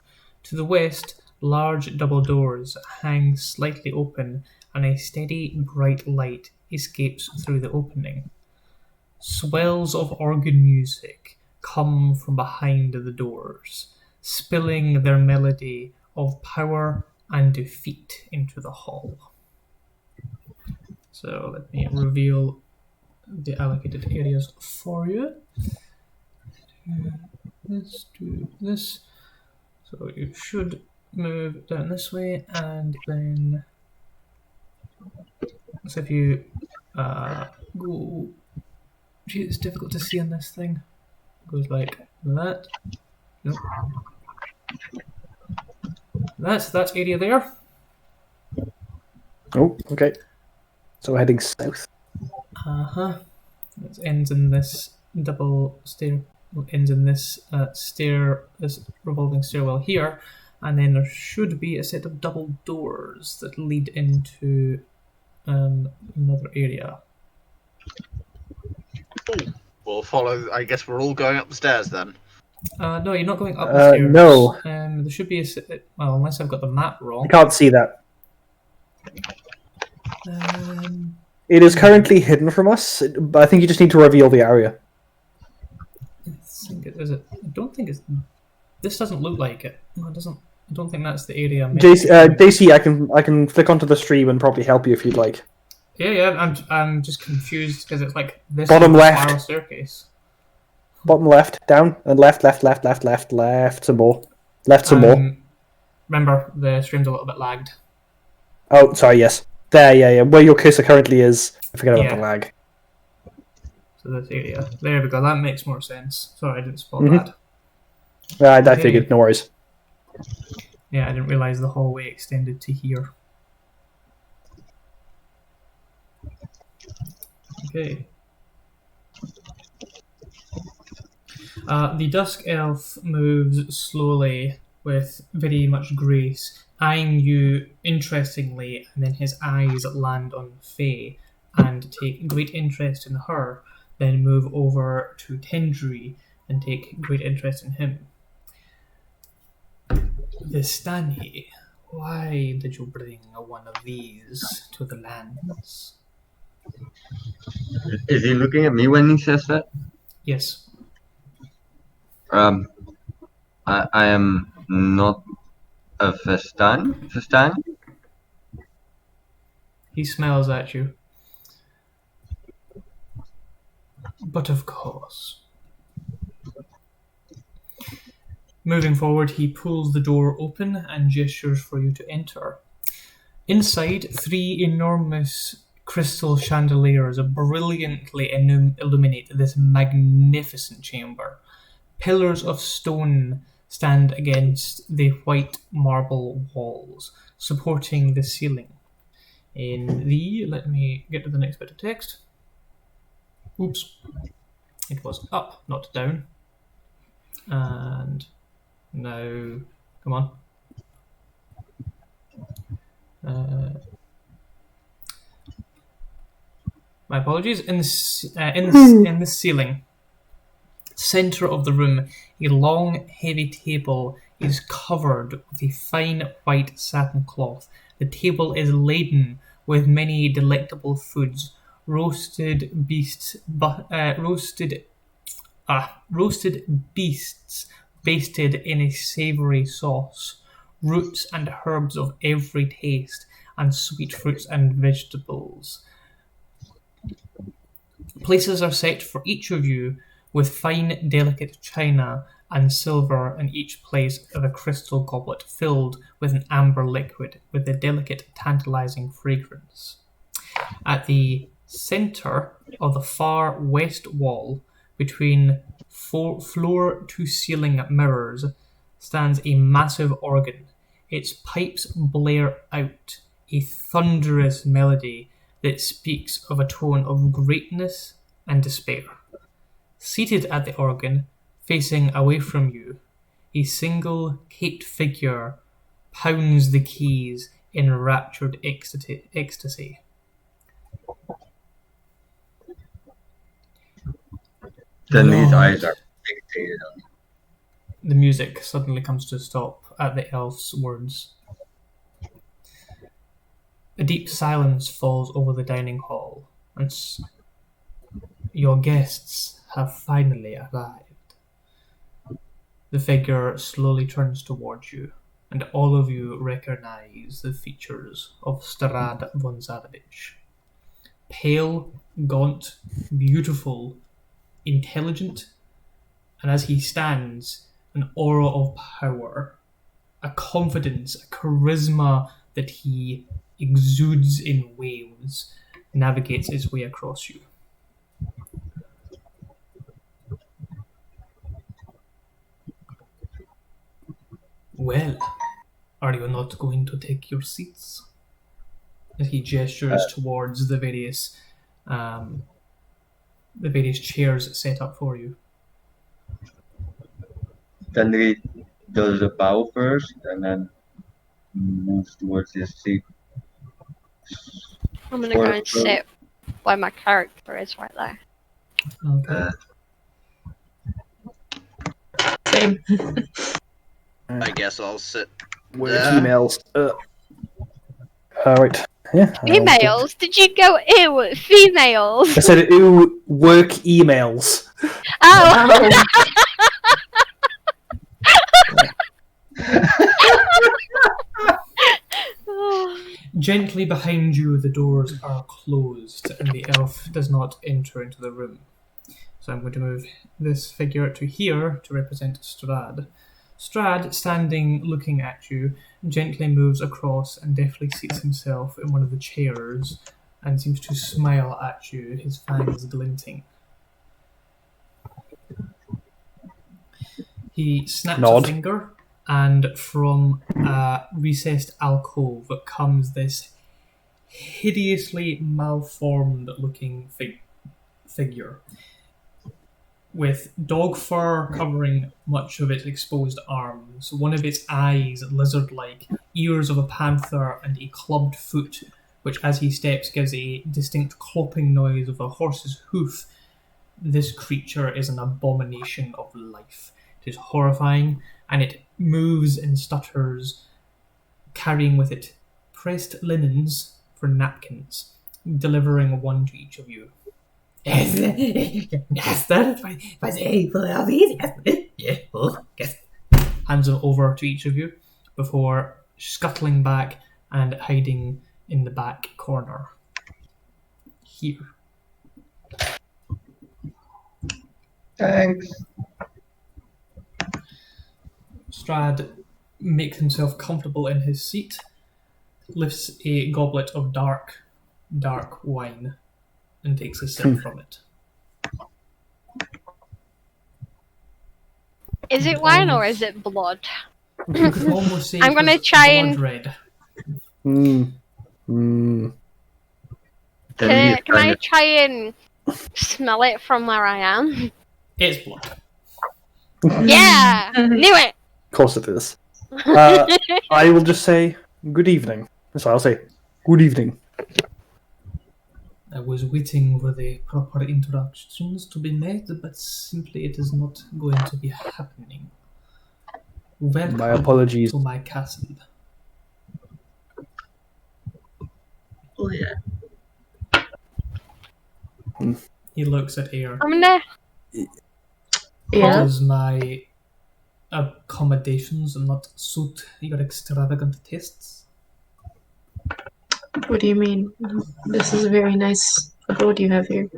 To the west, large double doors hang slightly open, and a steady, bright light escapes through the opening. Swells of organ music come from behind the doors, spilling their melody of power and defeat into the hall. So let me reveal the allocated areas for you. Let's do this. So you should move down this way, and then so if you go. Gee, it's difficult to see on this thing. It goes like that. Nope. That's that area there. Oh, okay. So we're heading south. It ends in this double stair. Ends in this this revolving stairwell here, and then there should be a set of double doors that lead into another area. We'll follow. I guess we're all going up the stairs then. No, you're not going up the stairs. No. There should be well, unless I've got the map wrong. I can't see that. Um, It is currently hidden from us, but I think you just need to reveal the area. I think it is. I don't think it's. This doesn't look like it. No, it doesn't. I don't think that's the area. JC, I can flick onto the stream and probably help you if you'd like. Yeah. I'm just confused because it's like this Bottom is the left. spiral staircase. Bottom left, down, and left, some more. Left some more. Remember, the stream's a little bit lagged. Oh, sorry, yes. There, yeah. Where your cursor currently is, I forget about the Yeah. lag. So this area. There we go. That makes more sense. Sorry, I didn't spot Mhm. that. I Okay. figured, no worries. Yeah, I didn't realise the hallway extended to here. Okay. The dusk elf moves slowly with very much grace, eyeing you interestingly, and then his eyes land on Faye and take great interest in her, then move over to Tendry and take great interest in him. Vistani, why did you bring one of these to the lands? Is he looking at me when he says that? Yes. I am not a Festan? He smiles at you. But of course. Moving forward, he pulls the door open and gestures for you to enter. Inside, 3 enormous crystal chandeliers brilliantly illuminate this magnificent chamber. Pillars of stone stand against the white marble walls, supporting the ceiling. Let me get to the next bit of text. Oops. It was up, not down. And now, come on. My apologies. In the ceiling, center of the room, a long, heavy table is covered with a fine white satin cloth. The table is laden with many delectable foods: roasted beasts basted in a savory sauce, roots and herbs of every taste, and sweet fruits and vegetables. Places are set for each of you with fine, delicate china and silver in each place of a crystal goblet filled with an amber liquid with a delicate, tantalizing fragrance. At the center of the far west wall, between floor to ceiling mirrors, stands a massive organ. Its pipes blare out a thunderous melody that speaks of a tone of greatness and despair. Seated at the organ, facing away from you, a single caped figure pounds the keys in raptured ecstasy. Then these Lord. eyes are fixated on me. The music suddenly comes to a stop at the elf's words. A deep silence falls over the dining hall, and your guests have finally arrived. The figure slowly turns towards you, and all of you recognize the features of Strahd von Zarovich. Pale, gaunt, beautiful, intelligent, and as he stands, an aura of power, a confidence, a charisma that he exudes in waves, navigates his way across you. Well, are you not going to take your seats? As he gestures towards the various chairs set up for you. Then he does a bow first and then moves towards his seat. I'm gonna go and sit where my character is right there. Okay. Same. I guess I'll sit. Work there. emails. Right. Yeah. Females? Did you go ew with females? I said, ooh, work emails. Oh! Gently behind you, the doors are closed, and the elf does not enter into the room. So I'm going to move this figure to here to represent Strahd. Strahd, standing looking at you, gently moves across and deftly seats himself in one of the chairs and seems to smile at you, his fangs glinting. He snaps Nod. a finger, and from a recessed alcove comes this hideously malformed looking figure with dog fur covering much of its exposed arms, one of its eyes lizard-like, ears of a panther, and a clubbed foot, which as he steps gives a distinct clopping noise of a horse's hoof. This creature is an abomination of life. It is horrifying, and it moves and stutters, carrying with it pressed linens for napkins, delivering one to each of you. Yes, that was able of it. Yes. Hands them over to each of you before scuttling back and hiding in the back corner. Here. Thanks. Strahd makes himself comfortable in his seat, lifts a goblet of dark wine, and takes a sip from it. Is it wine or is it blood? You could almost say I'm it gonna was try blood and- red. Can I try and smell it from where I am? It's blood. Yeah! Knew it! Of course it is. I will just say good evening. So I'll say good evening. I was waiting for the proper introductions to be made, but simply it is not going to be happening. Welcome My apologies. to my castle. Oh yeah. He looks at Air. I'm gonna. Yeah. Does my accommodations not suit your extravagant tastes? What do you mean? This is a very nice abode you have here.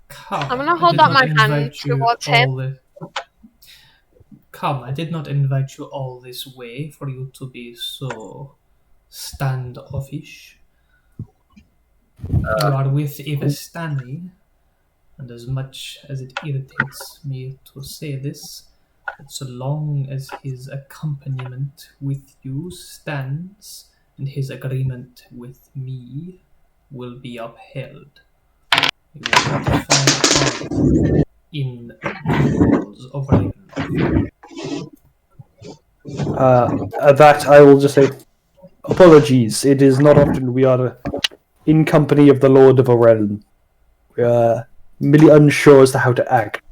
Come, I'm gonna I hold did up not my hand invite you towards him. all the- Come, I did not invite you all this way for you to be so standoffish. You are with a Vistani, and as much as it irritates me to say this, but so long as his accompaniment with you stands, and his agreement with me will be upheld, you will not find harm in the walls of Ravenloft. That I will just say apologies. It is not often we are in company of the Lord of a realm. We are merely unsure as to how to act.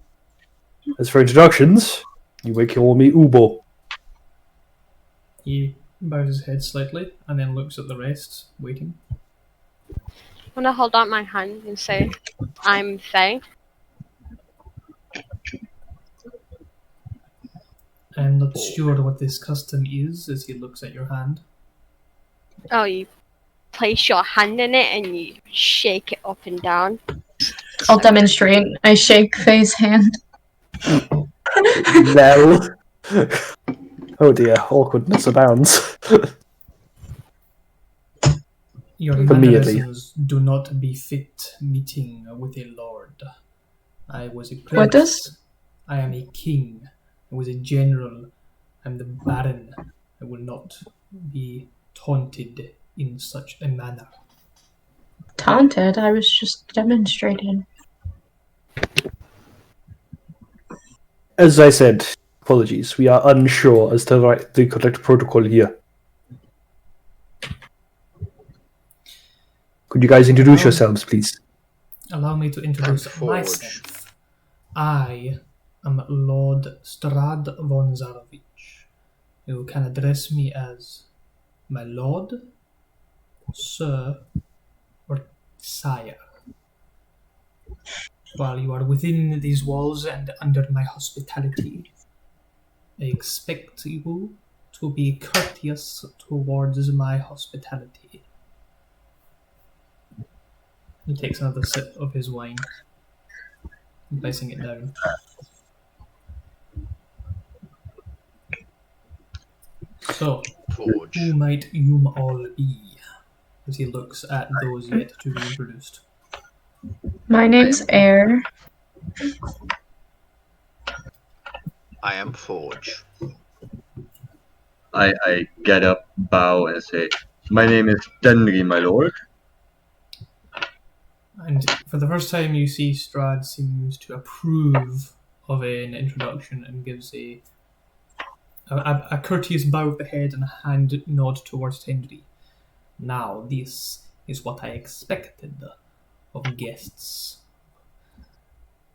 As for introductions, you may call me Ubo. He bows his head slightly and then looks at the rest, waiting. I'm gonna hold out my hand and say, I'm Faye. I'm not sure what this custom is as he looks at your hand. Oh, you place your hand in it and you shake it up and down. I'll demonstrate. I shake Faye's hand. Well. Oh dear, awkwardness abounds. Your For me, at mannerisms do not befit meeting with a lord. I was a prince. What does? I am a king. I was a general. I'm the baron. I will not be taunted in such a manner. Taunted? I was just demonstrating. As I said, apologies. We are unsure as to the correct protocol here. Could you guys introduce yourselves, please? Allow me to introduce Come forward. myself. I am Lord Strahd von Zarovich. You can address me as my lord, sir, or sire. While you are within these walls and under my hospitality, I expect you to be courteous towards my hospitality. He takes another sip of his wine, placing it down. So, Forge. who might you all be? As he looks at those yet to be introduced. My name's Air. I am Forge. I get up, bow, and say, "My name is Tenri, my lord." And for the first time, you see Strahd seems to approve of an introduction and gives a courteous bow of the head and a hand nod towards Tendri. Now, this is what I expected of guests.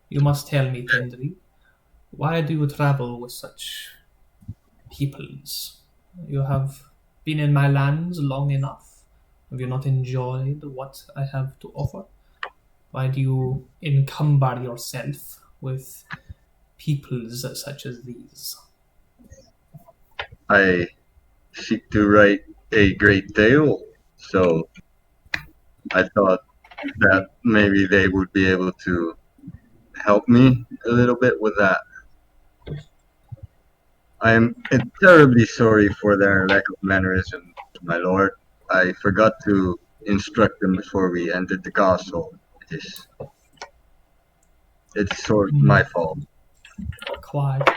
You must tell me, Tendri, why do you travel with such peoples? You have been in my lands long enough. Have you not enjoyed what I have to offer? Why do you encumber yourself with peoples such as these? I seek to write a great tale, so I thought that maybe they would be able to help me a little bit with that. I am terribly sorry for their lack of mannerism, my lord. I forgot to instruct them before we entered the castle. It's sort of my fault. Quite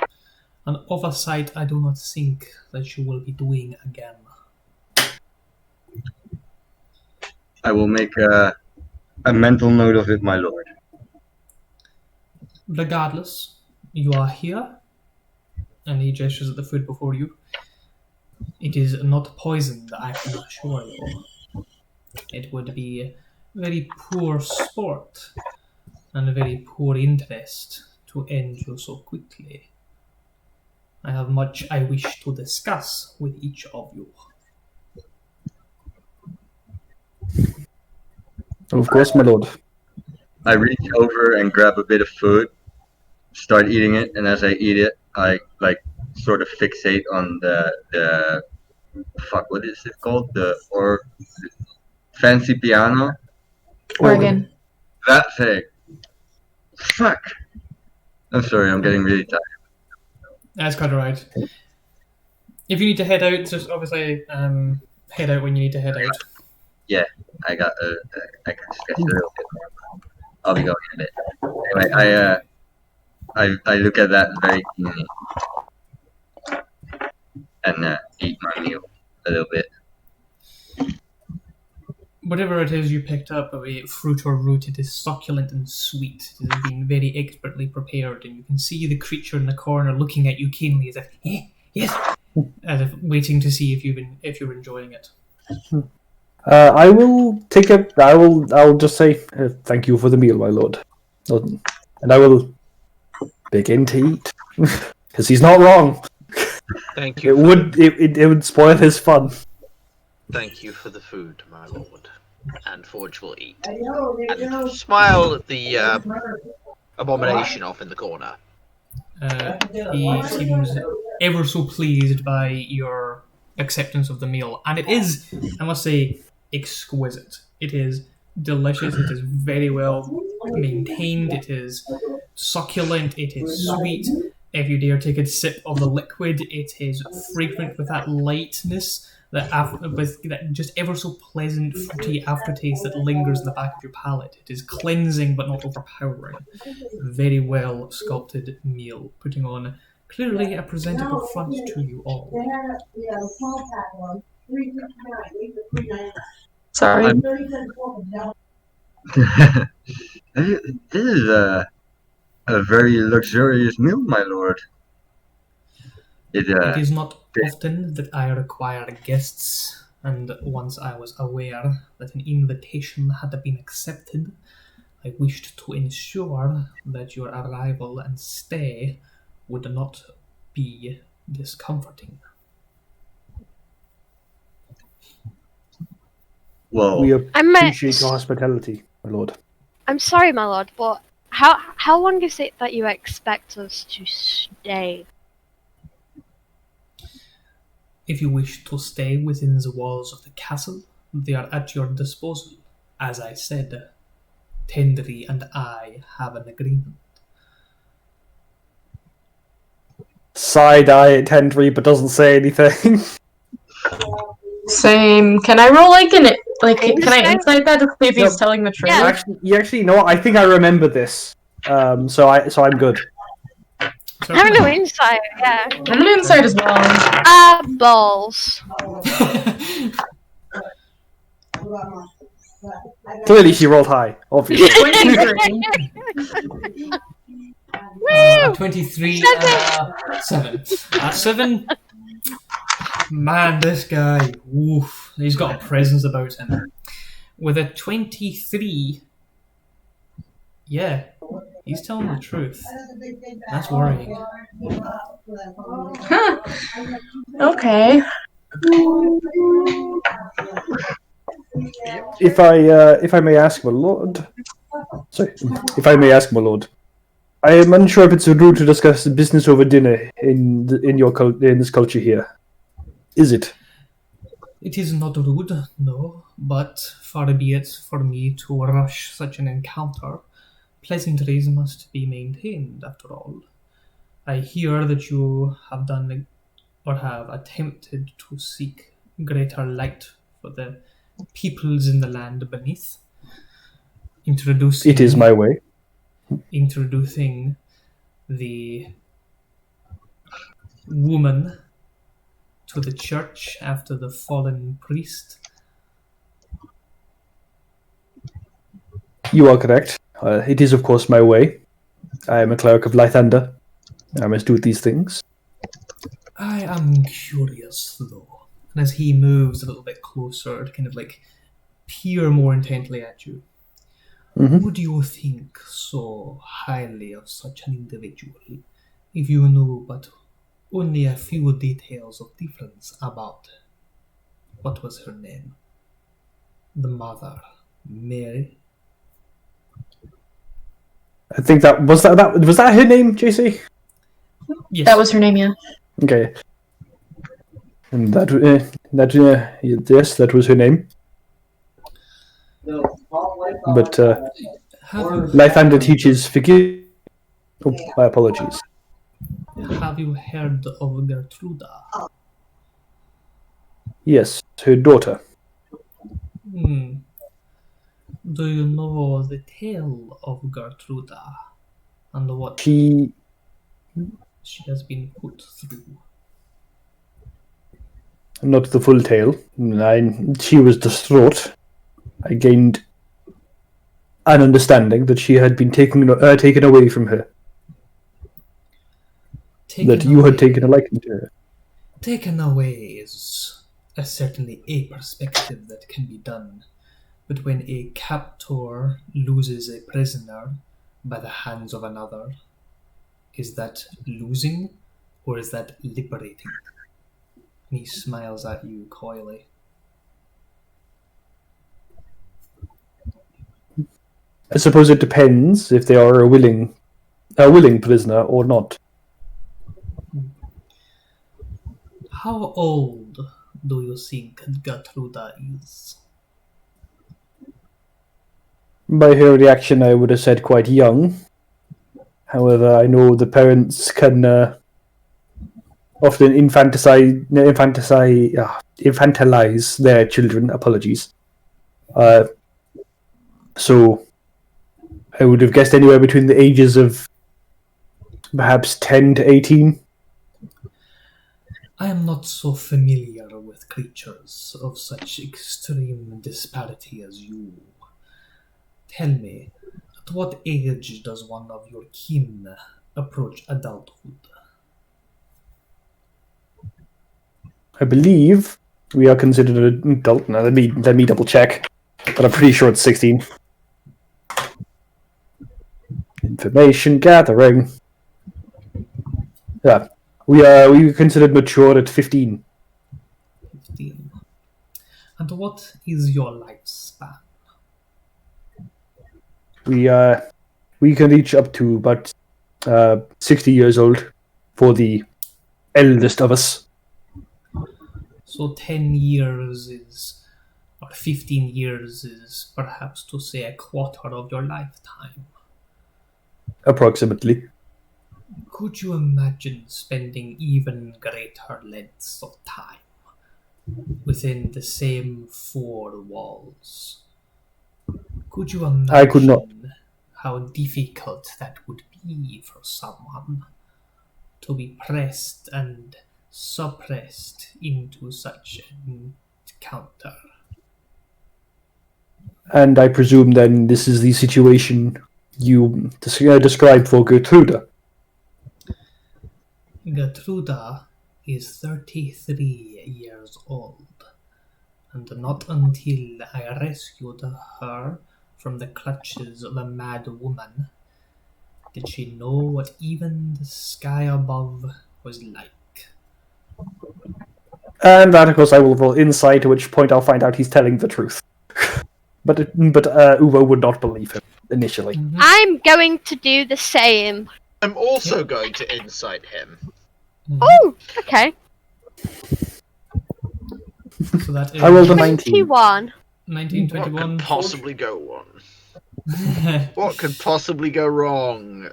an oversight I do not think that you will be doing again. I will make a mental note of it, my lord. Regardless, you are here, and he gestures at the food before you. It is not poisoned, I can assure you. It would be very poor sport and very poor interest to end you so quickly. I have much I wish to discuss with each of you. Of course, my lord. I reach over and grab a bit of food, start eating it, and as I eat it, I sort of fixate on the fuck. What is it called? The fancy piano. Organ. That thing. Fuck. I'm sorry. I'm getting really tired. That's quite alright. If you need to head out, just obviously head out when you need to head out. Yeah, I got. I can stretch a little bit more. I'll be going in a bit. Anyway, I look at that very keenly and eat my meal a little bit. Whatever it is you picked up of a fruit or root, it is succulent and sweet. It has been very expertly prepared, and you can see the creature in the corner looking at you keenly as if, yes, as if waiting to see if you're enjoying it. I will take it. I'll just say thank you for the meal, my lord, and I will begin to eat because he's not wrong. Thank you. It would spoil his fun. Thank you for the food, my lord. And Forge will eat. And smile at the abomination off in the corner. He seems ever so pleased by your acceptance of the meal, and it is, I must say, exquisite. It is delicious. It is very well maintained. It is succulent. It is sweet. If you dare take a sip of the liquid, it is fragrant with that lightness, with that just ever so pleasant fruity aftertaste that lingers in the back of your palate. It is cleansing but not overpowering. Very well sculpted meal, putting on clearly a presentable front to you all. Sorry. This is a very luxurious meal, my lord. It is not often that I require guests, and once I was aware that an invitation had been accepted, I wished to ensure that your arrival and stay would not be discomforting. Well, We I met appreciate your hospitality, my lord. I'm sorry, my lord, but how long is it that you expect us to stay? If you wish to stay within the walls of the castle, they are at your disposal. As I said, Tendry and I have an agreement. Side eye at Tendry, but doesn't say anything. Same. Can I roll can I Insight? insight that to see if he's Nope. telling the truth? Yeah. You know what? I think I remember this. So I'm good. I have no insight, yeah. I'm gonna insight as well. Ah, balls. Clearly, she rolled high. Obviously. 23. 23, 7. 7. Man, this guy, oof, he's got a presence about him. With a 23, yeah, he's telling the truth. That's worrying. Huh. Okay. If I may ask, my lord. Sorry, if I may ask, my lord. I am unsure if it's rude to discuss business over dinner in this culture here. Is it? It is not rude, no, but far be it for me to rush such an encounter. Pleasantries must be maintained, after all. I hear that you have done or have attempted to seek greater light for the peoples in the land beneath. It is my way. Introducing the woman to the church after the fallen priest. You are correct. It is, of course, my way. I am a cleric of Lythander. I must do these things. I am curious, though. And as he moves a little bit closer to kind of peer more intently at you, would you think so highly of such an individual if you knew but only a few details of difference about her? What was her name? The mother, Mary? I think that was that her name, JC? Yes. That was her name, yeah. Okay. And yes, that was her name. But Lythander teaches forgive. Oh, my apologies. Have you heard of Gertruda? Yes, her daughter. Do you know the tale of Gertruda and what She has been put through? Not the full tale. She was distraught. I gained an understanding that she had been taken away from her. That you had taken a liking to her. Taken away is certainly a perspective that can be done. But when a captor loses a prisoner by the hands of another, is that losing or is that liberating? And he smiles at you coyly. I suppose it depends if they are a willing prisoner or not. How old do you think Gertruda is? By her reaction, I would have said quite young. However, I know the parents can often infantilize their children. Apologies. So I would have guessed anywhere between the ages of perhaps 10 to 18. I am not so familiar with creatures of such extreme disparity as you. Tell me, at what age does one of your kin approach adulthood? I believe we are considered an adult. Now, let me double check, but I'm pretty sure it's 16. Information gathering. Yeah, we are considered mature at 15. 15. And what is your lifespan? We can reach up to about 60 years old for the eldest of us. So 10 years is, or 15 years is perhaps to say a quarter of your lifetime. Approximately. Could you imagine spending even greater lengths of time within the same four walls? Could you imagine I could not. how difficult that would be for someone to be pressed and suppressed into such an encounter? And I presume then this is the situation you described for Gertruda. Gertruda is 33 years old, and not until I rescued her from the clutches of a mad woman did she know what even the sky above was like. And that, of course, I will roll insight, at which point I'll find out he's telling the truth. but Uvo would not believe him initially. I'm going to do the same. I'm also going to insight him. Oh, okay. So that is I rolled a 19. 21. 19, What 21. could possibly go wrong? What could possibly go wrong?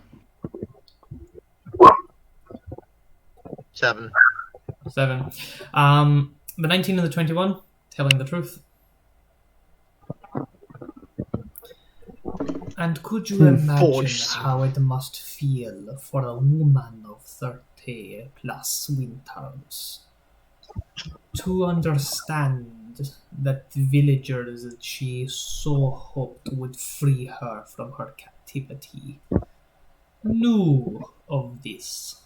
7. 7. The 19 and the 21, telling the truth. And could you imagine Forged. how it must feel for a woman of 30 plus winters to understand that the villagers that she so hoped would free her from her captivity knew of this?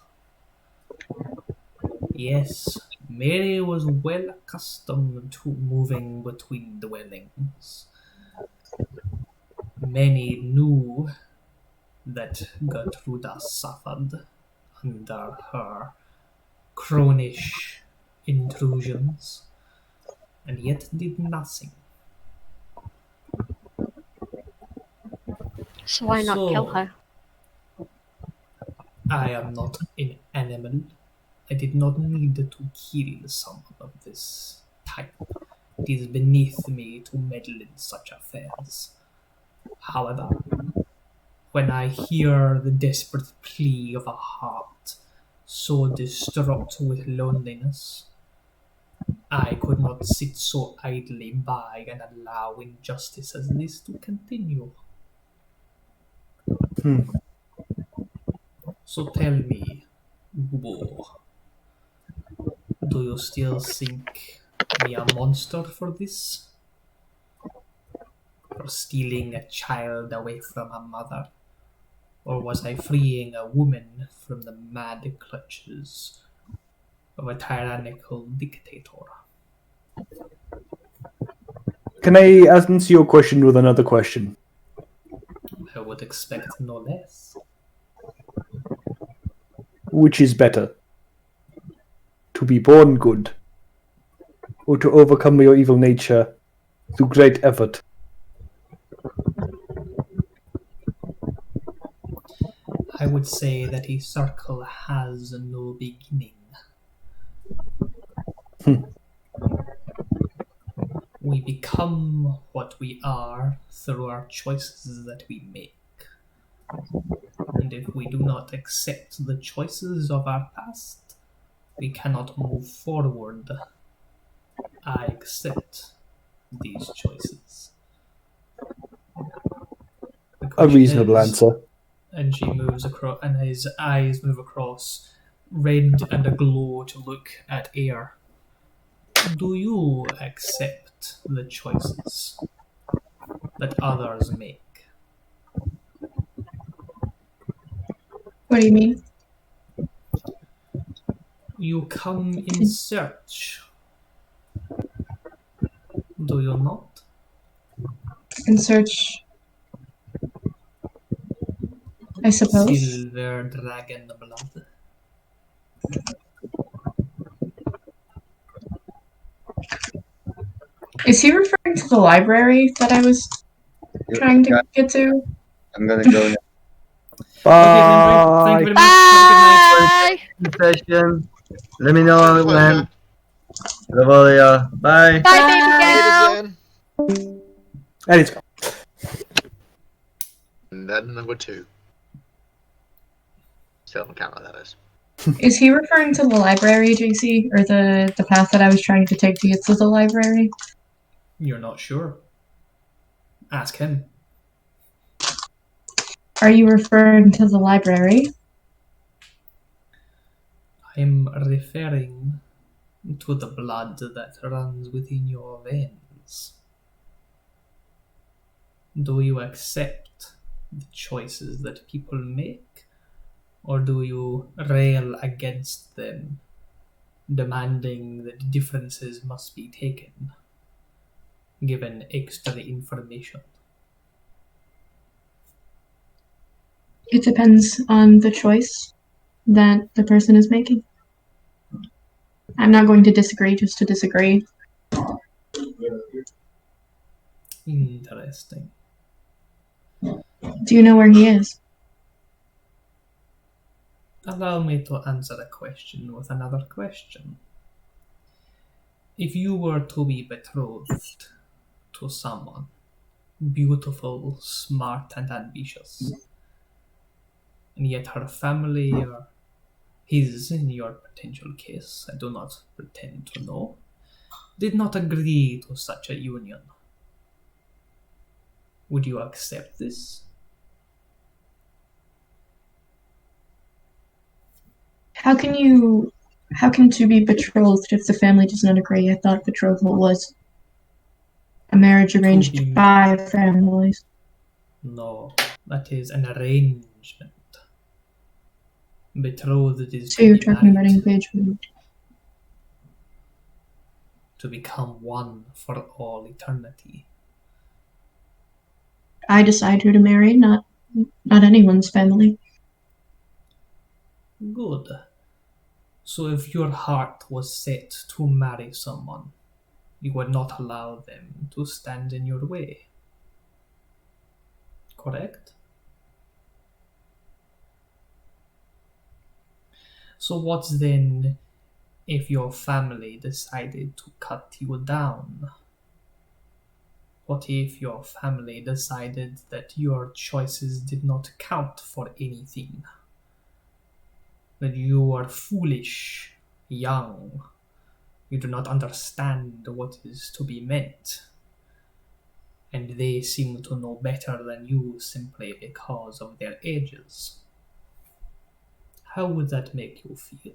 Yes, Mary was well accustomed to moving between dwellings. Many knew that Gertruda suffered under her cronish intrusions, and yet did nothing. So why not kill her? I am not an animal. I did not need to kill someone of this type. It is beneath me to meddle in such affairs. However, when I hear the desperate plea of a heart so distraught with loneliness, I could not sit so idly by and allow injustice as this to continue. So tell me, Bubo, do you still think me a monster for this? For stealing a child away from a mother? Or was I freeing a woman from the mad clutches of a tyrannical dictator? Can I answer your question with another question? I would expect no less. Which is better? To be born good, or to overcome your evil nature through great effort? I would say that a circle has no beginning. We become what we are through our choices that we make. And if we do not accept the choices of our past, we cannot move forward. I accept these choices. A reasonable answer. And she moves across, and his eyes move across, red and aglow to look at Air. Do you accept the choices that others make? What do you mean? You come in search, do you not? In search, I suppose. Silver dragon blood. Is he referring to the library that I was trying to get to? I'm gonna go now. Okay, Henry. Thank you very much. Have a good night. Bye. The session. Let me know how it Pleasure. went. Lavolia. Bye. Bye, baby Bye. girl. Again. And it's gone. And then number 2. Still on camera, that is. Is he referring to the library, JC, or the path that I was trying to take to get to the library? You're not sure. Ask him. Are you referring to the library? I'm referring to the blood that runs within your veins. Do you accept the choices that people make, or do you rail against them, demanding that differences must be taken, given extra information? It depends on the choice that the person is making. I'm not going to disagree just to disagree. Interesting. Do you know where he is? Allow me to answer a question with another question. If you were to be betrothed to someone beautiful, smart, and ambitious, and yet her family, or his in your potential case, I do not pretend to know, did not agree to such a union, would you accept this? How can two be betrothed if the family does not agree? I thought betrothal was a marriage arranged be- by families. No, that is an arrangement. Betrothed is So to you're be talking about married, engagement. to become one for all eternity. I decide who to marry, not anyone's family. Good. So if your heart was set to marry someone, you would not allow them to stand in your way. Correct? So what then if your family decided to cut you down? What if your family decided that your choices did not count for anything? That you are foolish, young, you do not understand what is to be meant, and they seem to know better than you simply because of their ages. How would that make you feel?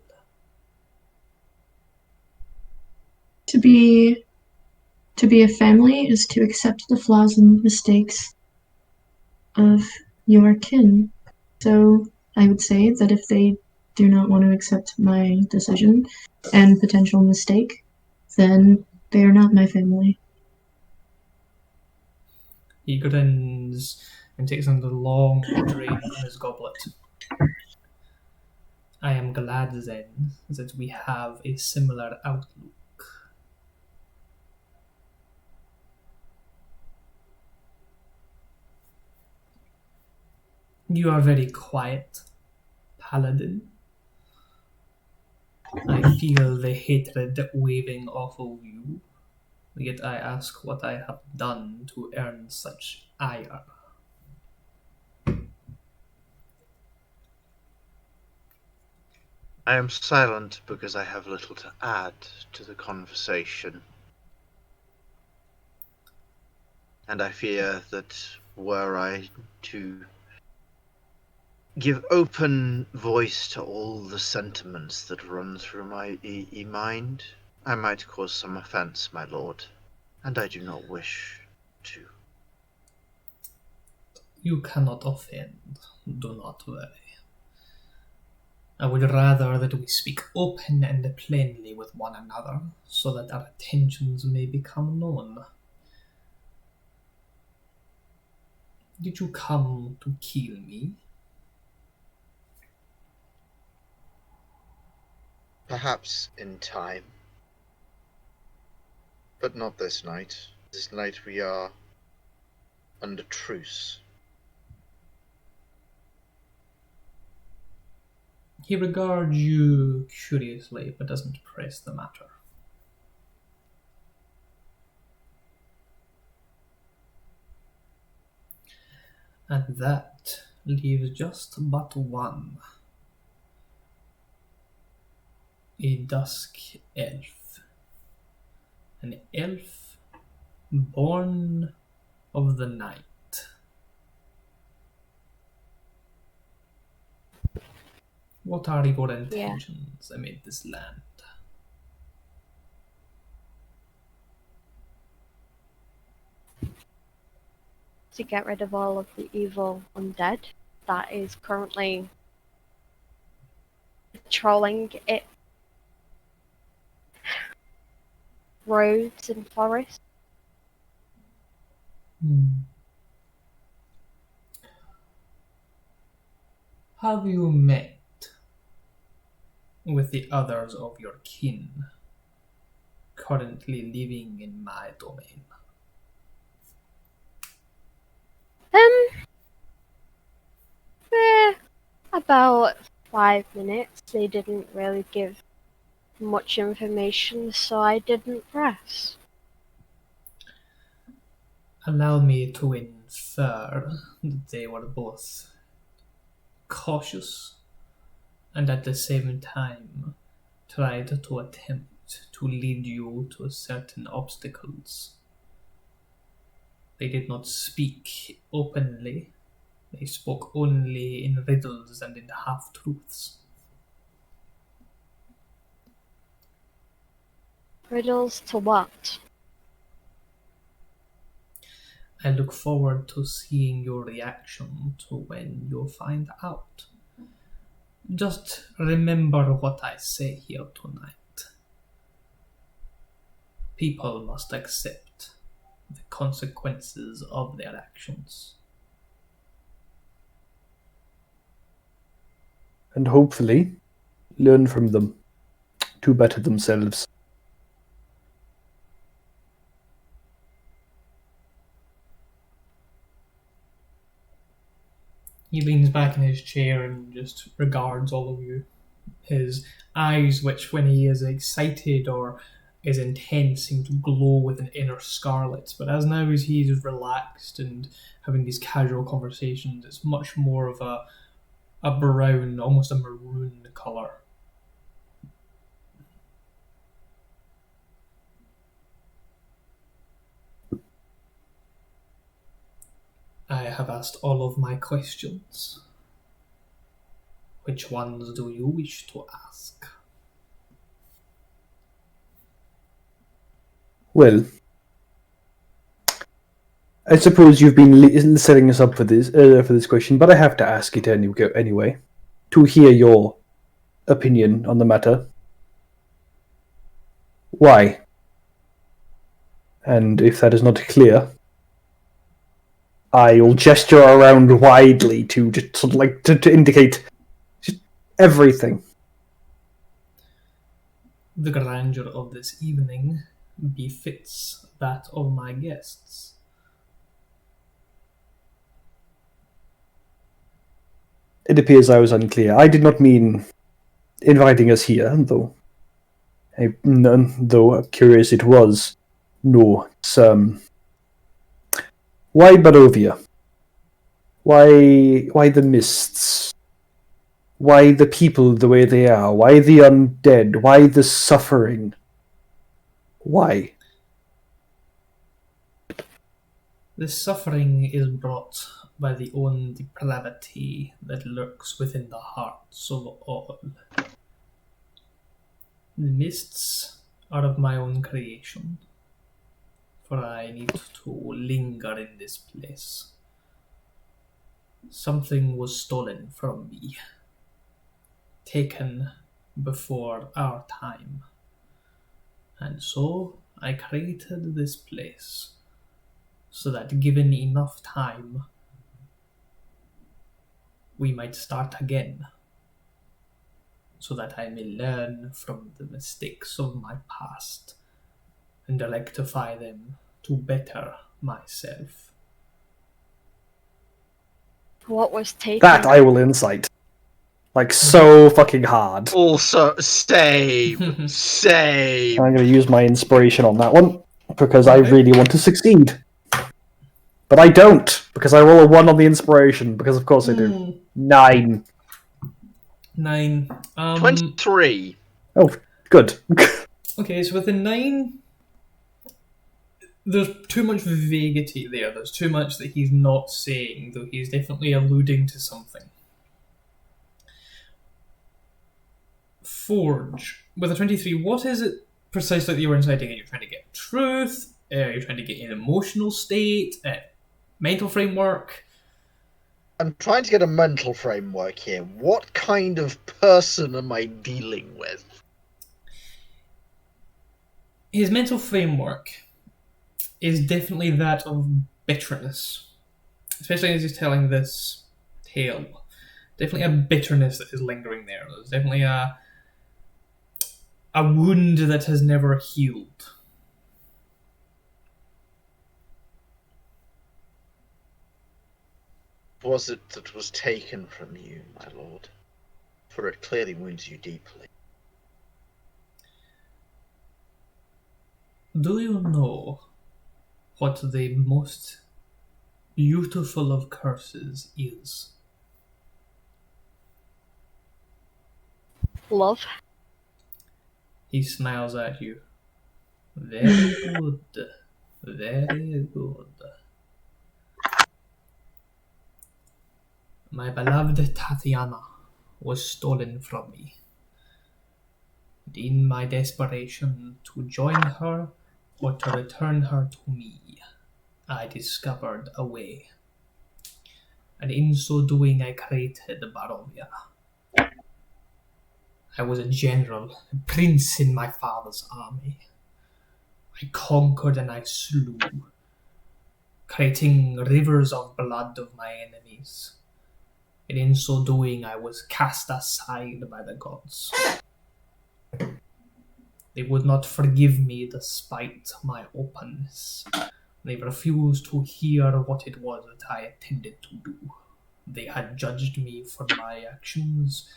To be a family is to accept the flaws and mistakes of your kin. So I would say that if they do not want to accept my decision and potential mistake, then they are not my family. He grins and takes another long drink from his goblet. I am glad then that we have a similar outlook. You are very quiet, Paladin. I feel the hatred waving off of you, yet I ask what I have done to earn such ire. I am silent because I have little to add to the conversation. And I fear that were I to give open voice to all the sentiments that run through my mind, I might cause some offense, my lord, and I do not wish to. You cannot offend, do not worry. I would rather that we speak open and plainly with one another, so that our intentions may become known. Did you come to kill me? Perhaps in time. But not this night. This night we are under truce. He regards you curiously, but doesn't press the matter. And that leaves just but one. A dusk elf. An elf born of the night. What are your intentions amid this land? To get rid of all of the evil undead that is currently patrolling it roads and forests. Have you met with the others of your kin currently living in my domain? About 5 minutes. They didn't really give much information, so I didn't press. Allow me to infer that they were both cautious and at the same time tried to attempt to lead you to certain obstacles. They did not speak openly. They spoke only in riddles and in half-truths. Riddles to what? I look forward to seeing your reaction to when you find out. Just remember what I say here tonight. People must accept the consequences of their actions. And hopefully learn from them to better themselves. He leans back in his chair and just regards all of you. His eyes, which when he is excited or is intense, seem to glow with an inner scarlet. But as now as he is relaxed and having these casual conversations, it's much more of a brown, almost a maroon colour. I have asked all of my questions. Which ones do you wish to ask? Well, I suppose you've been setting us up for this question, but I have to ask it anyway, to hear your opinion on the matter. Why? And if that is not clear, I will gesture around widely to just sort of like to indicate just everything. The grandeur of this evening befits that of my guests. It appears I was unclear. I did not mean inviting us here, though curious it was. No, it's, why Barovia? Why the mists? Why the people the way they are? Why the undead? Why the suffering? Why? This suffering is brought by the own depravity that lurks within the hearts of all. The mists are of my own creation, for I need to linger in this place. Something was stolen from me, taken before our time, and so I created this place, so that given enough time, we might start again, so that I may learn from the mistakes of my past and rectify them to better myself. What was taken? That I will incite. Like, so fucking hard. Also, same. Same. I'm going to use my inspiration on that one, because I really want to succeed. But I don't, because I roll a 1 on the inspiration, because of course I do. 9. 9. 23. Oh, good. Okay, so with the 9, there's too much vaguity there. There's too much that he's not saying, though he's definitely alluding to something. Forge. With a 23, what is it precisely that you're inciting? Are you trying to get truth? Are you trying to get an emotional state? Mental framework? I'm trying to get a mental framework here. What kind of person am I dealing with? His mental framework is definitely that of bitterness. Especially as he's telling this tale. Definitely a bitterness that is lingering there. There's definitely a wound that has never healed. Was it that was taken from you, my lord? For it clearly wounds you deeply. Do you know what the most beautiful of curses is? Love. He smiles at you. Very good. Very good. My beloved Tatiana was stolen from me. And in my desperation to join her or to return her to me, I discovered a way. And in so doing, I created Barovia. I was a general, a prince in my father's army. I conquered and I slew, creating rivers of blood of my enemies. And in so doing, I was cast aside by the gods. They would not forgive me despite my openness. They refused to hear what it was that I intended to do. They had judged me for my actions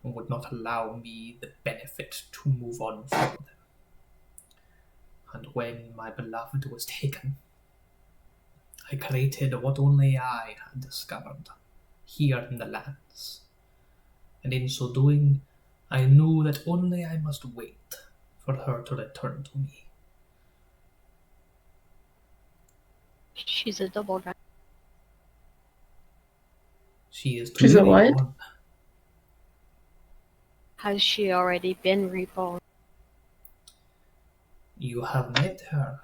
and would not allow me the benefit to move on from them. And when my beloved was taken, I created what only I had discovered here in the lands. And in so doing, I knew that only I must wait for her to return to me. She's a double dragon. She is She's a truly what? one. Has she already been reborn? You have met her.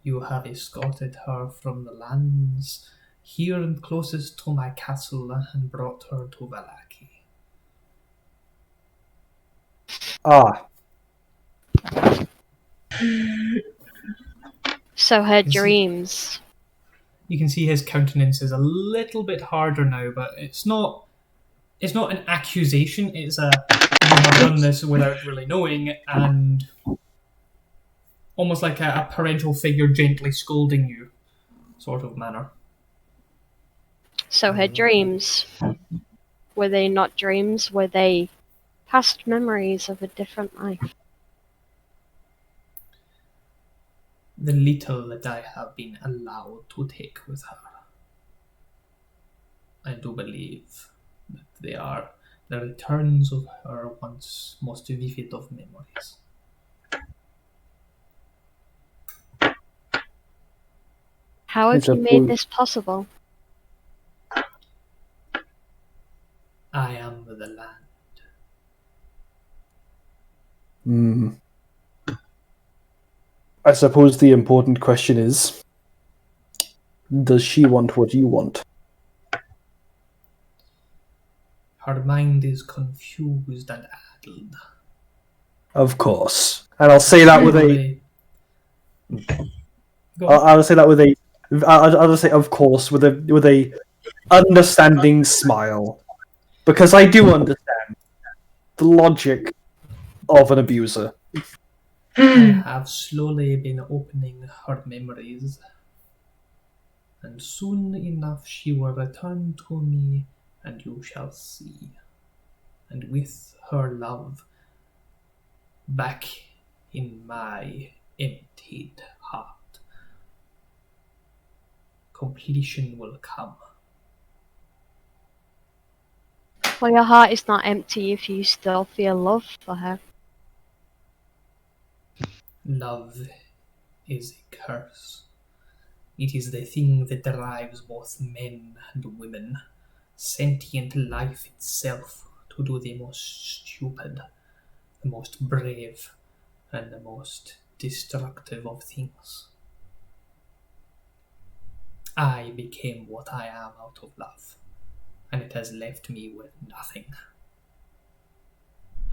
You have escorted her from the lands here and closest to my castle and brought her to Valaki. Ah, So her Is it- dreams. You can see his countenance is a little bit harder now, but it's not an accusation, it's a you have done this without really knowing, and almost like a parental figure gently scolding you sort of manner. So her dreams. Were they not dreams? Were they past memories of a different life? The little that I have been allowed to take with her, I do believe that they are the returns of her once most vivid of memories. How have It's you a made fool. this possible? I am the land. I suppose the important question is, does she want what you want? Her mind is confused and addled. Of course. And I'll say that with a... Go on. I'll say that with a... I'll just say, of course, with a understanding smile. Because I do understand the logic of an abuser. I have slowly been opening her memories, and soon enough she will return to me and you shall see. And with her love back in my emptied heart, completion will come. Well, your heart is not empty if you still feel love for her. Love is a curse. It is the thing that drives both men and women, sentient life itself, to do the most stupid, the most brave, and the most destructive of things. I became what I am out of love, and it has left me with nothing.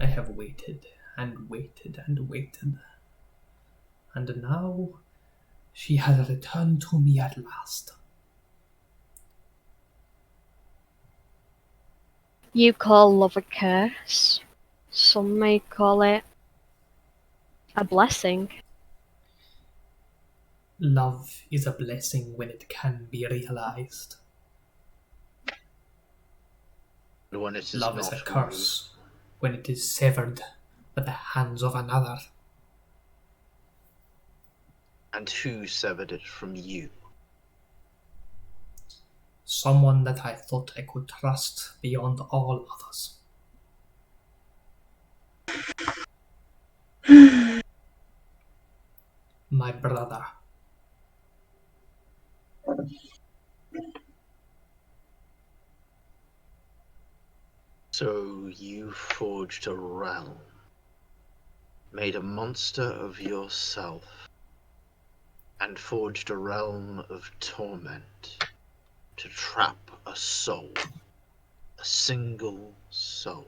I have waited and waited and waited, and now she has returned to me at last. You call love a curse. Some may call it a blessing. Love is a blessing when it can be realized. When it is Love not is a curse when it is severed by the hands of another. And who severed it from you? Someone that I thought I could trust beyond all others. My brother. So you forged a realm, made a monster of yourself, and forged a realm of torment to trap a soul, a single soul.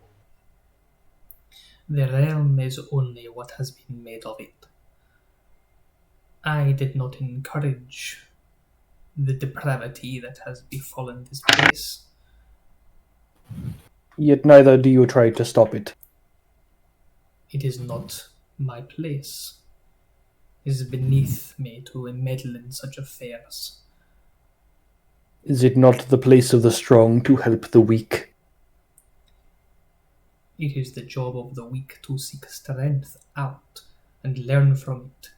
The realm is only what has been made of it. I did not encourage the depravity that has befallen this place. Yet neither do you try to stop it. It is not my place. It is beneath me to meddle in such affairs. Is it not the place of the strong to help the weak? It is the job of the weak to seek strength out and learn from it.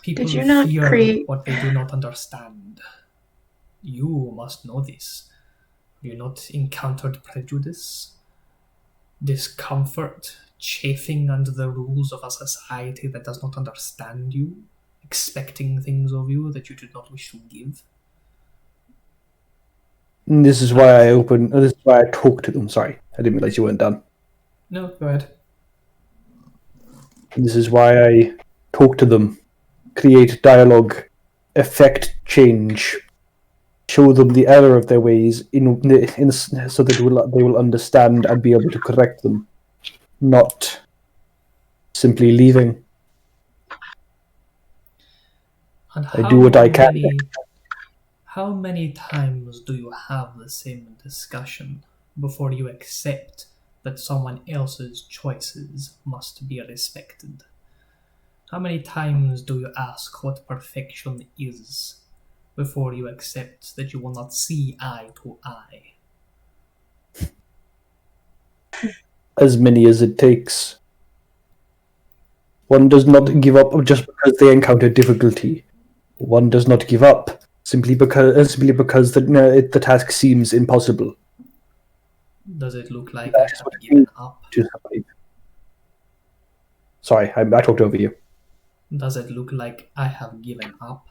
People Did you not fear create- what they do not understand. You must know this. Have you not encountered prejudice, discomfort, chafing under the rules of a society that does not understand you, expecting things of you that you do not wish to give? This is why this is why I talk to them. Sorry, I didn't realize you weren't done. No, go ahead. This is why I talk to them, create dialogue, effect change, show them the error of their ways so that they will understand and be able to correct them, not simply leaving. And I do what I can. How many times do you have the same discussion before you accept that someone else's choices must be respected? How many times do you ask what perfection is before you accept that you will not see eye to eye? As many as it takes. One does not give up just because they encounter difficulty. One does not give up simply because the task seems impossible. Does it look like That I is have what it given means up? to survive. Sorry, I talked over you. Does it look like I have given up?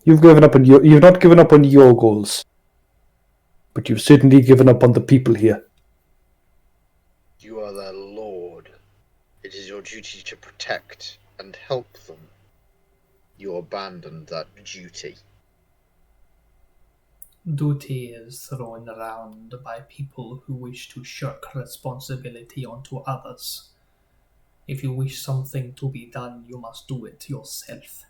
You've not given up on your goals, but you've certainly given up on the people here. You are their lord. It is your duty to protect and help them. You abandoned that duty. Duty is thrown around by people who wish to shirk responsibility onto others. If you wish something to be done, you must do it yourself.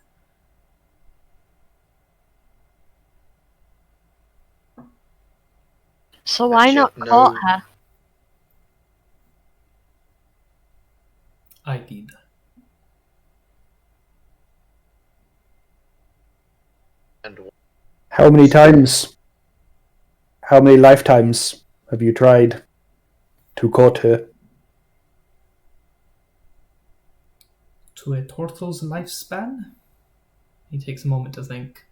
So why And not yet court no- her? I did. And How many times? How many lifetimes have you tried to court her? To a turtle's lifespan? He takes a moment to think.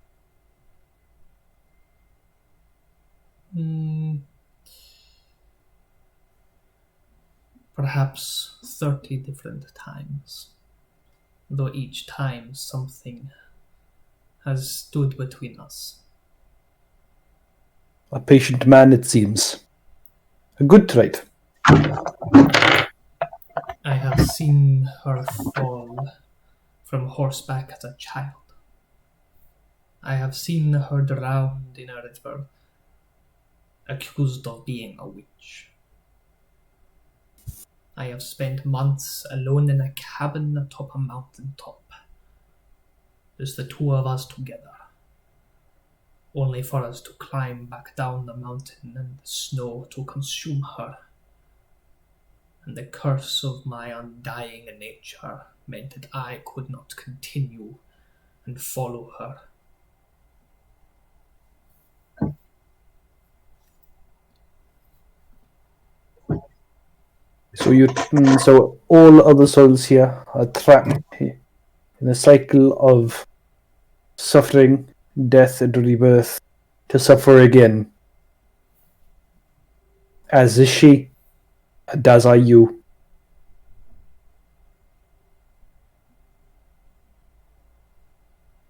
Perhaps 30 different times. Though each time something has stood between us. A patient man, it seems. A good trait. I have seen her fall from horseback as a child. I have seen her drowned in a river, accused of being a witch. I have spent months alone in a cabin atop a mountain top. Just the two of us together. Only for us to climb back down the mountain and the snow to consume her. And the curse of my undying nature meant that I could not continue and follow her. So all other souls here are trapped in a cycle of suffering, death, and rebirth to suffer again. As is she, and as are you.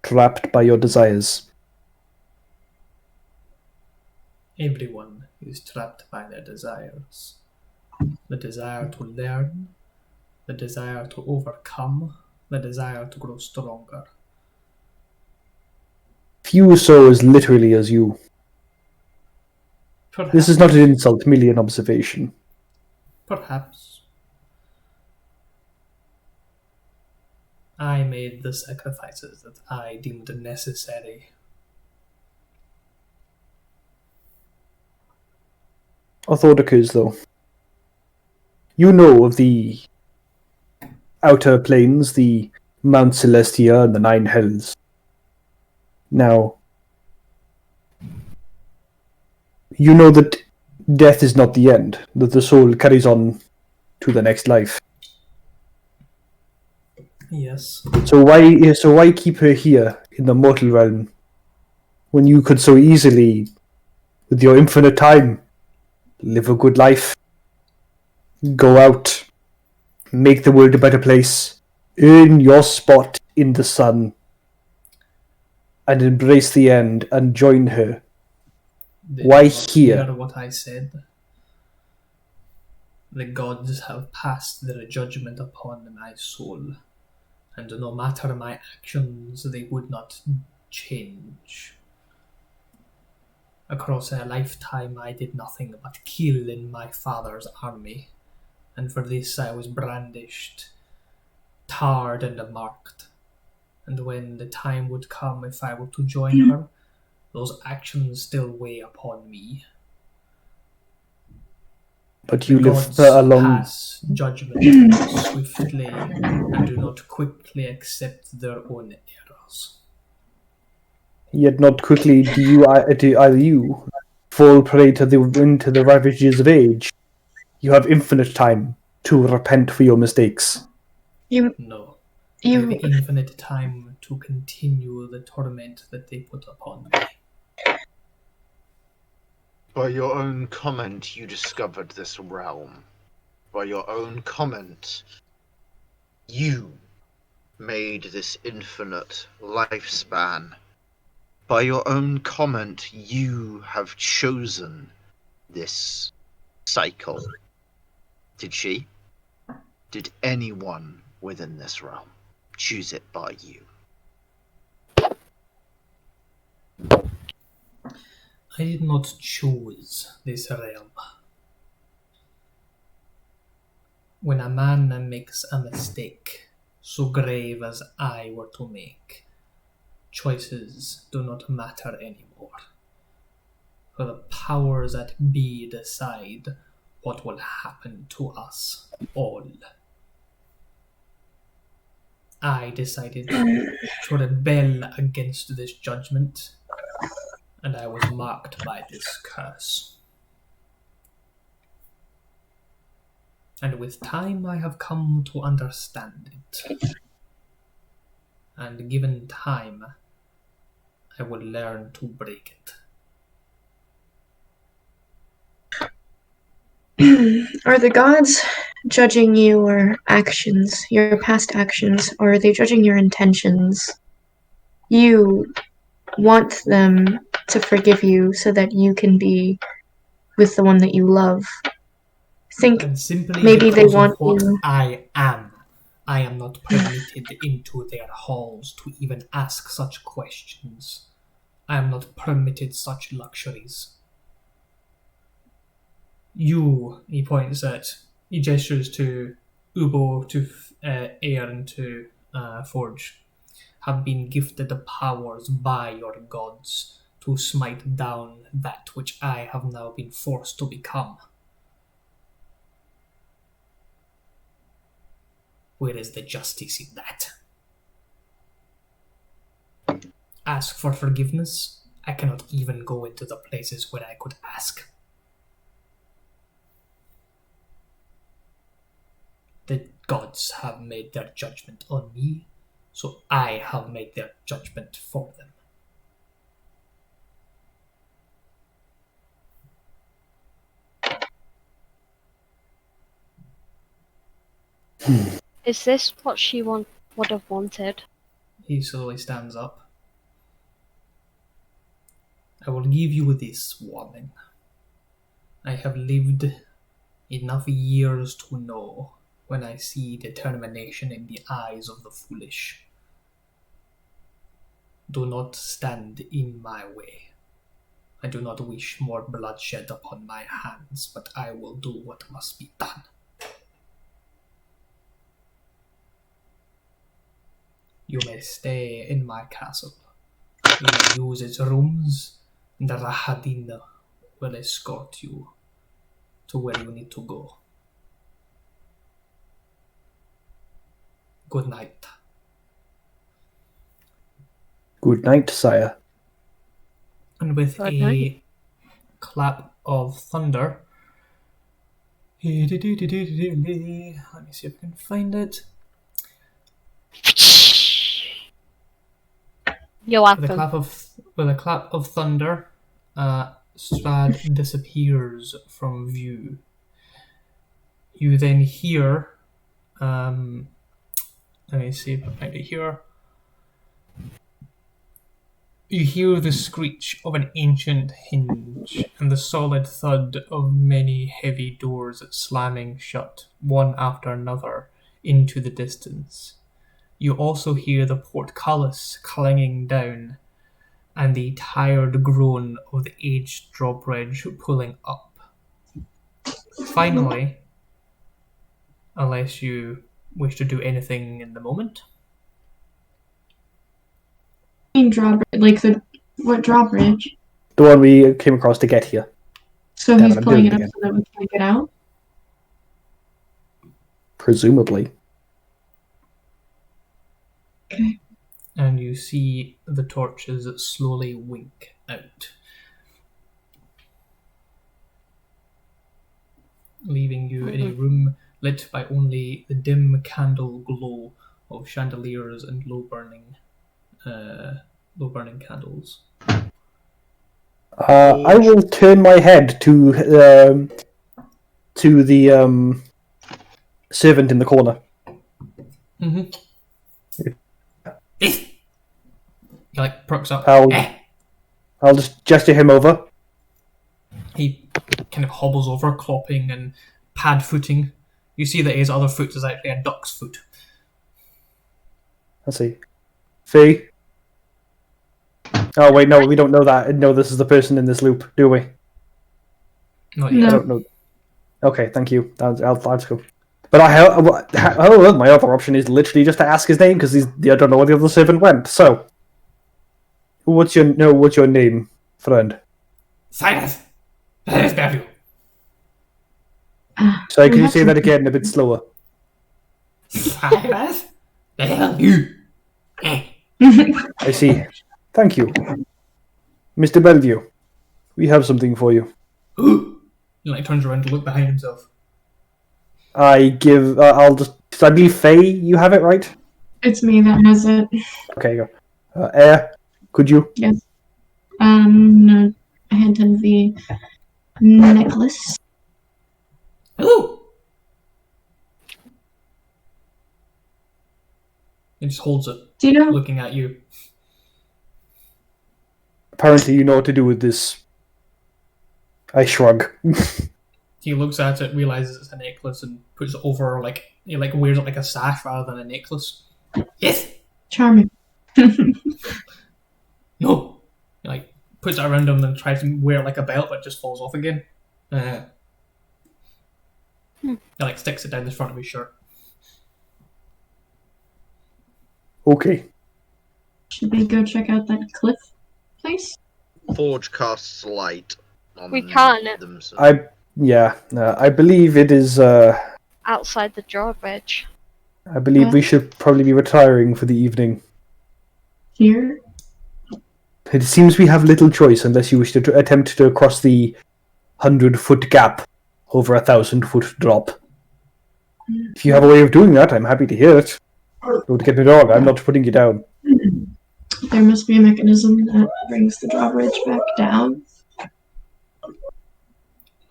Trapped by your desires. Everyone is trapped by their desires. The desire to learn, the desire to overcome, the desire to grow stronger. Few so as literally as you. Perhaps, This is not an insult, merely an observation. Perhaps. I made the sacrifices that I deemed necessary. A thought occurs, though. You know of the outer planes, the Mount Celestia and the Nine Hells. Now, you know that death is not the end, that the soul carries on to the next life. Yes. So why keep her here in the mortal realm when you could so easily, with your infinite time, live a good life, go out, make the world a better place, earn your spot in the sun, and embrace the end and join her? Did Why you not here? hear what I said? The gods have passed their judgment upon my soul, and no matter my actions, they would not change. Across a lifetime, I did nothing but kill in my father's army, and for this I was brandished, tarred and marked. And when the time would come if I were to join her, those actions still weigh upon me. But The you live gods along. pass judgment swiftly and do not quickly accept their own errors. Yet not quickly do either you fall prey to into the ravages of age. You have infinite time to repent for your mistakes. No. I have infinite time to continue the torment that they put upon me. By your own comment, you discovered this realm. By your own comment, you made this infinite lifespan. By your own comment, you have chosen this cycle. Did she? Did anyone within this realm choose it by you? I did not choose this realm. When a man makes a mistake so grave as I were to make, choices do not matter anymore. For the powers that be decide what will happen to us all. I decided to rebel against this judgment, and I was marked by this curse. And with time I have come to understand it. And given time, I will learn to break it. Are the gods judging your actions, your past actions, or are they judging your intentions? You want them to forgive you so that you can be with the one that you love. Think And simply maybe they because want of what you. I am not permitted into their halls to even ask such questions. I am not permitted such luxuries. You, he gestures to Ubo, to Air, and to Forge, have been gifted the powers by your gods to smite down that which I have now been forced to become. Where is the justice in that? Ask for forgiveness? I cannot even go into the places where I could ask. The gods have made their judgment on me, so I have made their judgment for them. Is this what she would have wanted? He slowly stands up. I will give you this warning. I have lived enough years to know when I see determination in the eyes of the foolish. Do not stand in my way. I do not wish more bloodshed upon my hands, but I will do what must be done. You may stay in my castle. You may use its rooms, and the Rahadin will escort you to where you need to go. Good night. Good night, sire. And with Good a night. clap of thunder, let me see if I can find it. You're With welcome. a clap of thunder, Strahd disappears from view. You then hear, let me see if I find it here. You hear the screech of an ancient hinge and the solid thud of many heavy doors slamming shut, one after another, into the distance. You also hear the portcullis clanging down and the tired groan of the aged drawbridge pulling up. Finally, unless you wish to do anything in the moment, What drawbridge? The one we came across to get here. So Damn he's it, I'm pulling doing it it up again. so that we can get out? Presumably. Okay. and you see the torches slowly wink out, leaving you in a room lit by only the dim candle glow of chandeliers and low burning candles. I will turn my head to the servant in the corner. Mm-hmm. He like perks up. I'll just gesture him over. He kind of hobbles over, clopping and pad footing. You see that his other foot is actually a duck's foot. Let's see. Fee? Oh, wait, no, we don't know that. No, this is the person in this loop, do we? Not I yet. don't know. Okay, thank you. I'll just go. But my other option is literally just to ask his name, because I don't know where the other servant went. So, what's your name, friend? Silence! Let us you. Sorry, can you say that again a bit slower? Silence! Let you. I see. Thank you. Mr. Bellevue, we have something for you. He like turns around to look behind himself. I'll just... I believe Faye, you have it, right? It's me that has it. Okay, go. Air, could you? Yes. No, I hand him the necklace. Hello. He just holds it, Do you know? looking at you. Apparently you know what to do with this. I shrug. He looks at it, realizes it's a necklace, and puts it over he wears it like a sash rather than a necklace. Yes. Charming. No. He puts it around him and tries to wear it like a belt, but it just falls off again. He sticks it down the front of his shirt. Okay. Should we go check out that cliff place? Forge casts light on We can't. themselves. I believe it is, Outside the drawbridge. I believe we should probably be retiring for the evening. Here? It seems we have little choice unless you wish to attempt to cross the 100-foot gap over a 1,000-foot drop. If you have a way of doing that, I'm happy to hear it. Don't get me wrong, I'm not putting you down. There must be a mechanism that brings the drawbridge back down.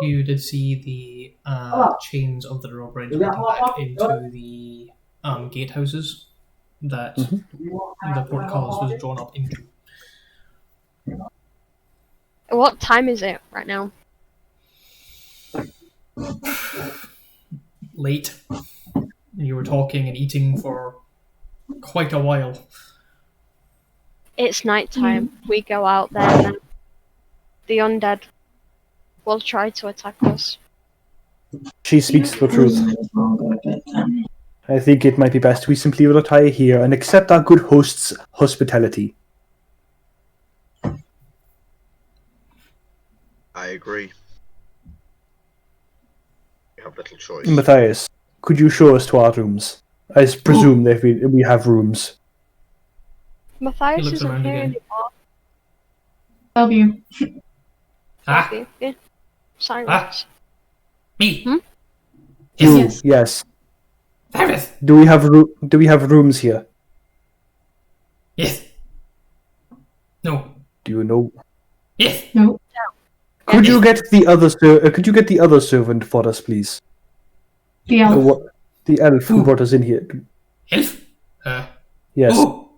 You did see the chains of the drawbridge leading back into the gatehouses that the portcullis was drawn up into. What time is it right now? Late. You were talking and eating for quite a while. It's nighttime. We go out there now. The undead will try to attack us. She speaks the truth. Might as well go to bed then. I think it might be best we simply retire here and accept our good host's hospitality. I agree. We have little choice. Matthias, could you show us to our rooms? I presume that we have rooms. Matthias looks isn't around here again. anymore. Bellevue. Ah, Yeah. Silence. me. Hmm? You, Yes. yes. Varys. Do we have rooms here? Yes. No. Do you know? Yes. No. Could you get the other servant for us, please? The elf. The elf who brought us in here. Elf. Yes. Oh.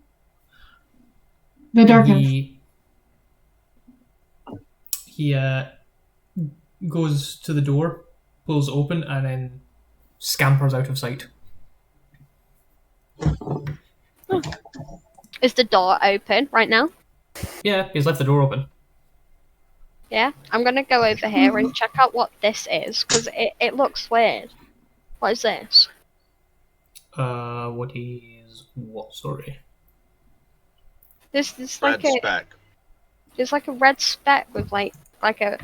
The dark elf. He goes to the door, pulls it open, and then scampers out of sight. Is the door open right now? Yeah, he's left the door open. Yeah. I'm gonna go over here and check out what this is, because it looks weird. What is this? What is what? Sorry. This is Red like speck. there's like a red speck with like a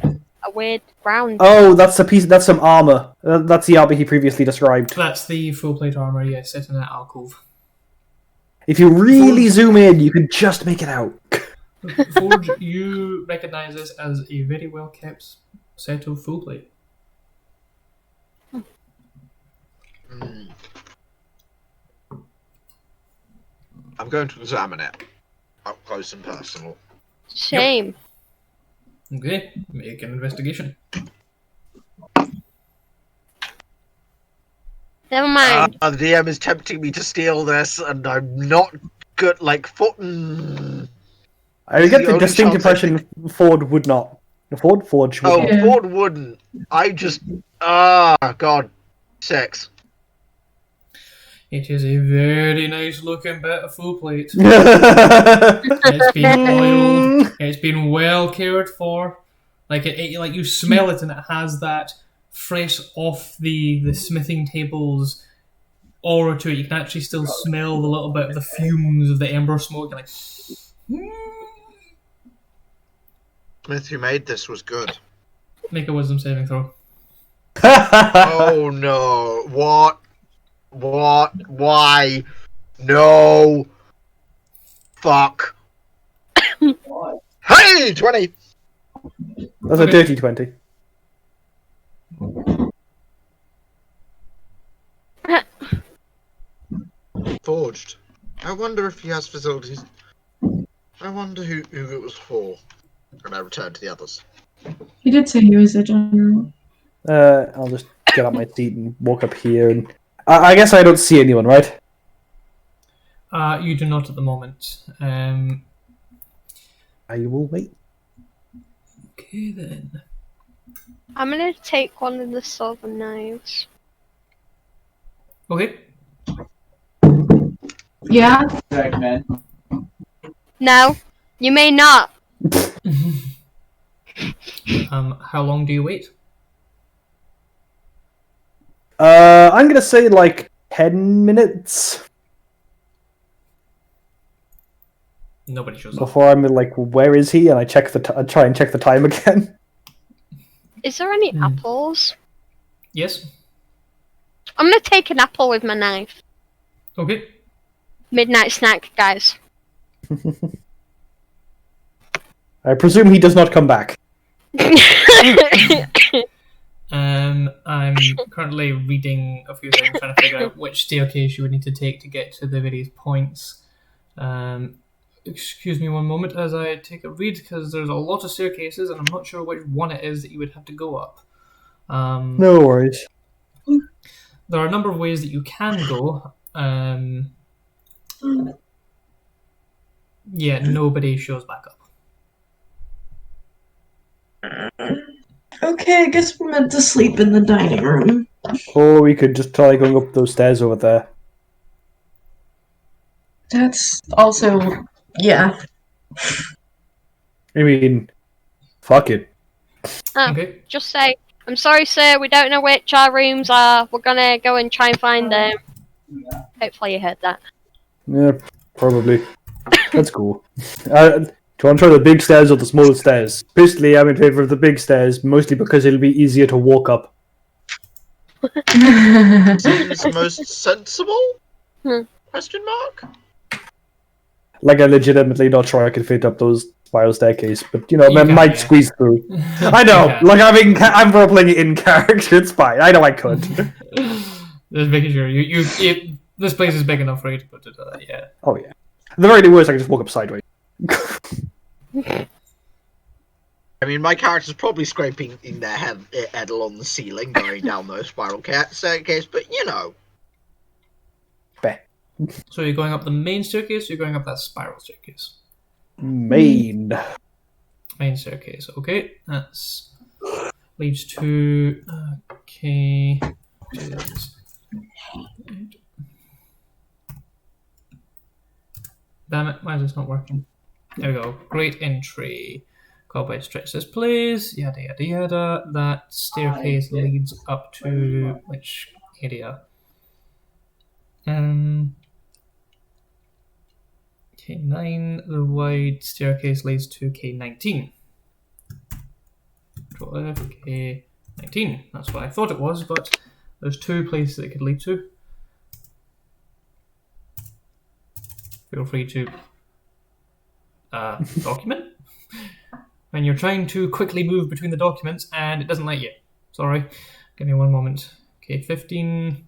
weird brown. Oh, that's a piece. That's some armor. That's the armor he previously described. That's the full plate armor. Yes, set in that alcove. If you really zoom in, you can just make it out. Forge, you recognise this as a very well kept set of full plate. Mm. I'm going to examine it up close and personal. Shame. Okay, make an investigation. Never mind. The DM is tempting me to steal this, and I'm not good. I This get is the the distinct only chance I impression Ford would not. Forge would Oh, not. Yeah. Ford wouldn't. I just. God. 6. It is a very nice looking bit of full plate. It's been oiled. It's been well cared for. Like like you smell it, and it has that fresh off the smithing tables aura to it. You can actually still smell the little bit of the fumes of the ember smoke. You're like, Smith, who made this, was good. make a wisdom saving throw. Oh no. What? Why? No. Fuck. Hey, 20! That's a dirty 20. Forged. I wonder if he has facilities. I wonder who it was for. And I return to the others. He did say he was a general. I'll just get up my seat and walk up here. And I guess I don't see anyone, right? You do not at the moment. I will wait. Okay then. I'm gonna take one of the silver knives. Okay. Yeah. No, you may not. How long do you wait? I'm gonna say like 10 minutes Nobody shows up. before I'm like, where is he? And I check I try and check the time again. Is there any apples? Yes. I'm gonna take an apple with my knife. Okay. Midnight snack, guys. I presume he does not come back. I'm currently reading a few things, trying to figure out which staircase you would need to take to get to the various points. Excuse me one moment as I take a read, because there's a lot of staircases and I'm not sure which one it is that you would have to go up. No worries. There are a number of ways that you can go. Yeah, nobody shows back up. Okay, I guess we're meant to sleep in the dining room. Or we could just try going up those stairs over there. That's also, yeah. I mean, fuck it. Okay. Just say, I'm sorry, sir, we don't know which our rooms are. We're gonna go and try and find them. Hopefully you heard that. Yeah, probably. That's cool. Do you want to try the big stairs or the small stairs? Personally, I'm in favor of the big stairs, mostly because it'll be easier to walk up. Seems most sensible? Hmm. Question mark? Like, I'm legitimately not sure I can fit up those spiral staircase, but You I can, might yeah. squeeze through. I know, Yeah. like I'm role-playing it in character. It's fine. I know I could. Just making sure this place is big enough for you to put it. Yeah. Oh yeah. At the very worst, I can just walk up sideways. I mean, my character's probably scraping in their head along the ceiling, going down those spiral staircase, but you know. Beh. So you're going up the main staircase, or you're going up that spiral staircase? Main. Main staircase. Okay, that's leads to okay. Damn it! Why is this not working? There we go. Great entry. Cobweb stretch this place. Yada yada yada. That staircase leads up to which area? K9. The wide staircase leads to K19. Control F, K19. That's what I thought it was, but there's two places it could lead to. Feel free to document. When you're trying to quickly move between the documents and it doesn't let you. Sorry. Give me one moment. K15.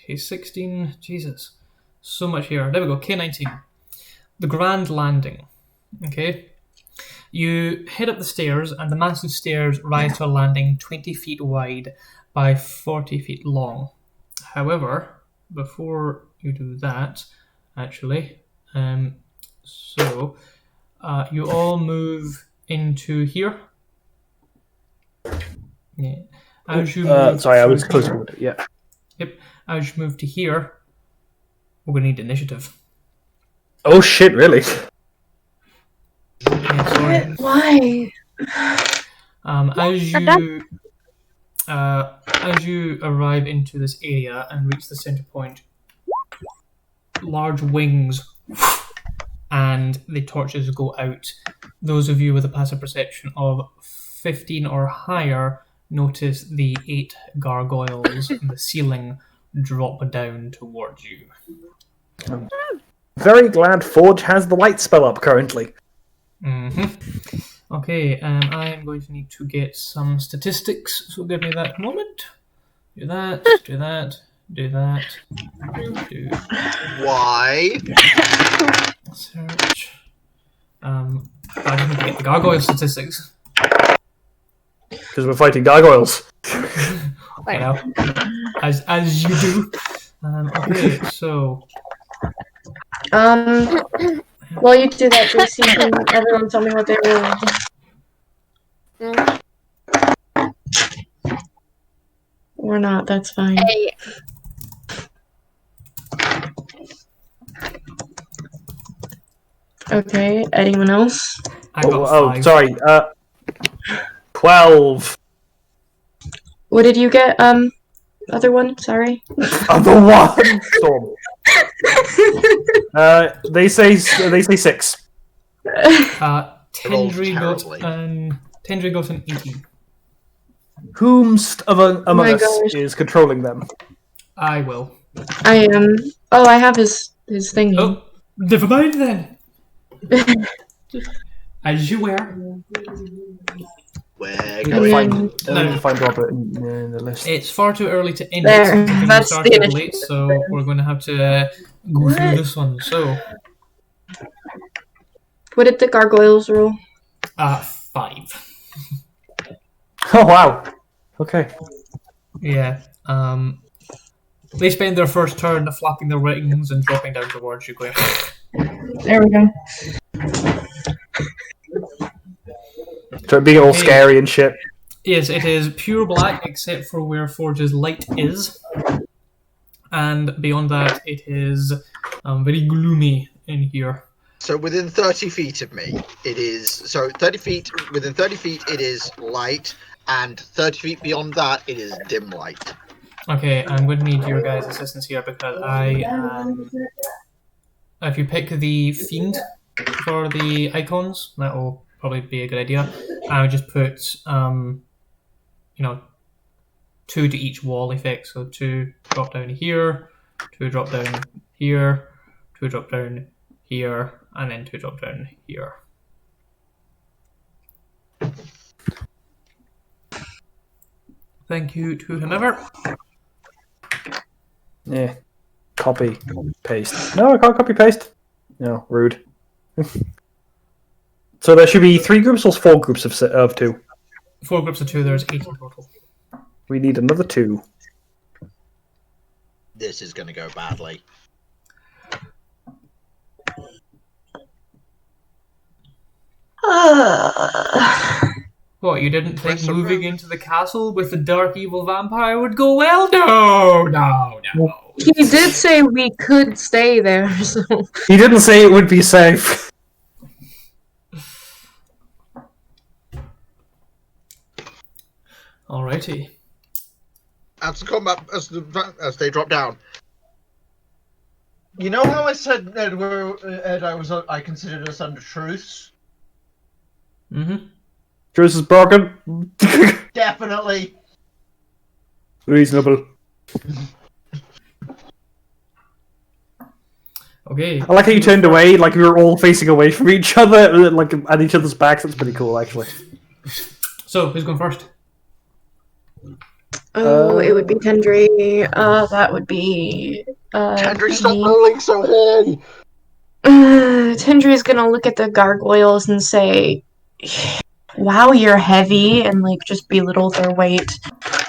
K16. Jesus. So much here. There we go. K19. The Grand Landing. Okay. You head up the stairs, and the massive stairs rise to a landing 20 feet wide by 40 feet long. However, before you do that, actually, you all move into here. Yeah. As you move Sorry, I was through close here- to it. Yeah. Yep. As you move to here, we're going to need initiative. Oh shit! Really? Yeah, sorry. Why? As you arrive into this area and reach the center point, large wings and the torches go out. Those of you with a passive perception of 15 or higher notice the 8 gargoyles in the ceiling drop down towards you. Very glad Forge has the light spell up currently. Okay, I am going to need to get some statistics, so give me that moment. Do that, do that, do that, do Why? search. I just need to get the gargoyle statistics. Because we're fighting gargoyles. You know, as you do. Okay, so While you do that, JC, can everyone tell me what they rolled? Or not, that's fine. Hey, Okay, anyone else? I got Oh, 5. sorry. 12. What did you get, other one? Sorry. Other one! Storm. They say 6. Tendry got terribly. Tendry got an 18. Whomst among my us gosh. is controlling them? I will. I am. Oh, I have his thing. Oh, never mind then. As you were. We're And going. then- I need to find Robert in the list. It's far too early to end There, it. Because we that's started the initiative. late, so we're going to have to go through this one. So, What did the gargoyles roll? 5. Oh, wow. Okay. Yeah. They spend their first turn flapping their wings and dropping down towards you, going. There we go. So being all scary and shit. Yes, it is pure black except for where Forge's light is. And beyond that, it is very gloomy in here. So within 30 feet of me, it is. So 30 feet. Within 30 feet, it is light, and 30 feet beyond that, it is dim light. Okay, I'm going to need your guys' assistance here because if you pick the fiend for the icons, that will probably be a good idea. I would just put, 2 to each wall effect. So 2 drop down here, 2 drop down here, 2 drop down here, and then 2 drop down here. Thank you to whomever. Yeah. Copy. Paste. No, I can't copy paste. No, rude. So there should be 3 groups or 4 groups of 2? 4 groups of 2, there's 8 in total. We need another 2. This is going to go badly. What, you didn't think Press a moving button. into the castle with the dark evil vampire would go well? No. He did say we could stay there, so. He didn't say it would be safe. Alrighty. As the combat, as they drop down. You know how I said Ed, I considered us under truce. Mm-hmm. Truce is broken. Definitely. Reasonable. Okay. I like how you turned away, like we were all facing away from each other, like at each other's backs. That's pretty cool, actually. So, who's going first? Oh, it would be Tendry. That would be. Tendry, stop me. rolling so high. Tendry's gonna look at the gargoyles and say, "Wow, you're heavy," and like just belittle their weight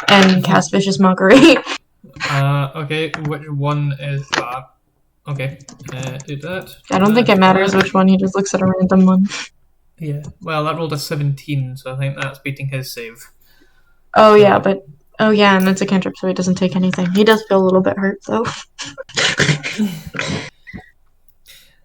and cast vicious mockery. Okay, which one is okay, do that. I don't think it matters which one. He just looks at a random one. Yeah, well, that rolled a 17, so I think that's beating his save. Oh yeah, and it's a cantrip, so he doesn't take anything. He does feel a little bit hurt though.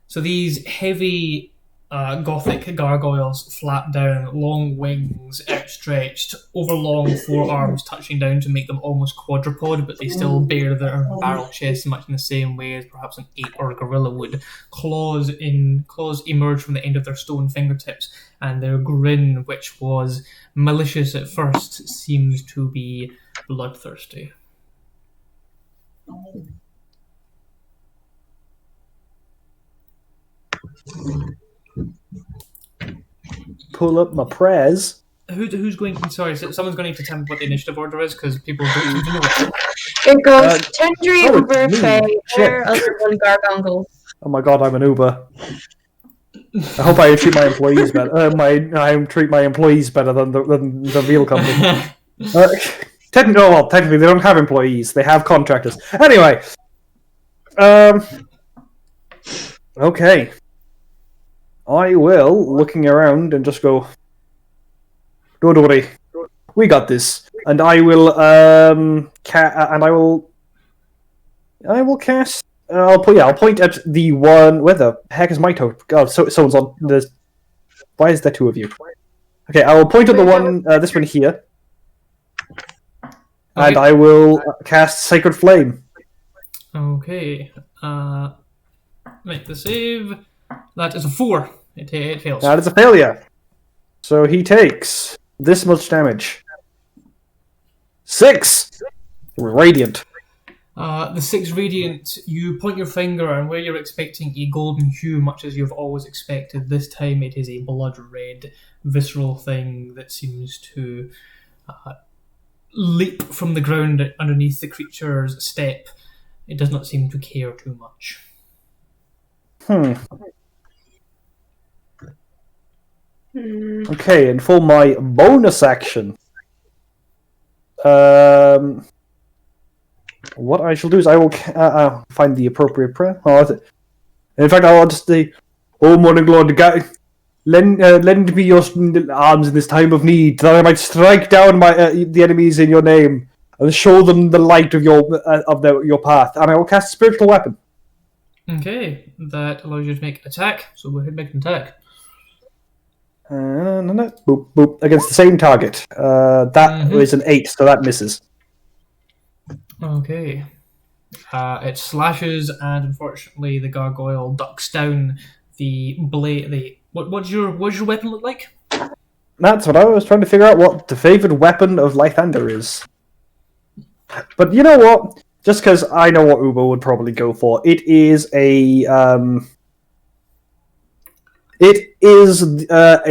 So these heavy gothic gargoyles flap down, long wings outstretched, over long forearms touching down to make them almost quadrupod, but they still bear their barrel chests much in the same way as perhaps an ape or a gorilla would. Claws emerge from the end of their stone fingertips, and their grin, which was malicious at first, seems to be bloodthirsty. Pull up my prayers. Who's going? Sorry, someone's going to need to tell me what the initiative order is because people don't seem to know it. It goes Tendry, oh, Uber, it's me. Faye, Shit. or other one Gargongle. Oh my god, I'm an Uber. I hope I treat my employees better. I treat my employees better than the real company. Technically, they don't have employees; they have contractors. Anyway, okay. I will looking around and just go. Don't worry, we got this. And I will I will cast. I'll point at the one. Where the heck is my toe? God, someone's on the. Why is there two of you? Okay, I will point at the one. This one here, and I will cast Sacred Flame. Okay. Make the save. That is a 4. It fails. That is a failure. So he takes this much damage. 6 radiant. The 6 radiant, you point your finger and where you're expecting a golden hue, much as you've always expected, this time it is a blood red, visceral thing that seems to leap from the ground underneath the creature's step. It does not seem to care too much. Okay, and for my bonus action, what I shall do is I will find the appropriate prayer. In fact, I'll just say, "Oh, morning Lord, lend me your arms in this time of need, that I might strike down the enemies in your name and show them the light of your path." And I will cast spiritual weapon. Okay, that allows you to make attack, so go ahead and make an attack. Boop, boop, against the same target. That is an 8, so that misses. Okay. It slashes, and unfortunately, the gargoyle ducks down the blade. What's your weapon look like? That's what I was trying to figure out. What the favorite weapon of Lythander is. But you know what? Just because I know what Uber would probably go for, it is a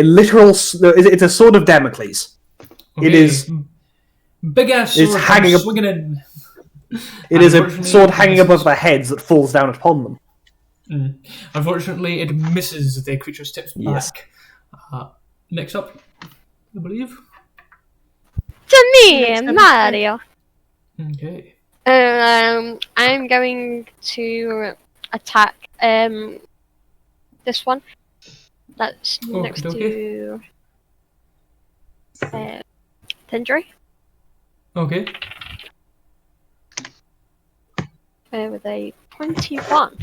literal. It's a sword of Damocles. Okay. It is big ass sword. It's hanging up. Swinging in. It is a sword hanging above their heads that falls down upon them. Unfortunately, it misses. The creature steps back. Yes. Next up, I believe. To me, Mario. Okay. I'm going to attack this one. That's next to Tendry. Okay. With a 21.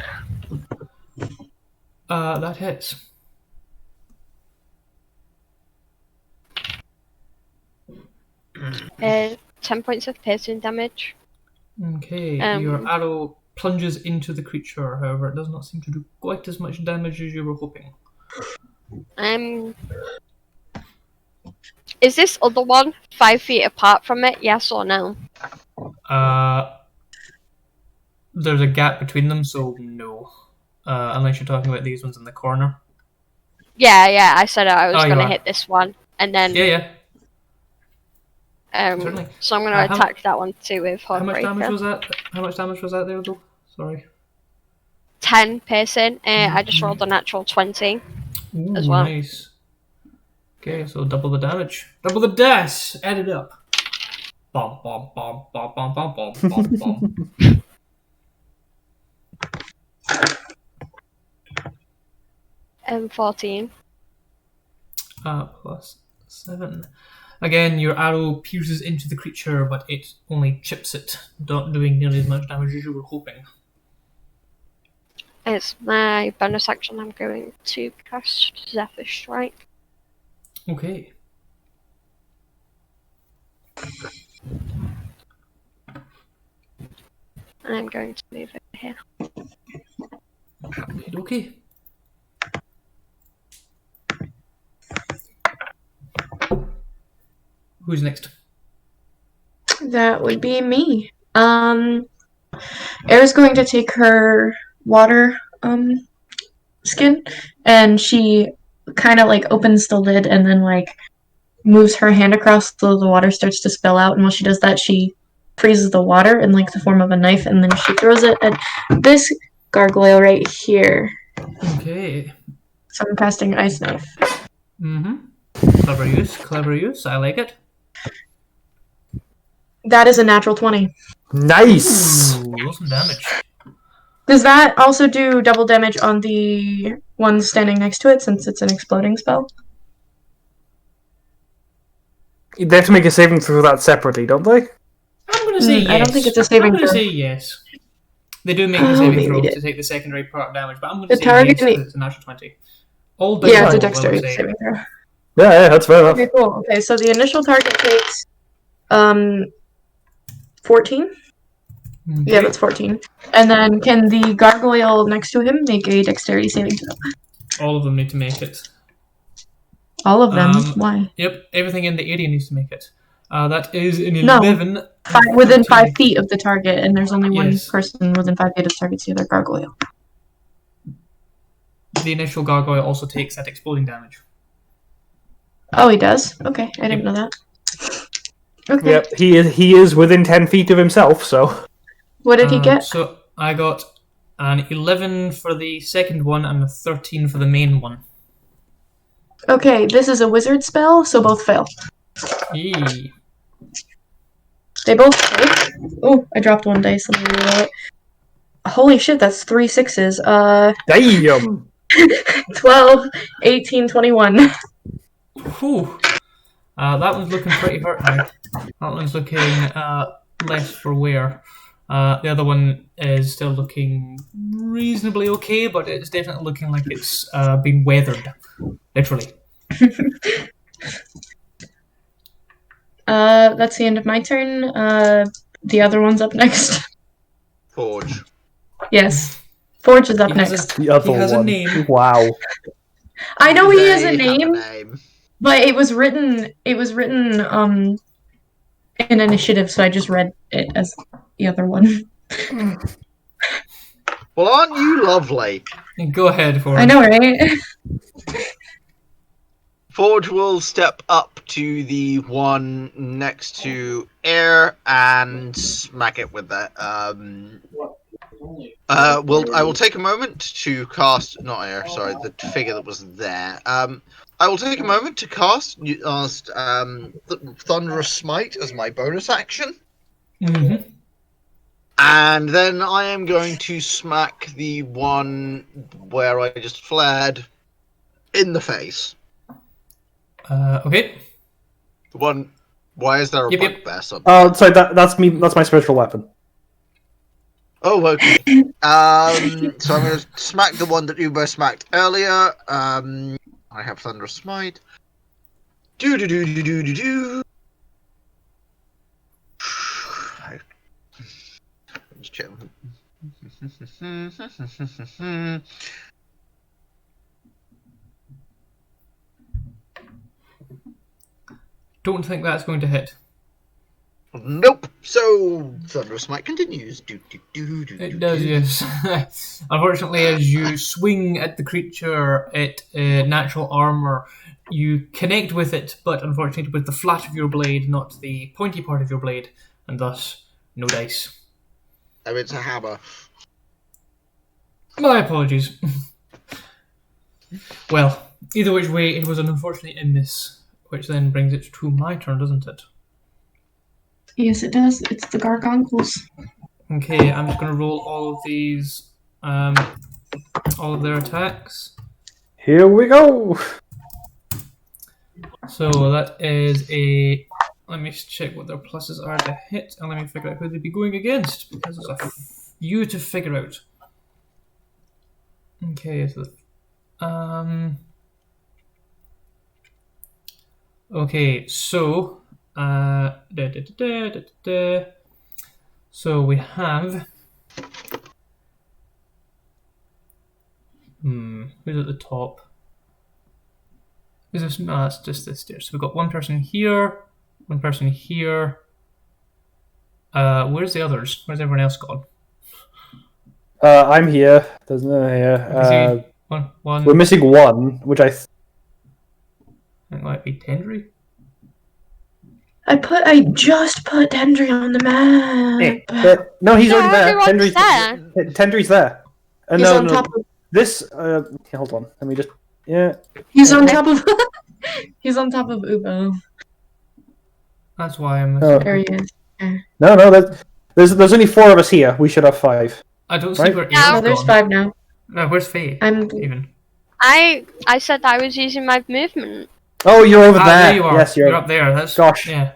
That hits. Uh, 10 points of piercing damage. Okay. Your arrow plunges into the creature, however, it does not seem to do quite as much damage as you were hoping. Is this other one 5 feet apart from it? Yes or no? There's a gap between them, so no. Unless you're talking about these ones in the corner. Yeah, I said I was going to are. hit this one. And then... Yeah. Certainly. So I'm going to attack that one too with Hardbreaker. How much damage was that there, though? Sorry. 10 piercing. I just rolled a natural 20 as well. Nice. Okay, so double the damage. Double the dash! Add it up. Bom, bom, bom, bom, bom, bom, bom, bom, bom. 14. Plus 7. Again, your arrow pierces into the creature, but it only chips it, not doing nearly as much damage as you were hoping. As my bonus action, I'm going to cast Zephyr Strike. Okay. And I'm going to move over here. Okay. Who's next? That would be me. Air's going to take her water skin, and she kind of like opens the lid and then like moves her hand across so the water starts to spill out. And while she does that, she freezes the water in like the form of a knife, and then she throws it at this gargoyle right here. Okay. So I'm casting Ice Knife. Clever use. I like it. That is a natural 20. Nice. Ooh, roll some damage. Does that also do double damage on the one standing next to it since it's an exploding spell? They have to make a saving throw that separately, don't they? I'm going to say yes. I don't think it's a saving I'm going to throw. say yes. They do make the saving maybe throw they- to take the secondary part damage, but I'm going The to say target yes need- because it's a natural 20. All dice Yeah, it's a roll, I would dexterity say. saving throw. Yeah, that's fair enough. Okay, cool. Okay, so the initial target takes 14. Okay. Yeah, that's 14. And then can the gargoyle next to him make a dexterity saving throw? All of them need to make it. All of them? Um, Why? Yep, everything in the area needs to make it. That is an No. 11. Within 5 13. feet of the target, and there's only one Yes. person within 5 feet of the target, the other gargoyle. The initial gargoyle also takes that exploding damage. Oh, he does? Okay, I didn't know that. Okay. Yep, he is within 10 feet of himself, so. What did he get? So I got an 11 for the second one and a 13 for the main one. Okay, this is a wizard spell, so both fail. Yee. They both fail. Oh, I dropped one dice. Let me reroll it. Holy shit, that's 3 sixes. Damn! 12, 18, 21. Whew. That one's looking pretty hurt now. That one's looking less for wear. The other one is still looking reasonably okay, but it's definitely looking like it's been weathered. Literally. That's the end of my turn. The other one's up next. Forge. Yes. Forge is up He has next. a- The other He has a one. name. Wow. I know he has a They have name, but it was written in initiative, so I just read it as the other one. Well, aren't you lovely? Go ahead, Forge. I know, right? Forge will step up to the one next to Air and smack it with that. I will take a moment to cast, not Air, sorry, the figure that was there. I will take a moment to cast Thunderous Smite as my bonus action. Mm-hmm. And then I am going to smack the one where I just flared in the face. Okay. The one. Why is there a Yep, yep. bugbear something? Oh, sorry, that's me. That's my spiritual weapon. Oh, okay. So I'm going to smack the one that you both smacked earlier. I have Thunderous Smite. Do do do do do do do. Just check. Don't think that's going to hit. Nope. So Thunderous Smite continues. Do do do do. It does, yes. Unfortunately, as you swing at the creature at natural armor, you connect with it, but unfortunately with the flat of your blade, not the pointy part of your blade, and thus no dice. Oh, it's a hammer. My apologies. Well, either which way, it was an unfortunate miss, which then brings it to my turn, doesn't it? Yes, it does. It's the gargoncles. Okay, I'm just going to roll all of these, all of their attacks. Here we go. So that is a. Let me check what their pluses are to hit, and let me figure out who they'd be going against, because there's a few to figure out. Okay, so. Okay, so. So we have. Who's at the top? Is this? No, that's just this there. So we've got one person here, one person here. Where's the others? Where's everyone else gone? I'm here. There's no here. Okay, see, one. We're missing one, which I think It might be Tendry. I just put Hendry on the map. no, he's Yeah, already there. everyone's there. Tendry's there. He's No, on no. top of. This. Hold on. Let me just. Yeah. He's on top of. He's on top of Ubo. That's why I'm. Oh. There he is. No. There's only 4 of us here. We should have 5. I don't see Right? where Yeah. Air's Oh, there's gone. 5 now. No, where's Faye? I'm. Even. I said I was using my movement. Oh, you're over there. There you are. Yes, you're up there. That's Gosh. Yeah.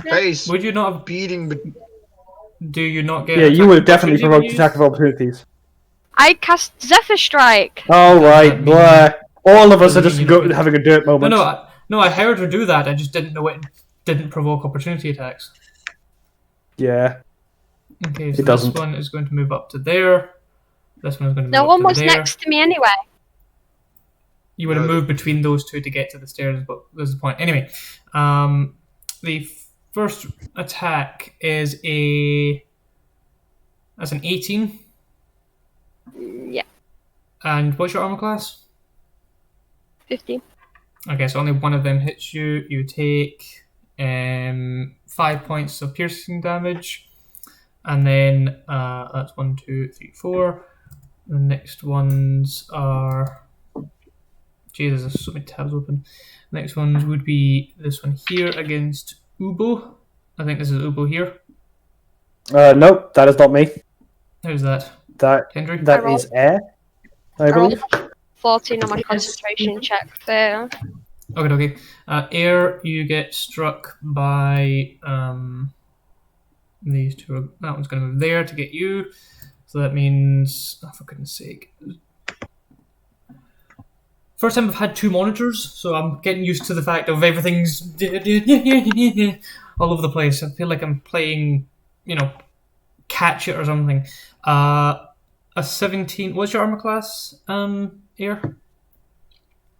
Face Would you not have? beating the. Do you not get? Yeah, you attack would have definitely opportunity provoked use? attack of opportunities. I cast Zephyr Strike. Oh, right. That means- Blah. All of us are Doesn't just mean you don't get- having a dirt moment. No, I heard her do that. I just didn't know it didn't provoke opportunity attacks. Yeah. Okay, It so doesn't. this one is going to move up to there. This one is going to move No up one to was there. next to me anyway. You would have No. moved between those two to get to the stairs, but there's the point. Anyway, the first attack is that's an 18. Yeah, And what's your armor class? 50. Okay, so only one of them hits you. You take 5 points of piercing damage, and then that's 1, 2, 3, 4. The next ones are. Jesus, there's so many tabs open. Next ones would be this one here against Ubo. I think this is Ubo here. Nope, that is not me. How's that? Kendrick? That rolled- is air, I I rolled believe. 14 on my concentration check there. Okay. Air, you get struck by these two. That one's going to move there to get you. So that means, oh, for goodness sake. First time I've had 2 monitors, so I'm getting used to the fact of everything's all over the place. I feel like I'm playing, catch it or something. A 17. What's your armor class, Air?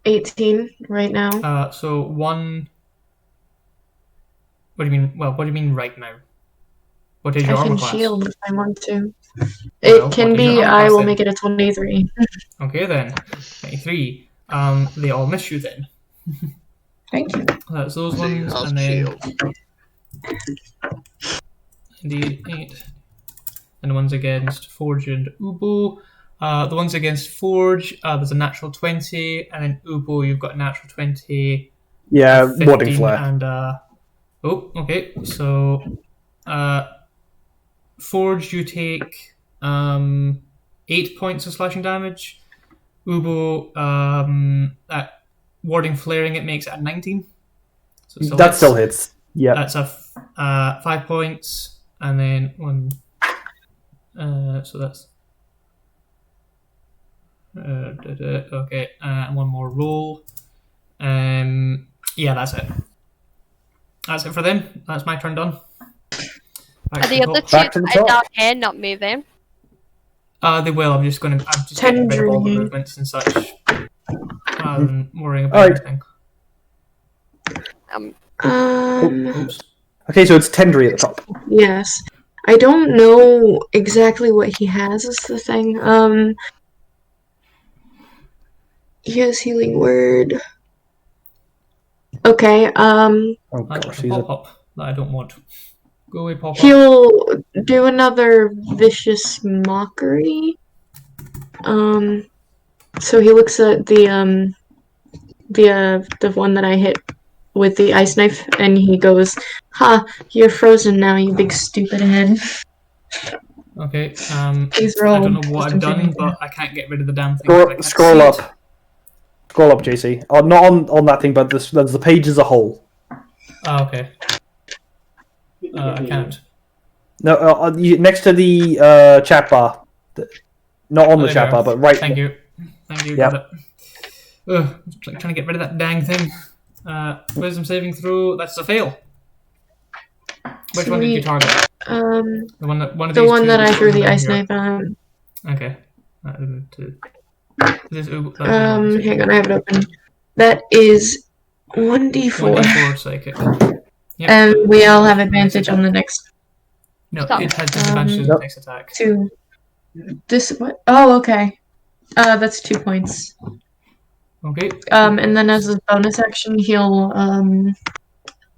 18 right now. So 1. What do you mean? Well, what do you mean right now? What is I your armor can class? shield if I want to. Well, It can what is your be. armor I class will then? make it a 23. Okay then, 23. They all miss you then. Thank you. That's those So you ones, have and then shield. indeed 8. And the ones against Forge and Ubo. The ones against Forge, there's a natural 20, and then Ubo, you've got a natural 20. Yeah, 15, warding flare. And okay. So Forge, you take 8 points of slashing damage. Ubo, at warding flaring, it makes it at 19. So it That still hits. Yeah. That's a 5 points, and then 1. So that's okay. One more roll. Yeah, that's it. That's it for them. That's my turn done. Back Are to the top. other two Back to the that are top. down here not moving? They will. I'm just getting rid of all the Tendry. movements and such, rather than worrying about Alright. anything. Oops. Okay, so it's Tendry at the top. Yes. I don't know exactly what he has is the thing. He has healing word. Okay, Oh That's gosh, a he's a... pop-up that I don't want. Go away, pop-up. he'll do another vicious mockery. So he looks at the one that I hit with the ice knife, and he goes, "Ha! You're frozen now, you big stupid head." Okay. Please I roll. don't know what I've wisdom done, saving but I can't get rid of the damn thing. I can't Scroll see up. it. Scroll up, JC. Oh, not on that thing, but there's the page as a whole. Okay. I can't. No, next to the chat bar. Not on the There chat you bar, are. but right. Thank you. Yep. Got it. Ugh, trying to get rid of that dang thing. Wisdom saving throw. That's a fail. Which one did you Sweet. target? The One of one these two that I threw the down ice here. knife on. Okay. Hang Hang on, I have it open. That is 1d4. 1d4 psychic. Yep. And we all have advantage on the next. No, Stop. it has disadvantage on Nope. next attack. 2. This what? Oh, okay. That's 2 points. Okay. And then as a bonus action, he'll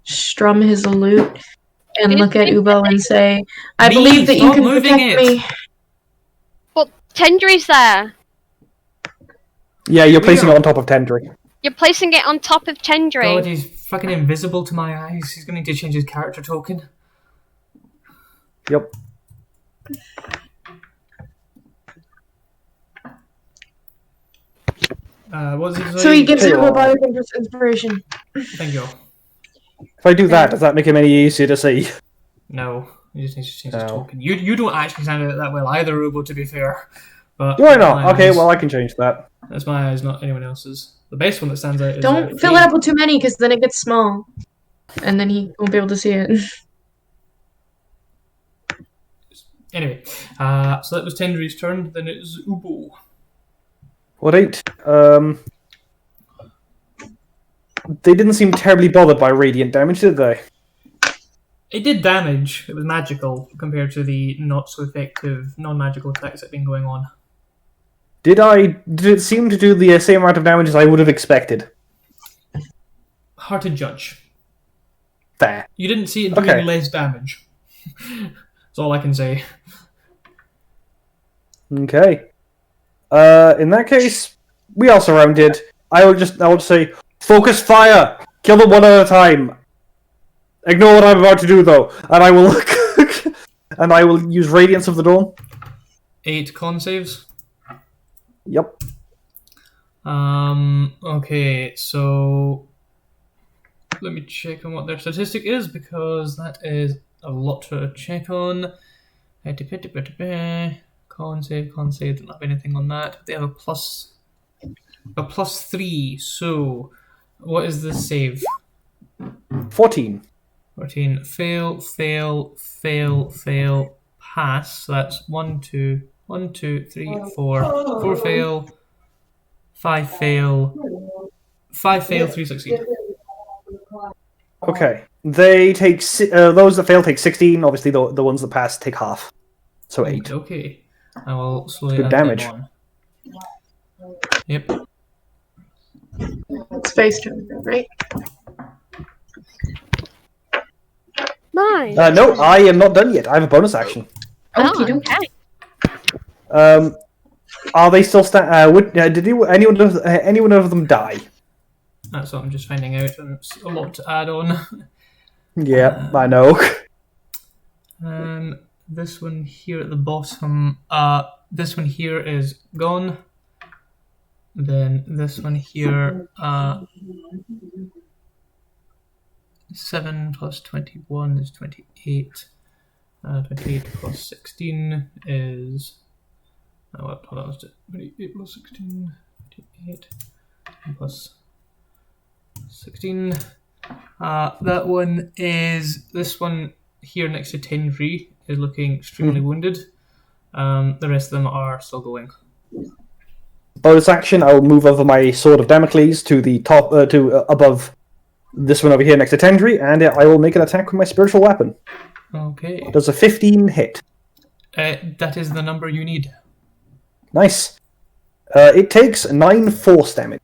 strum his lute and look at Ubo and say, "I Me, believe that you stop can moving protect it. me." But Tendry's there. Yeah, you're placing it on top of Tendry. You're placing it on top of Tendry. God, he's fucking invisible to my eyes. He's going to need to change his character token. Yep. What does it So he say? gives Hey, him well. a biodangerous inspiration. Thank you. If I do that, does that make him any easier to see? No, he just needs to change his No. token. You don't actually sound it that well either, Ubo, to be fair. But Do I that's not? my Okay, eyes. well I can change that. That's my eyes, not anyone else's. The best one that stands out is Don't fill it up with too many, because then it gets small, and then he won't be able to see it. Anyway, so that was Tendry's turn. Then it's Ubo. What 8? They didn't seem terribly bothered by radiant damage, did they? It did damage. It was magical compared to the not so effective non-magical attacks that have been going on. Did it seem to do the same amount of damage as I would have expected? Hard to judge. Fair. You didn't see it doing Okay. less damage. That's all I can say. Okay. In that case, we are surrounded. I will say, focus fire! Kill them one at a time. Ignore what I'm about to do though. And I will and I will use Radiance of the Dawn. 8 con saves. Yep. Okay, so let me check on what their statistic is because that is a lot to check on. Con save, don't have anything on that. They have a plus 3, so what is the save? 14. 14. Fail, pass. So that's 1, 2, 3, 4. 4 fail, 5 fail, 5 fail, 3 succeed. Okay. They take those that fail take 16. Obviously, the ones that pass take half. So 8. Okay. I will slowly Good add damage. them on. Yep. It's face turn, right? Nice. No, I am not done yet. I have a bonus action. Okie dokie. Okay. Are they still anyone of them die? That's what I'm just finding out, and it's a lot to add on. Yeah, I know. This one here at the bottom, this one here is gone. Then this one here, 7 plus 21 is 28. 28 plus 16 is... Oh, what? Hold on, let's do 28 plus 16. 28 plus 16. That one is... This one here next to Tendry is looking extremely wounded. The rest of them are still going. Bonus action, I will move over my Sword of Damocles to the top, above this one over here next to Tendry, and I will make an attack with my spiritual weapon. Okay. Does a 15 hit? That is the number you need. Nice. It takes 9 force damage.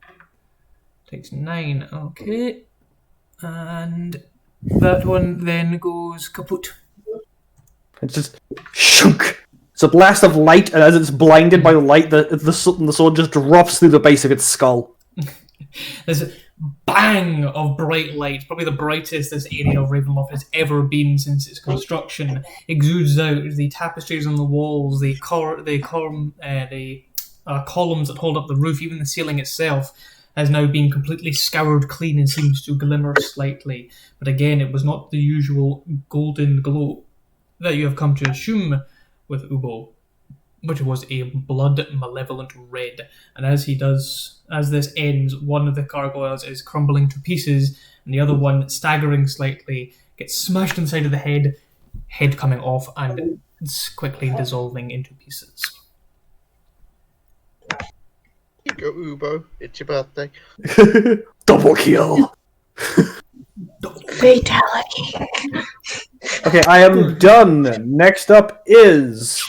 Takes 9. Okay. And that one then goes kaput. It's just shunk. It's a blast of light, and as it's blinded by the light, the sword just drops through the base of its skull. There's a bang of bright light, probably the brightest this area of Ravenloft has ever been since its construction. Exudes out the tapestries on the walls, the columns that hold up the roof, even the ceiling itself has now been completely scoured clean and seems to glimmer slightly. But again, it was not the usual golden glow that you have come to assume with Ubo, which was a blood malevolent red. And as this ends, one of the gargoyles is crumbling to pieces, and the other one, staggering slightly, gets smashed inside of the head coming off and it's quickly dissolving into pieces. Here you go, Ubo. It's your birthday. Double kill. Fatality. Okay, I am done. Next up is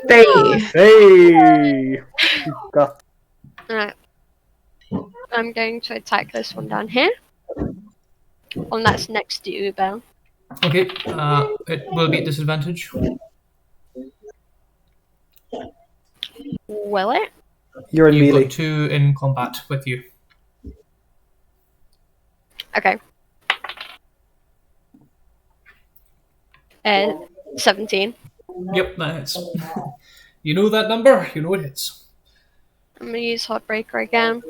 Faye. Hey. Got Alright. I'm going to attack this one down here. One that's next to you, Belle. Okay, it will be at disadvantage. Will it? you're in You've melee. got 2 in combat with you. Okay. 17. Yep, that hits. You know that number, you know it hits. I'm gonna use Heartbreaker again.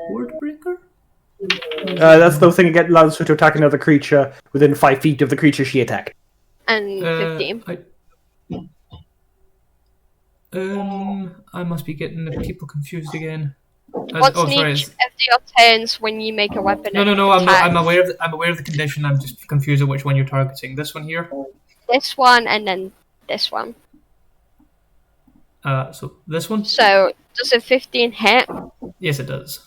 Word breaker? That's the thing that allows her to attack another creature within 5 feet of the creature she attacked. And 15. I must be getting the people confused again. Once in each of your turns when you make a weapon No, I'm not. attack, I'm aware of the condition. I'm just confused at which one you're targeting. This one here. this one and then this one. So this one. So, does a 15 hit? Yes, it does.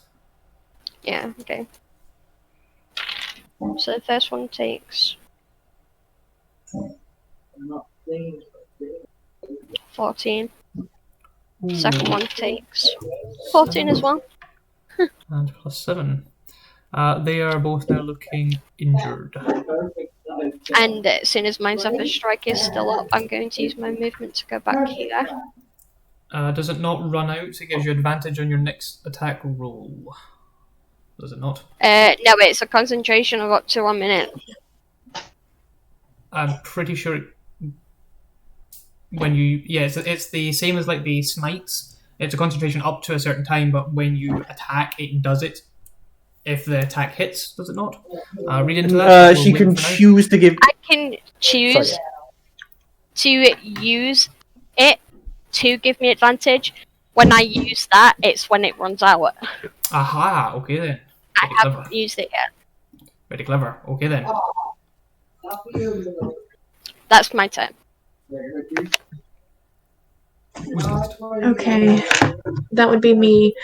Yeah, okay. So the first one takes 14. Second one takes 14 as well. And +7. They are both now looking injured. And as soon as my Zephyr Strike is still up, I'm going to use my movement to go back here. Does it not run out? It gives you advantage on your next attack roll. Does it not? No, it's a concentration of up to 1 minute. I'm pretty sure when you it's the same as like the smites. It's a concentration up to a certain time, but when you attack, it does it. If the attack hits, does it not? Read into that. She can choose to give. I can choose to use it to give me advantage. When I use that, it's when it runs out. Aha. Okay then. I Very haven't clever. used it yet. Very clever. Okay then. That's my turn. Who's next? Okay, that would be me.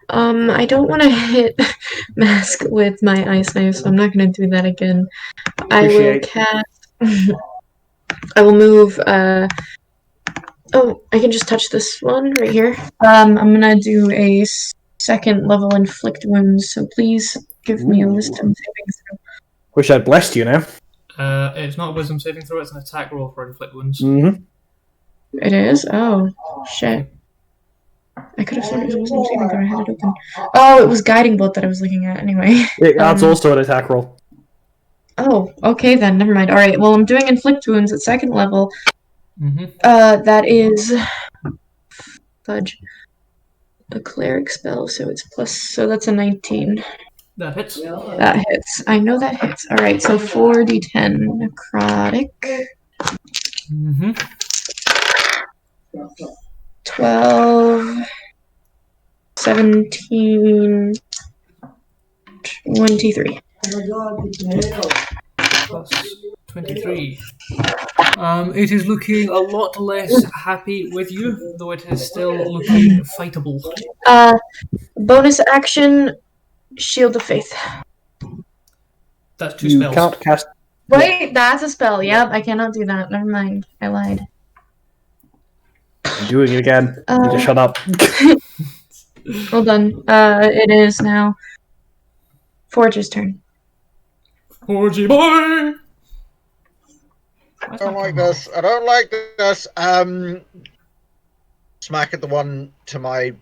I don't want to hit Mask with my ice knife, so I'm not going to do that again. I will Appreciate. cast. I will move. Oh, I can just touch this one right here. I'm gonna do a second level inflict wounds. So please give me a wisdom saving throw. Wish I'd blessed you now. It's not a wisdom saving throw. It's an attack roll for inflict wounds. Mm-hmm. It is. Oh shit! I could have sworn it was a wisdom saving throw. I had it open. Oh, it was guiding bolt that I was looking at. Anyway. That's also an attack roll. Oh, okay then. Never mind. All right. Well, I'm doing inflict wounds at second level. Mm-hmm. That is fudge. A cleric spell, so it's plus. So that's a 19. That hits. That hits. I know that hits. All right. So 4d10 necrotic. Mm-hmm. 12, 17, 23. Plus 23. It is looking a lot less happy with you, though it is still looking fightable. Bonus action, Shield of Faith. That's 2 You spells. can't cast. Wait, that's a spell. Yep, I cannot do that. Never mind. I lied. I'm doing it again. You need to shut up. Hold on. It is now Forge's turn. Orgy boy! I don't like this. I don't like this. Smack at the one to my,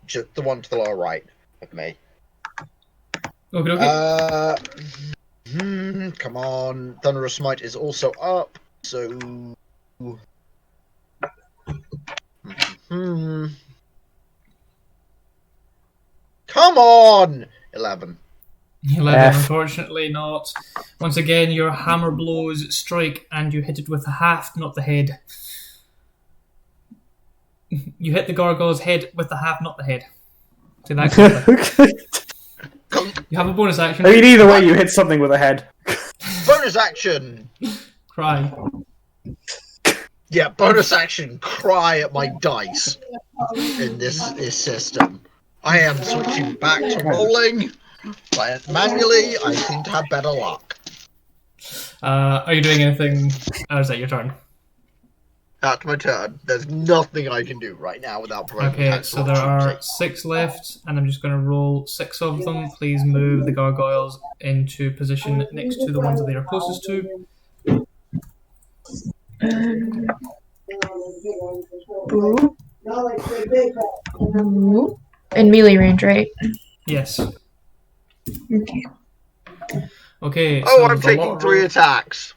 just the one to the lower right of me. Okay. Come on. Thunderous Smite is also up, so. Come on! 11. 11, unfortunately not. Once again, your hammer blows strike and you hit it with the haft, not the head. You hit the gargoyle's head with the haft, not the head. See that clever? You have a bonus action. I mean, either way, you hit something with a head. Bonus action! Cry. Yeah, bonus action. Cry at my dice in this system. I am switching back to rolling. But manually, I seem to have better luck. Are you doing anything? Or is that your turn? That's my turn. There's nothing I can do right now without provoking Okay, attacks. so there are 6 left, and I'm just going to roll 6 of them. Please move the gargoyles into position next to the ones that they are closest to. Boo. Boo. In melee range, right? Yes. Okay. Okay. Oh, so I'm there's a lot taking of 3 rolls. attacks.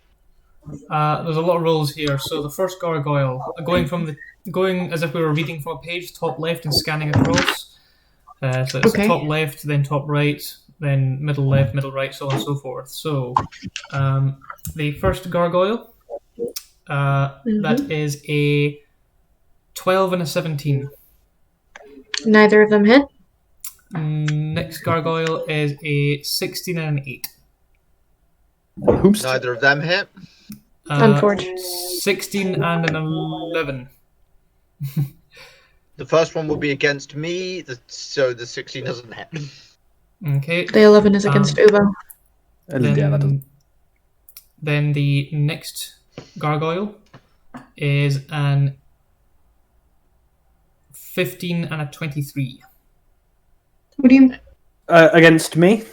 There's a lot of rolls here. So the first gargoyle, going as if we were reading from a page, top left and scanning across. So it's Okay. top left, then top right, then middle left, middle right, so on and so forth. So the first gargoyle, that is a 12 and a 17. Neither of them hit. Next gargoyle is a 16 and an 8. Oops. Neither of them hit. Unfortunate. 16 and an 11. The first one will be against me, so the 16 doesn't hit. Okay. The 11 is against Ubo. Then the next gargoyle is an 15 and a 23. What do you... Against me?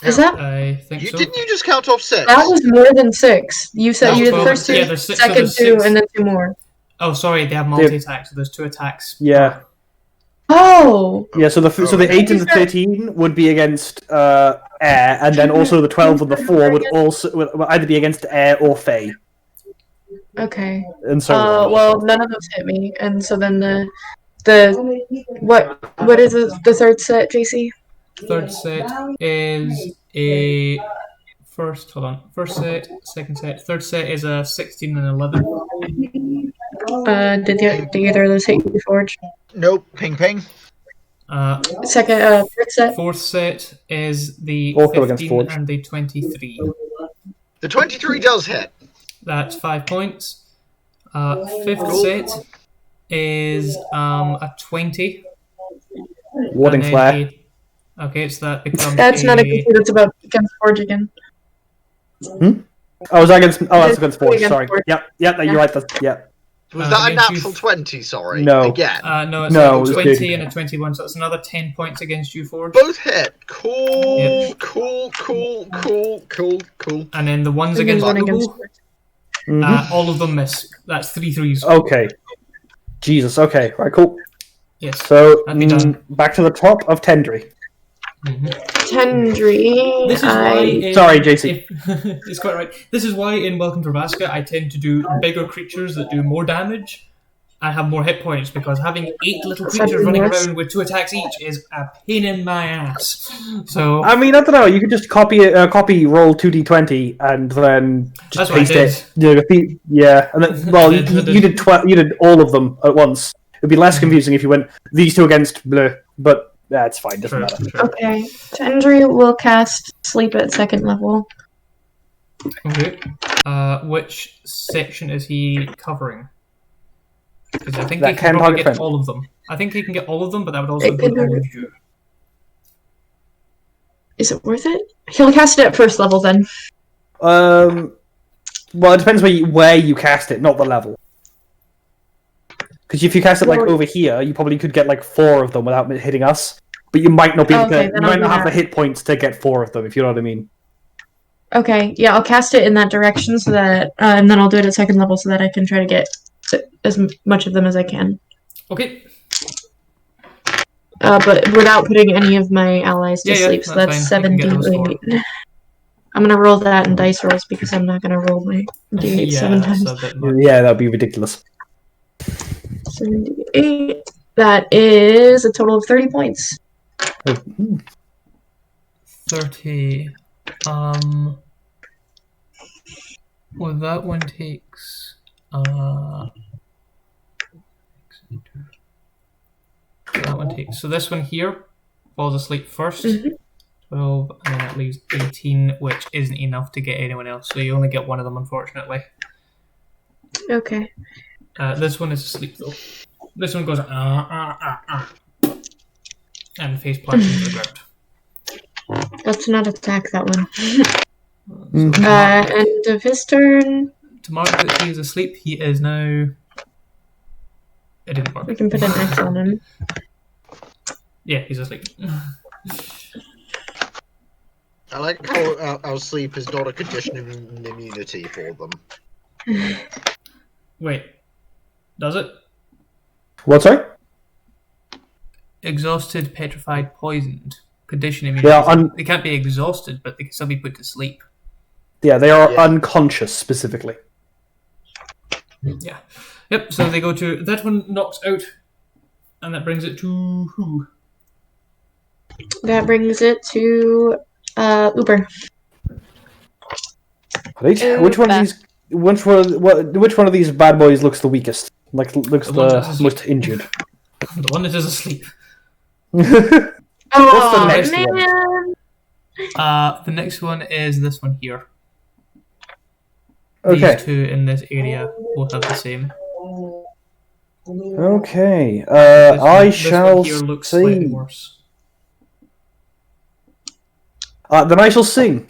Is that... I think so. Didn't you just count off 6? That was more than 6. You said That's you did the 12. first 2, Yeah, there's 6, so second there's 2, 6. and then 2 more. Oh, sorry, they have multi-attacks, so there's 2 attacks. Yeah. Oh! Yeah, so the 8 and the 13 would be against air, and then also the 12 and the 4 would either be against air or fey. Okay. And so on. Well, none of those hit me, and so then what is the third set, JC? Third set is a first set, second set. Third set is a 16 and 11. Did either of those hit you, Forge? Nope. Ping ping. Third set? Fourth set is the Also against 15 Forge. and the 23. The 23 does hit. That's 5 points. Fifth set is a 20. Warding and then flare. Okay, so that becomes That's not against you, that's about against Forge again. Oh, that's against Forge, against sorry. Forge. Yep, you're right, yep. Was that a against natural 20, sorry? No. Again. No, it's No, a it was 20 big. and a 21, so it's another 10 points against you, Forge. Both hit. Cool, Yep. cool. And then the ones And against then one against Ubu, Forge. all of them miss. That's 3 threes. Okay. Jesus, okay, right, cool. Yes. So, That'd be done. back to the top of Tendry. Tendry. This is why. Sorry, JC. It's quite right. This is why in Welcome to Vraska I tend to do bigger creatures that do more damage and have more hit points, because having 8 little creatures running around with 2 attacks each is a pain in my ass. So I mean, I don't know, you could just copy roll 2d20 and then just That's what I paste did. it. Yeah, and then, well, I did. you did all of them at once. It'd be less confusing if you went these 2 against blue, but that's fine, doesn't matter. True. Okay. Tendry will cast Sleep at 2nd level. Okay. Which section is he covering? Because I think That he can can probably target get all of them. I think he can get all of them, but that would also It could include all be- of you. Is it worth it? He'll cast it at 1st level then. Well, it depends where you cast it, not the level. Because if you cast it over here, you probably could get 4 of them without hitting us. But you might not be able to. Okay, You then might I'll not do have the that. hit points to get 4 of them, if you know what I mean. Okay, yeah, I'll cast it in that direction so that, and then I'll do it at 2nd level so that I can try to get as much of them as I can. Okay. But without putting any of my allies to Yeah, sleep, so that's that's fine. You can get those 7d8. I'm gonna roll that in dice rolls because I'm not gonna roll my d8 7 that's times. a bit much. Yeah, that'd be ridiculous. 7d8. That is a total of 30 points. 30. Well, that one takes. That one takes. So this one here falls asleep first. 12, and then that leaves 18, which isn't enough to get anyone else. So you only get one of them, unfortunately. Okay. This one is asleep though. This one goes and and face planting to the ground. Let's not attack that one. So to mark, End of his turn. to mark that he is asleep, he is now. It didn't work. We can put an X on him. Yeah, he's asleep. I like how our sleep is not a condition of immunity for them. Wait, does it? What's that? Exhausted, petrified, poisoned. Condition immunity. Yeah, They can't be exhausted, but they can still be put to sleep. Yeah, they are Yeah. unconscious specifically. Yeah. Yep, so they go to. That one knocks out. And that brings it to who? That brings it to Uber. Right? Ooh, Which one of that- these? Which one of these bad boys looks the weakest? Like looks The one that's the asleep. most injured? The one that is asleep. What's the next man. one? The next one is this one here. Okay. These two in this area both have the same. Okay. This I one shall here looks slightly see. worse. Then I shall sing.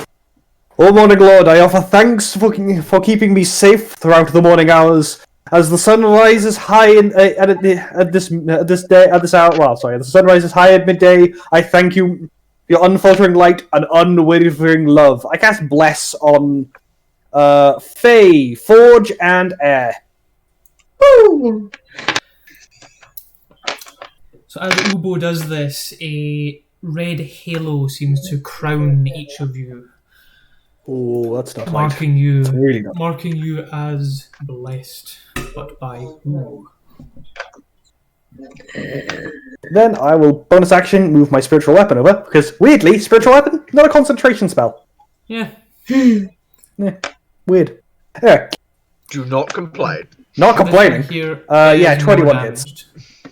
O morning lord, I offer thanks for keeping me safe throughout the morning hours. As the sun rises high at this hour. Well, sorry, the sun rises high at midday. I thank you for your unfaltering light and unwavering love. I cast bless on Faye, Forge, and Air. Woo! So as Ubo does this, a red halo seems to crown each of you, Oh, that's not right. marking you, Really not. marking you as blessed. But by who? Then I will bonus action move my spiritual weapon over because weirdly, spiritual weapon not a concentration spell. Yeah. Weird. Yeah, Do not complain. not complaining. This one here Yeah, is 21 more hits. damaged.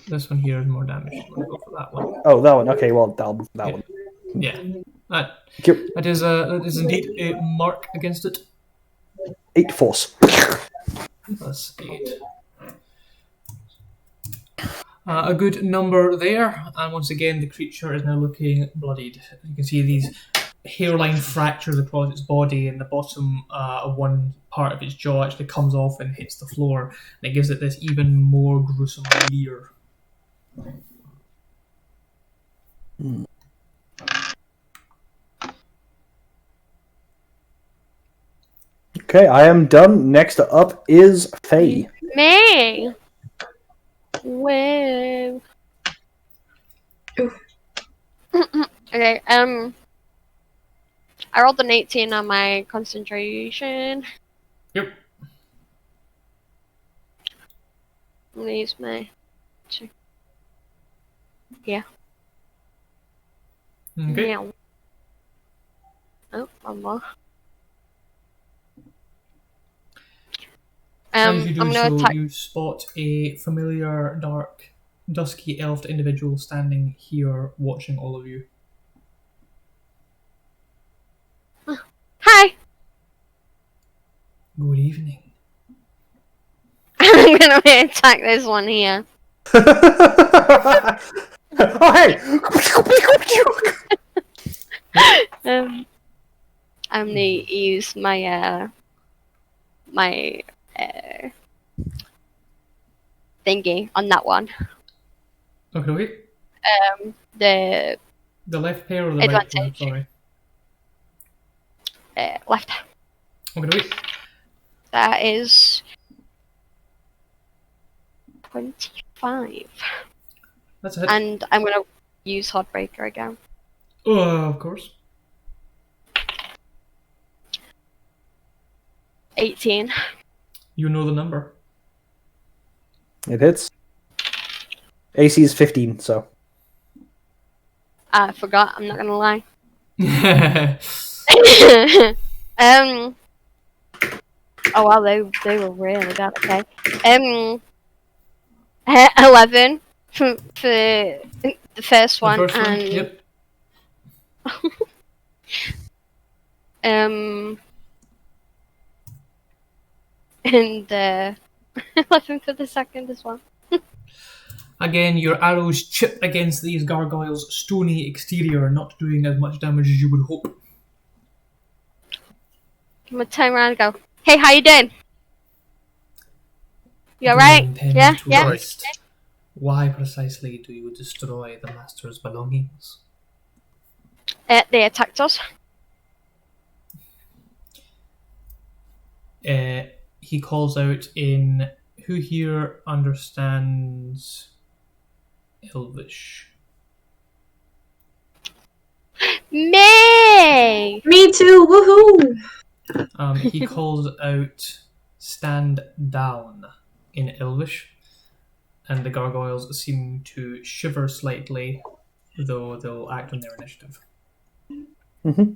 This one here is more damaged. I'm gonna go for that one. Oh, that one. Okay, well, I'll move that one. Yeah. That Cute. that is indeed a mark against it. 8 force. Plus 8. A good number there, and once again the creature is now looking bloodied. You can see these hairline fractures across its body, and the bottom of one part of its jaw actually comes off and hits the floor, and it gives it this even more gruesome leer. Okay, I am done. Next up is Faye. Me. Whoa. Okay. I rolled an 18 on my concentration. Yep. I'm gonna use my. Okay. Yeah. Oh, one more. As you do I'm gonna so, attack. you spot a familiar, dark, dusky elf individual standing here watching all of you. Hi. Good evening. I'm gonna attack this one here. Oh, hey! I'm gonna use my my thingy on that one. Okay. The The left pair or the right pair? Advantage. Sorry. left. Okay. That is 25, That's a hit. and I'm gonna use Heartbreaker again. Oh, of course. 18. You know the number. It hits. AC is 15, so. I forgot. I'm not gonna lie. Oh wow, they were really bad. Okay. 11 for the first The one, first one. and Yep. and 11 for the second as well. Again, your arrows chip against these gargoyles' stony exterior, not doing as much damage as you would hope. I'm gonna turn around and go, "Hey, how you doing? You Do alright? intend Yeah, to yeah." rest. Why precisely do you destroy the master's belongings? They attacked us. He calls out in who here understands Elvish? Me! Me too. Woohoo! He calls out stand down in Elvish, and the gargoyles seem to shiver slightly, though they'll act on their initiative. Mm-hmm.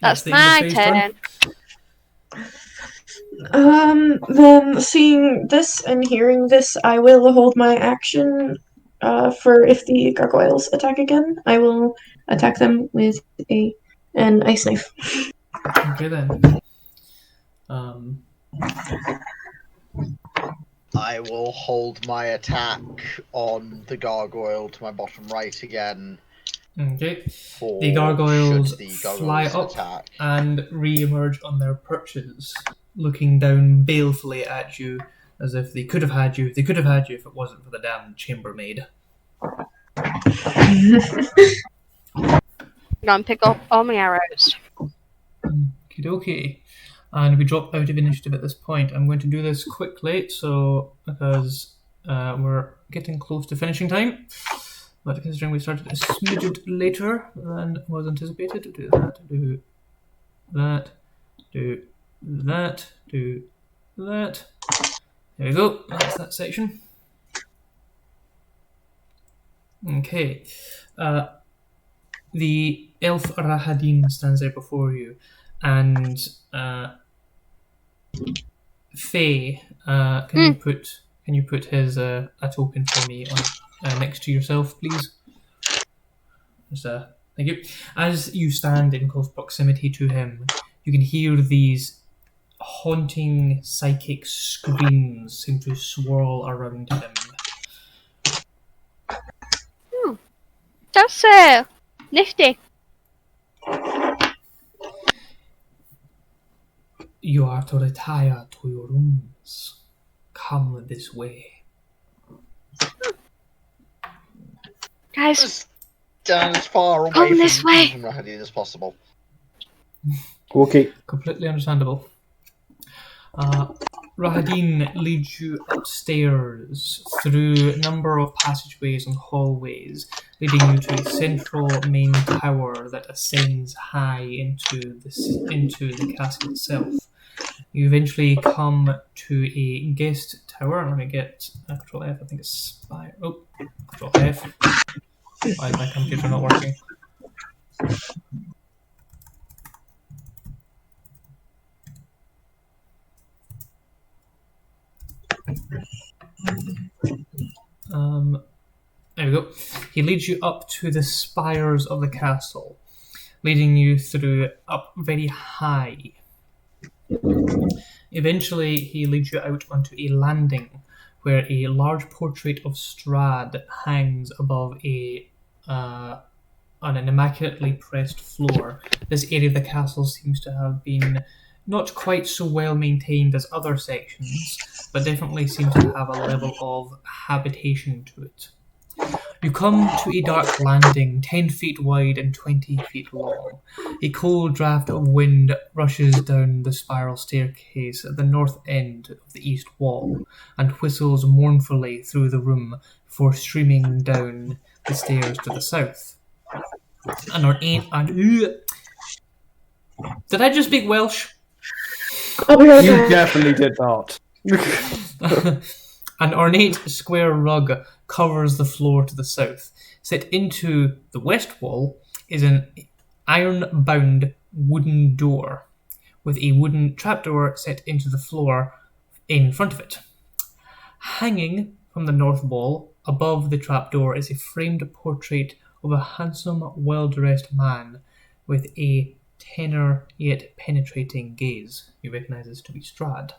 That's the end of my phase turn. Then seeing this and hearing this, I will hold my action. For if the gargoyles attack again, I will attack them with an ice knife. Okay then. I will hold my attack on the gargoyle to my bottom right again. Okay. For The gargoyles should the fly gargoyles up attack. and re-emerge on their perches, looking down balefully at you, as if they could have had you. They could have had you if it wasn't for the damn chambermaid. I'm gonna pick up all my arrows. Okie dokie. And we drop out of initiative at this point. I'm going to do this quickly, because we're getting close to finishing time. But considering we started a smidget later than was anticipated, do that, do that, do that, do that. There we go. That's that section. Okay. The elf Rahadin stands there before you, and Faye, can you put his a token for me on next to yourself, please? Just, thank you. As you stand in close proximity to him, you can hear these haunting psychic screams seem to swirl around him. That's nifty. You are to retire to your rooms. Come this way. Guys, Just stand as far away Come this from way. Rahadin as possible. Okay. Completely understandable. Rahadin leads you upstairs through a number of passageways and hallways, leading you to a central main tower that ascends high into the castle itself. You eventually come to a guest tower. Let me get Control F. I think it's Spire. Oh, Control F. Why is my computer not working? There we go. He leads you up to the spires of the castle, leading you through up very high. Eventually, he leads you out onto a landing where a large portrait of Strahd hangs above on an immaculately pressed floor. This area of the castle seems to have been not quite so well maintained as other sections, but definitely seems to have a level of habitation to it. You come to a dark landing, 10 feet wide and 20 feet long. A cold draft of wind rushes down the spiral staircase at the north end of the east wall and whistles mournfully through the room before streaming down the stairs to the south. Did I just speak Welsh? Oh my god. You definitely did not. An ornate square rug covers the floor to the south. Set into the west wall is an iron-bound wooden door with a wooden trapdoor set into the floor in front of it. Hanging from the north wall above the trapdoor is a framed portrait of a handsome, well-dressed man with a tender yet penetrating gaze. You recognize this to be Strahd.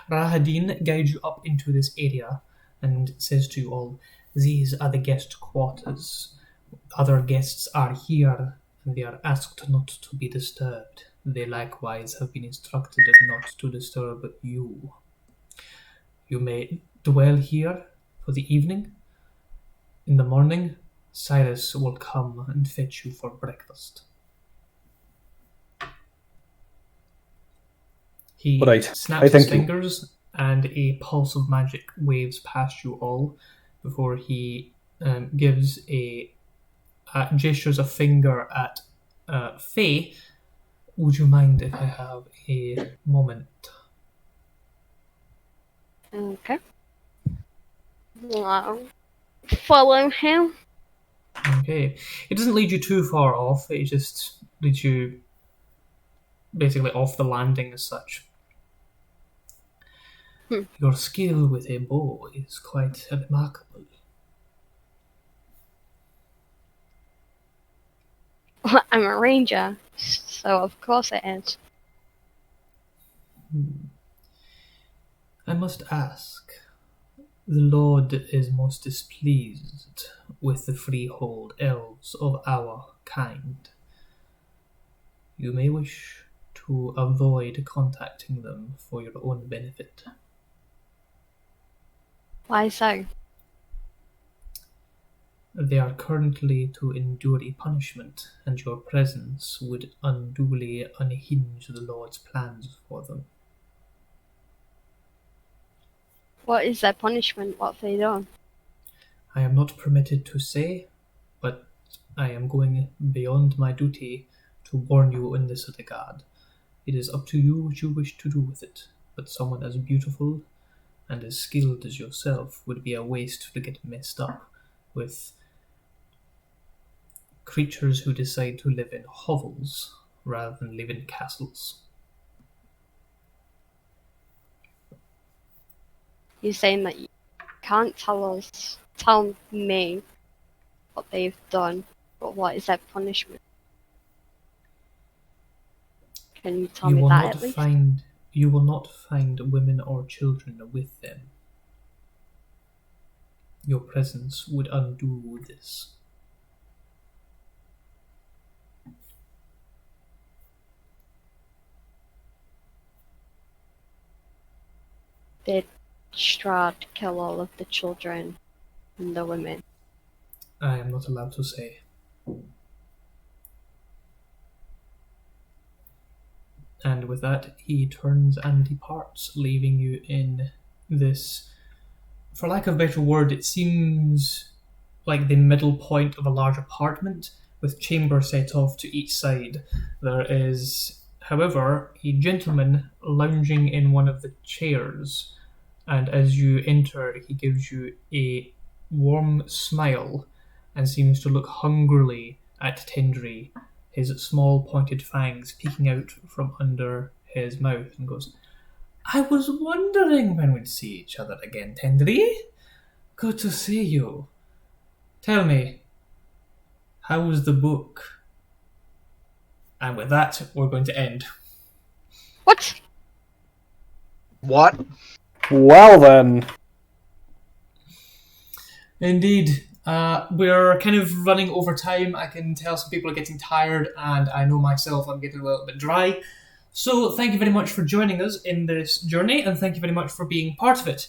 Rahadin guides you up into this area and says to you all, "These are the guest quarters. Other guests are here, and they are asked not to be disturbed. They likewise have been instructed not to disturb you. You may dwell here for the evening. In the morning, Cyrus will come and fetch you for breakfast." He Right. snaps Thank his you. fingers, and a pulse of magic waves past you all before he gives gestures a finger at Faye. "Would you mind if I have a moment?" Okay. I'll follow him. Okay. It doesn't lead you too far off, it just leads you basically off the landing as such. Your skill with a bow is quite remarkable. I'm a ranger, so of course it is. I must ask, the Lord is most displeased with the freehold elves of our kind. You may wish to avoid contacting them for your own benefit. Why so? They are currently to endure a punishment, and your presence would unduly unhinge the Lord's plans for them. What is their punishment? What have they done? I am not permitted to say, but I am going beyond my duty to warn you in this regard. It is up to you what you wish to do with it, but someone as beautiful and as skilled as yourself would be a waste to get messed up with creatures who decide to live in hovels rather than live in castles. You're saying that you can't tell me what they've done, but what is their punishment? Can you tell me that at least? You will not find women or children with them. Your presence would undo this. Did Strahd kill all of the children and the women? I am not allowed to say. And with that, he turns and departs, leaving you in this, for lack of a better word, it seems like the middle point of a large apartment with chambers set off to each side. There is, however, a gentleman lounging in one of the chairs, and as you enter, he gives you a warm smile and seems to look hungrily at Tendry, his small pointed fangs peeking out from under his mouth, and goes, "I was wondering when we'd see each other again, Tendry. Good to see you. Tell me, how was the book?" And with that, we're going to end. What? What? Well then. Indeed. We're kind of running over time. I can tell some people are getting tired, and I know myself I'm getting a little bit dry. So thank you very much for joining us in this journey, and thank you very much for being part of it.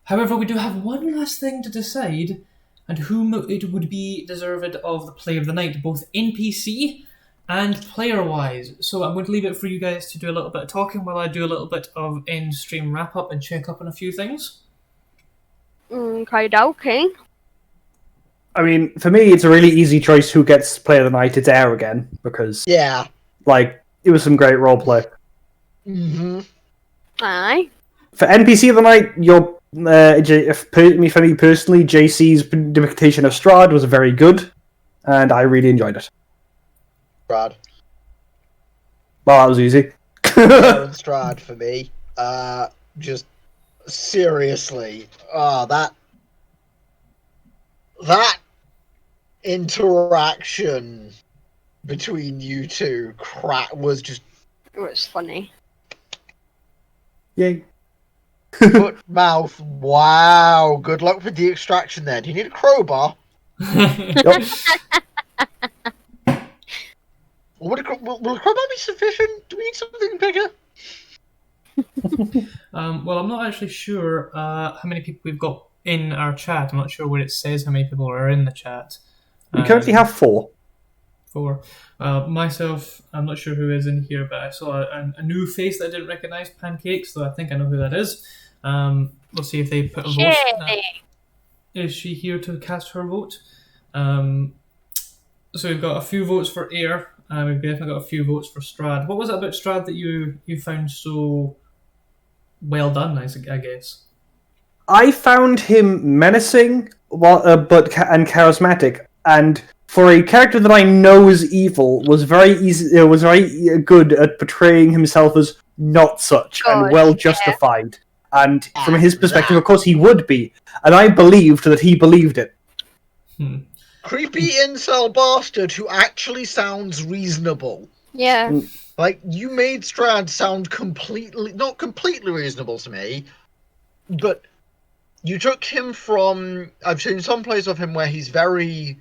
However, we do have one last thing to decide, and whom it would be deserved of the play of the night, both NPC and player-wise. So I'm going to leave it for you guys to do a little bit of talking while I do a little bit of end-stream wrap-up and check up on a few things. Okay. I mean, for me, it's a really easy choice who gets play of the night. It's Air again, because, Yeah. like, it was some great roleplay. Mm-hmm. Aye. For NPC of the night, for me personally, JC's depiction of Strahd was very good, and I really enjoyed it. Strahd. Well, that was easy. Aaron Strahd for me. Just seriously. That interaction between you two was just It was funny. Yay. Foot, mouth. Wow. Good luck with the extraction there. Do you need a crowbar? Or will a crowbar be sufficient? Do we need something bigger? Well, I'm not actually sure how many people we've got in our chat. I'm not sure where it says how many people are in the chat. We currently have 4. 4. Myself, I'm not sure who is in here, but I saw a new face that I didn't recognise, Pancakes, so I think I know who that is. We'll see if they put a vote. Is she here to cast her vote? So we've got a few votes for Air. We've definitely got a few votes for Strahd. What was it about Strahd that you found so well done, I guess? I found him menacing, and charismatic, and for a character that I know is evil, was very good at portraying himself as not such and well justified. And from his perspective, of course, he would be, and I believed that he believed it. Creepy incel bastard who actually sounds reasonable. Yeah. Like, you made Strahd sound not completely reasonable to me, but you took him from... I've seen some plays of him where he's very...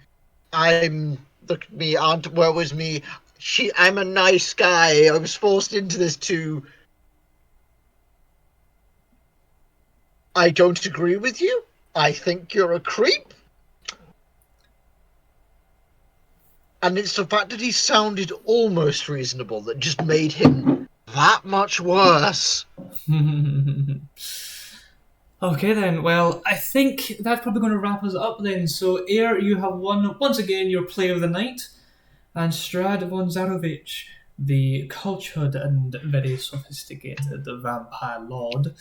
look at me, Aunt, where was me? I'm a nice guy, I was forced into this too. I don't agree with you. I think you're a creep. And it's the fact that he sounded almost reasonable that just made him that much worse. Okay then, well, I think that's probably going to wrap us up then. So, Air, you have won, once again, your Play of the Night, and Strahd von Zarovich, the cultured and very sophisticated vampire lord.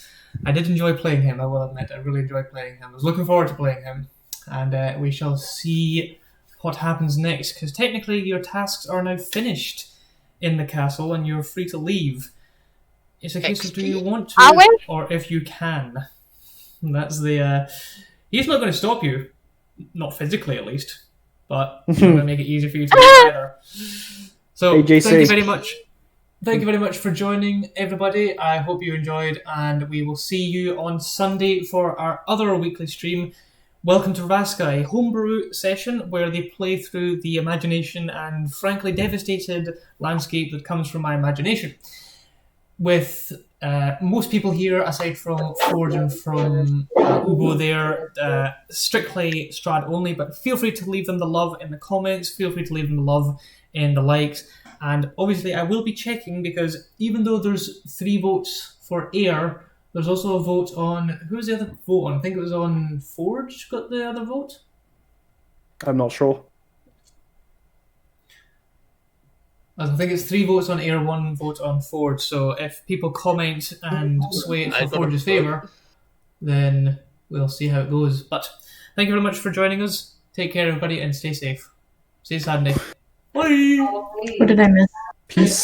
I did enjoy playing him, I will admit. I really enjoyed playing him. I was looking forward to playing him, and we shall see what happens next, because technically your tasks are now finished in the castle and you're free to leave. It's a case of do you want to, or if you can. That's the... he's not going to stop you, not physically at least, but he's going to make it easy for you to leave either. So, hey, thank you very much. Thank you very much for joining, everybody. I hope you enjoyed, and we will see you on Sunday for our other weekly stream. Welcome to Raska, a homebrew session where they play through the imagination and frankly devastated landscape that comes from my imagination. With most people here, aside from Ford and from Ubo there, strictly Strahd only, but feel free to leave them the love in the comments, feel free to leave them the love in the likes, and obviously I will be checking because even though there's 3 votes for Air, there's also a vote on... Who was the other vote on? I think it was on Forge got the other vote? I'm not sure. I think it's 3 votes on Air, 1 vote on Forge. So if people comment and sway it for Forge's favour, then we'll see how it goes. But thank you very much for joining us. Take care, everybody, and stay safe. Stay Sunday. Bye! What did I miss? Peace.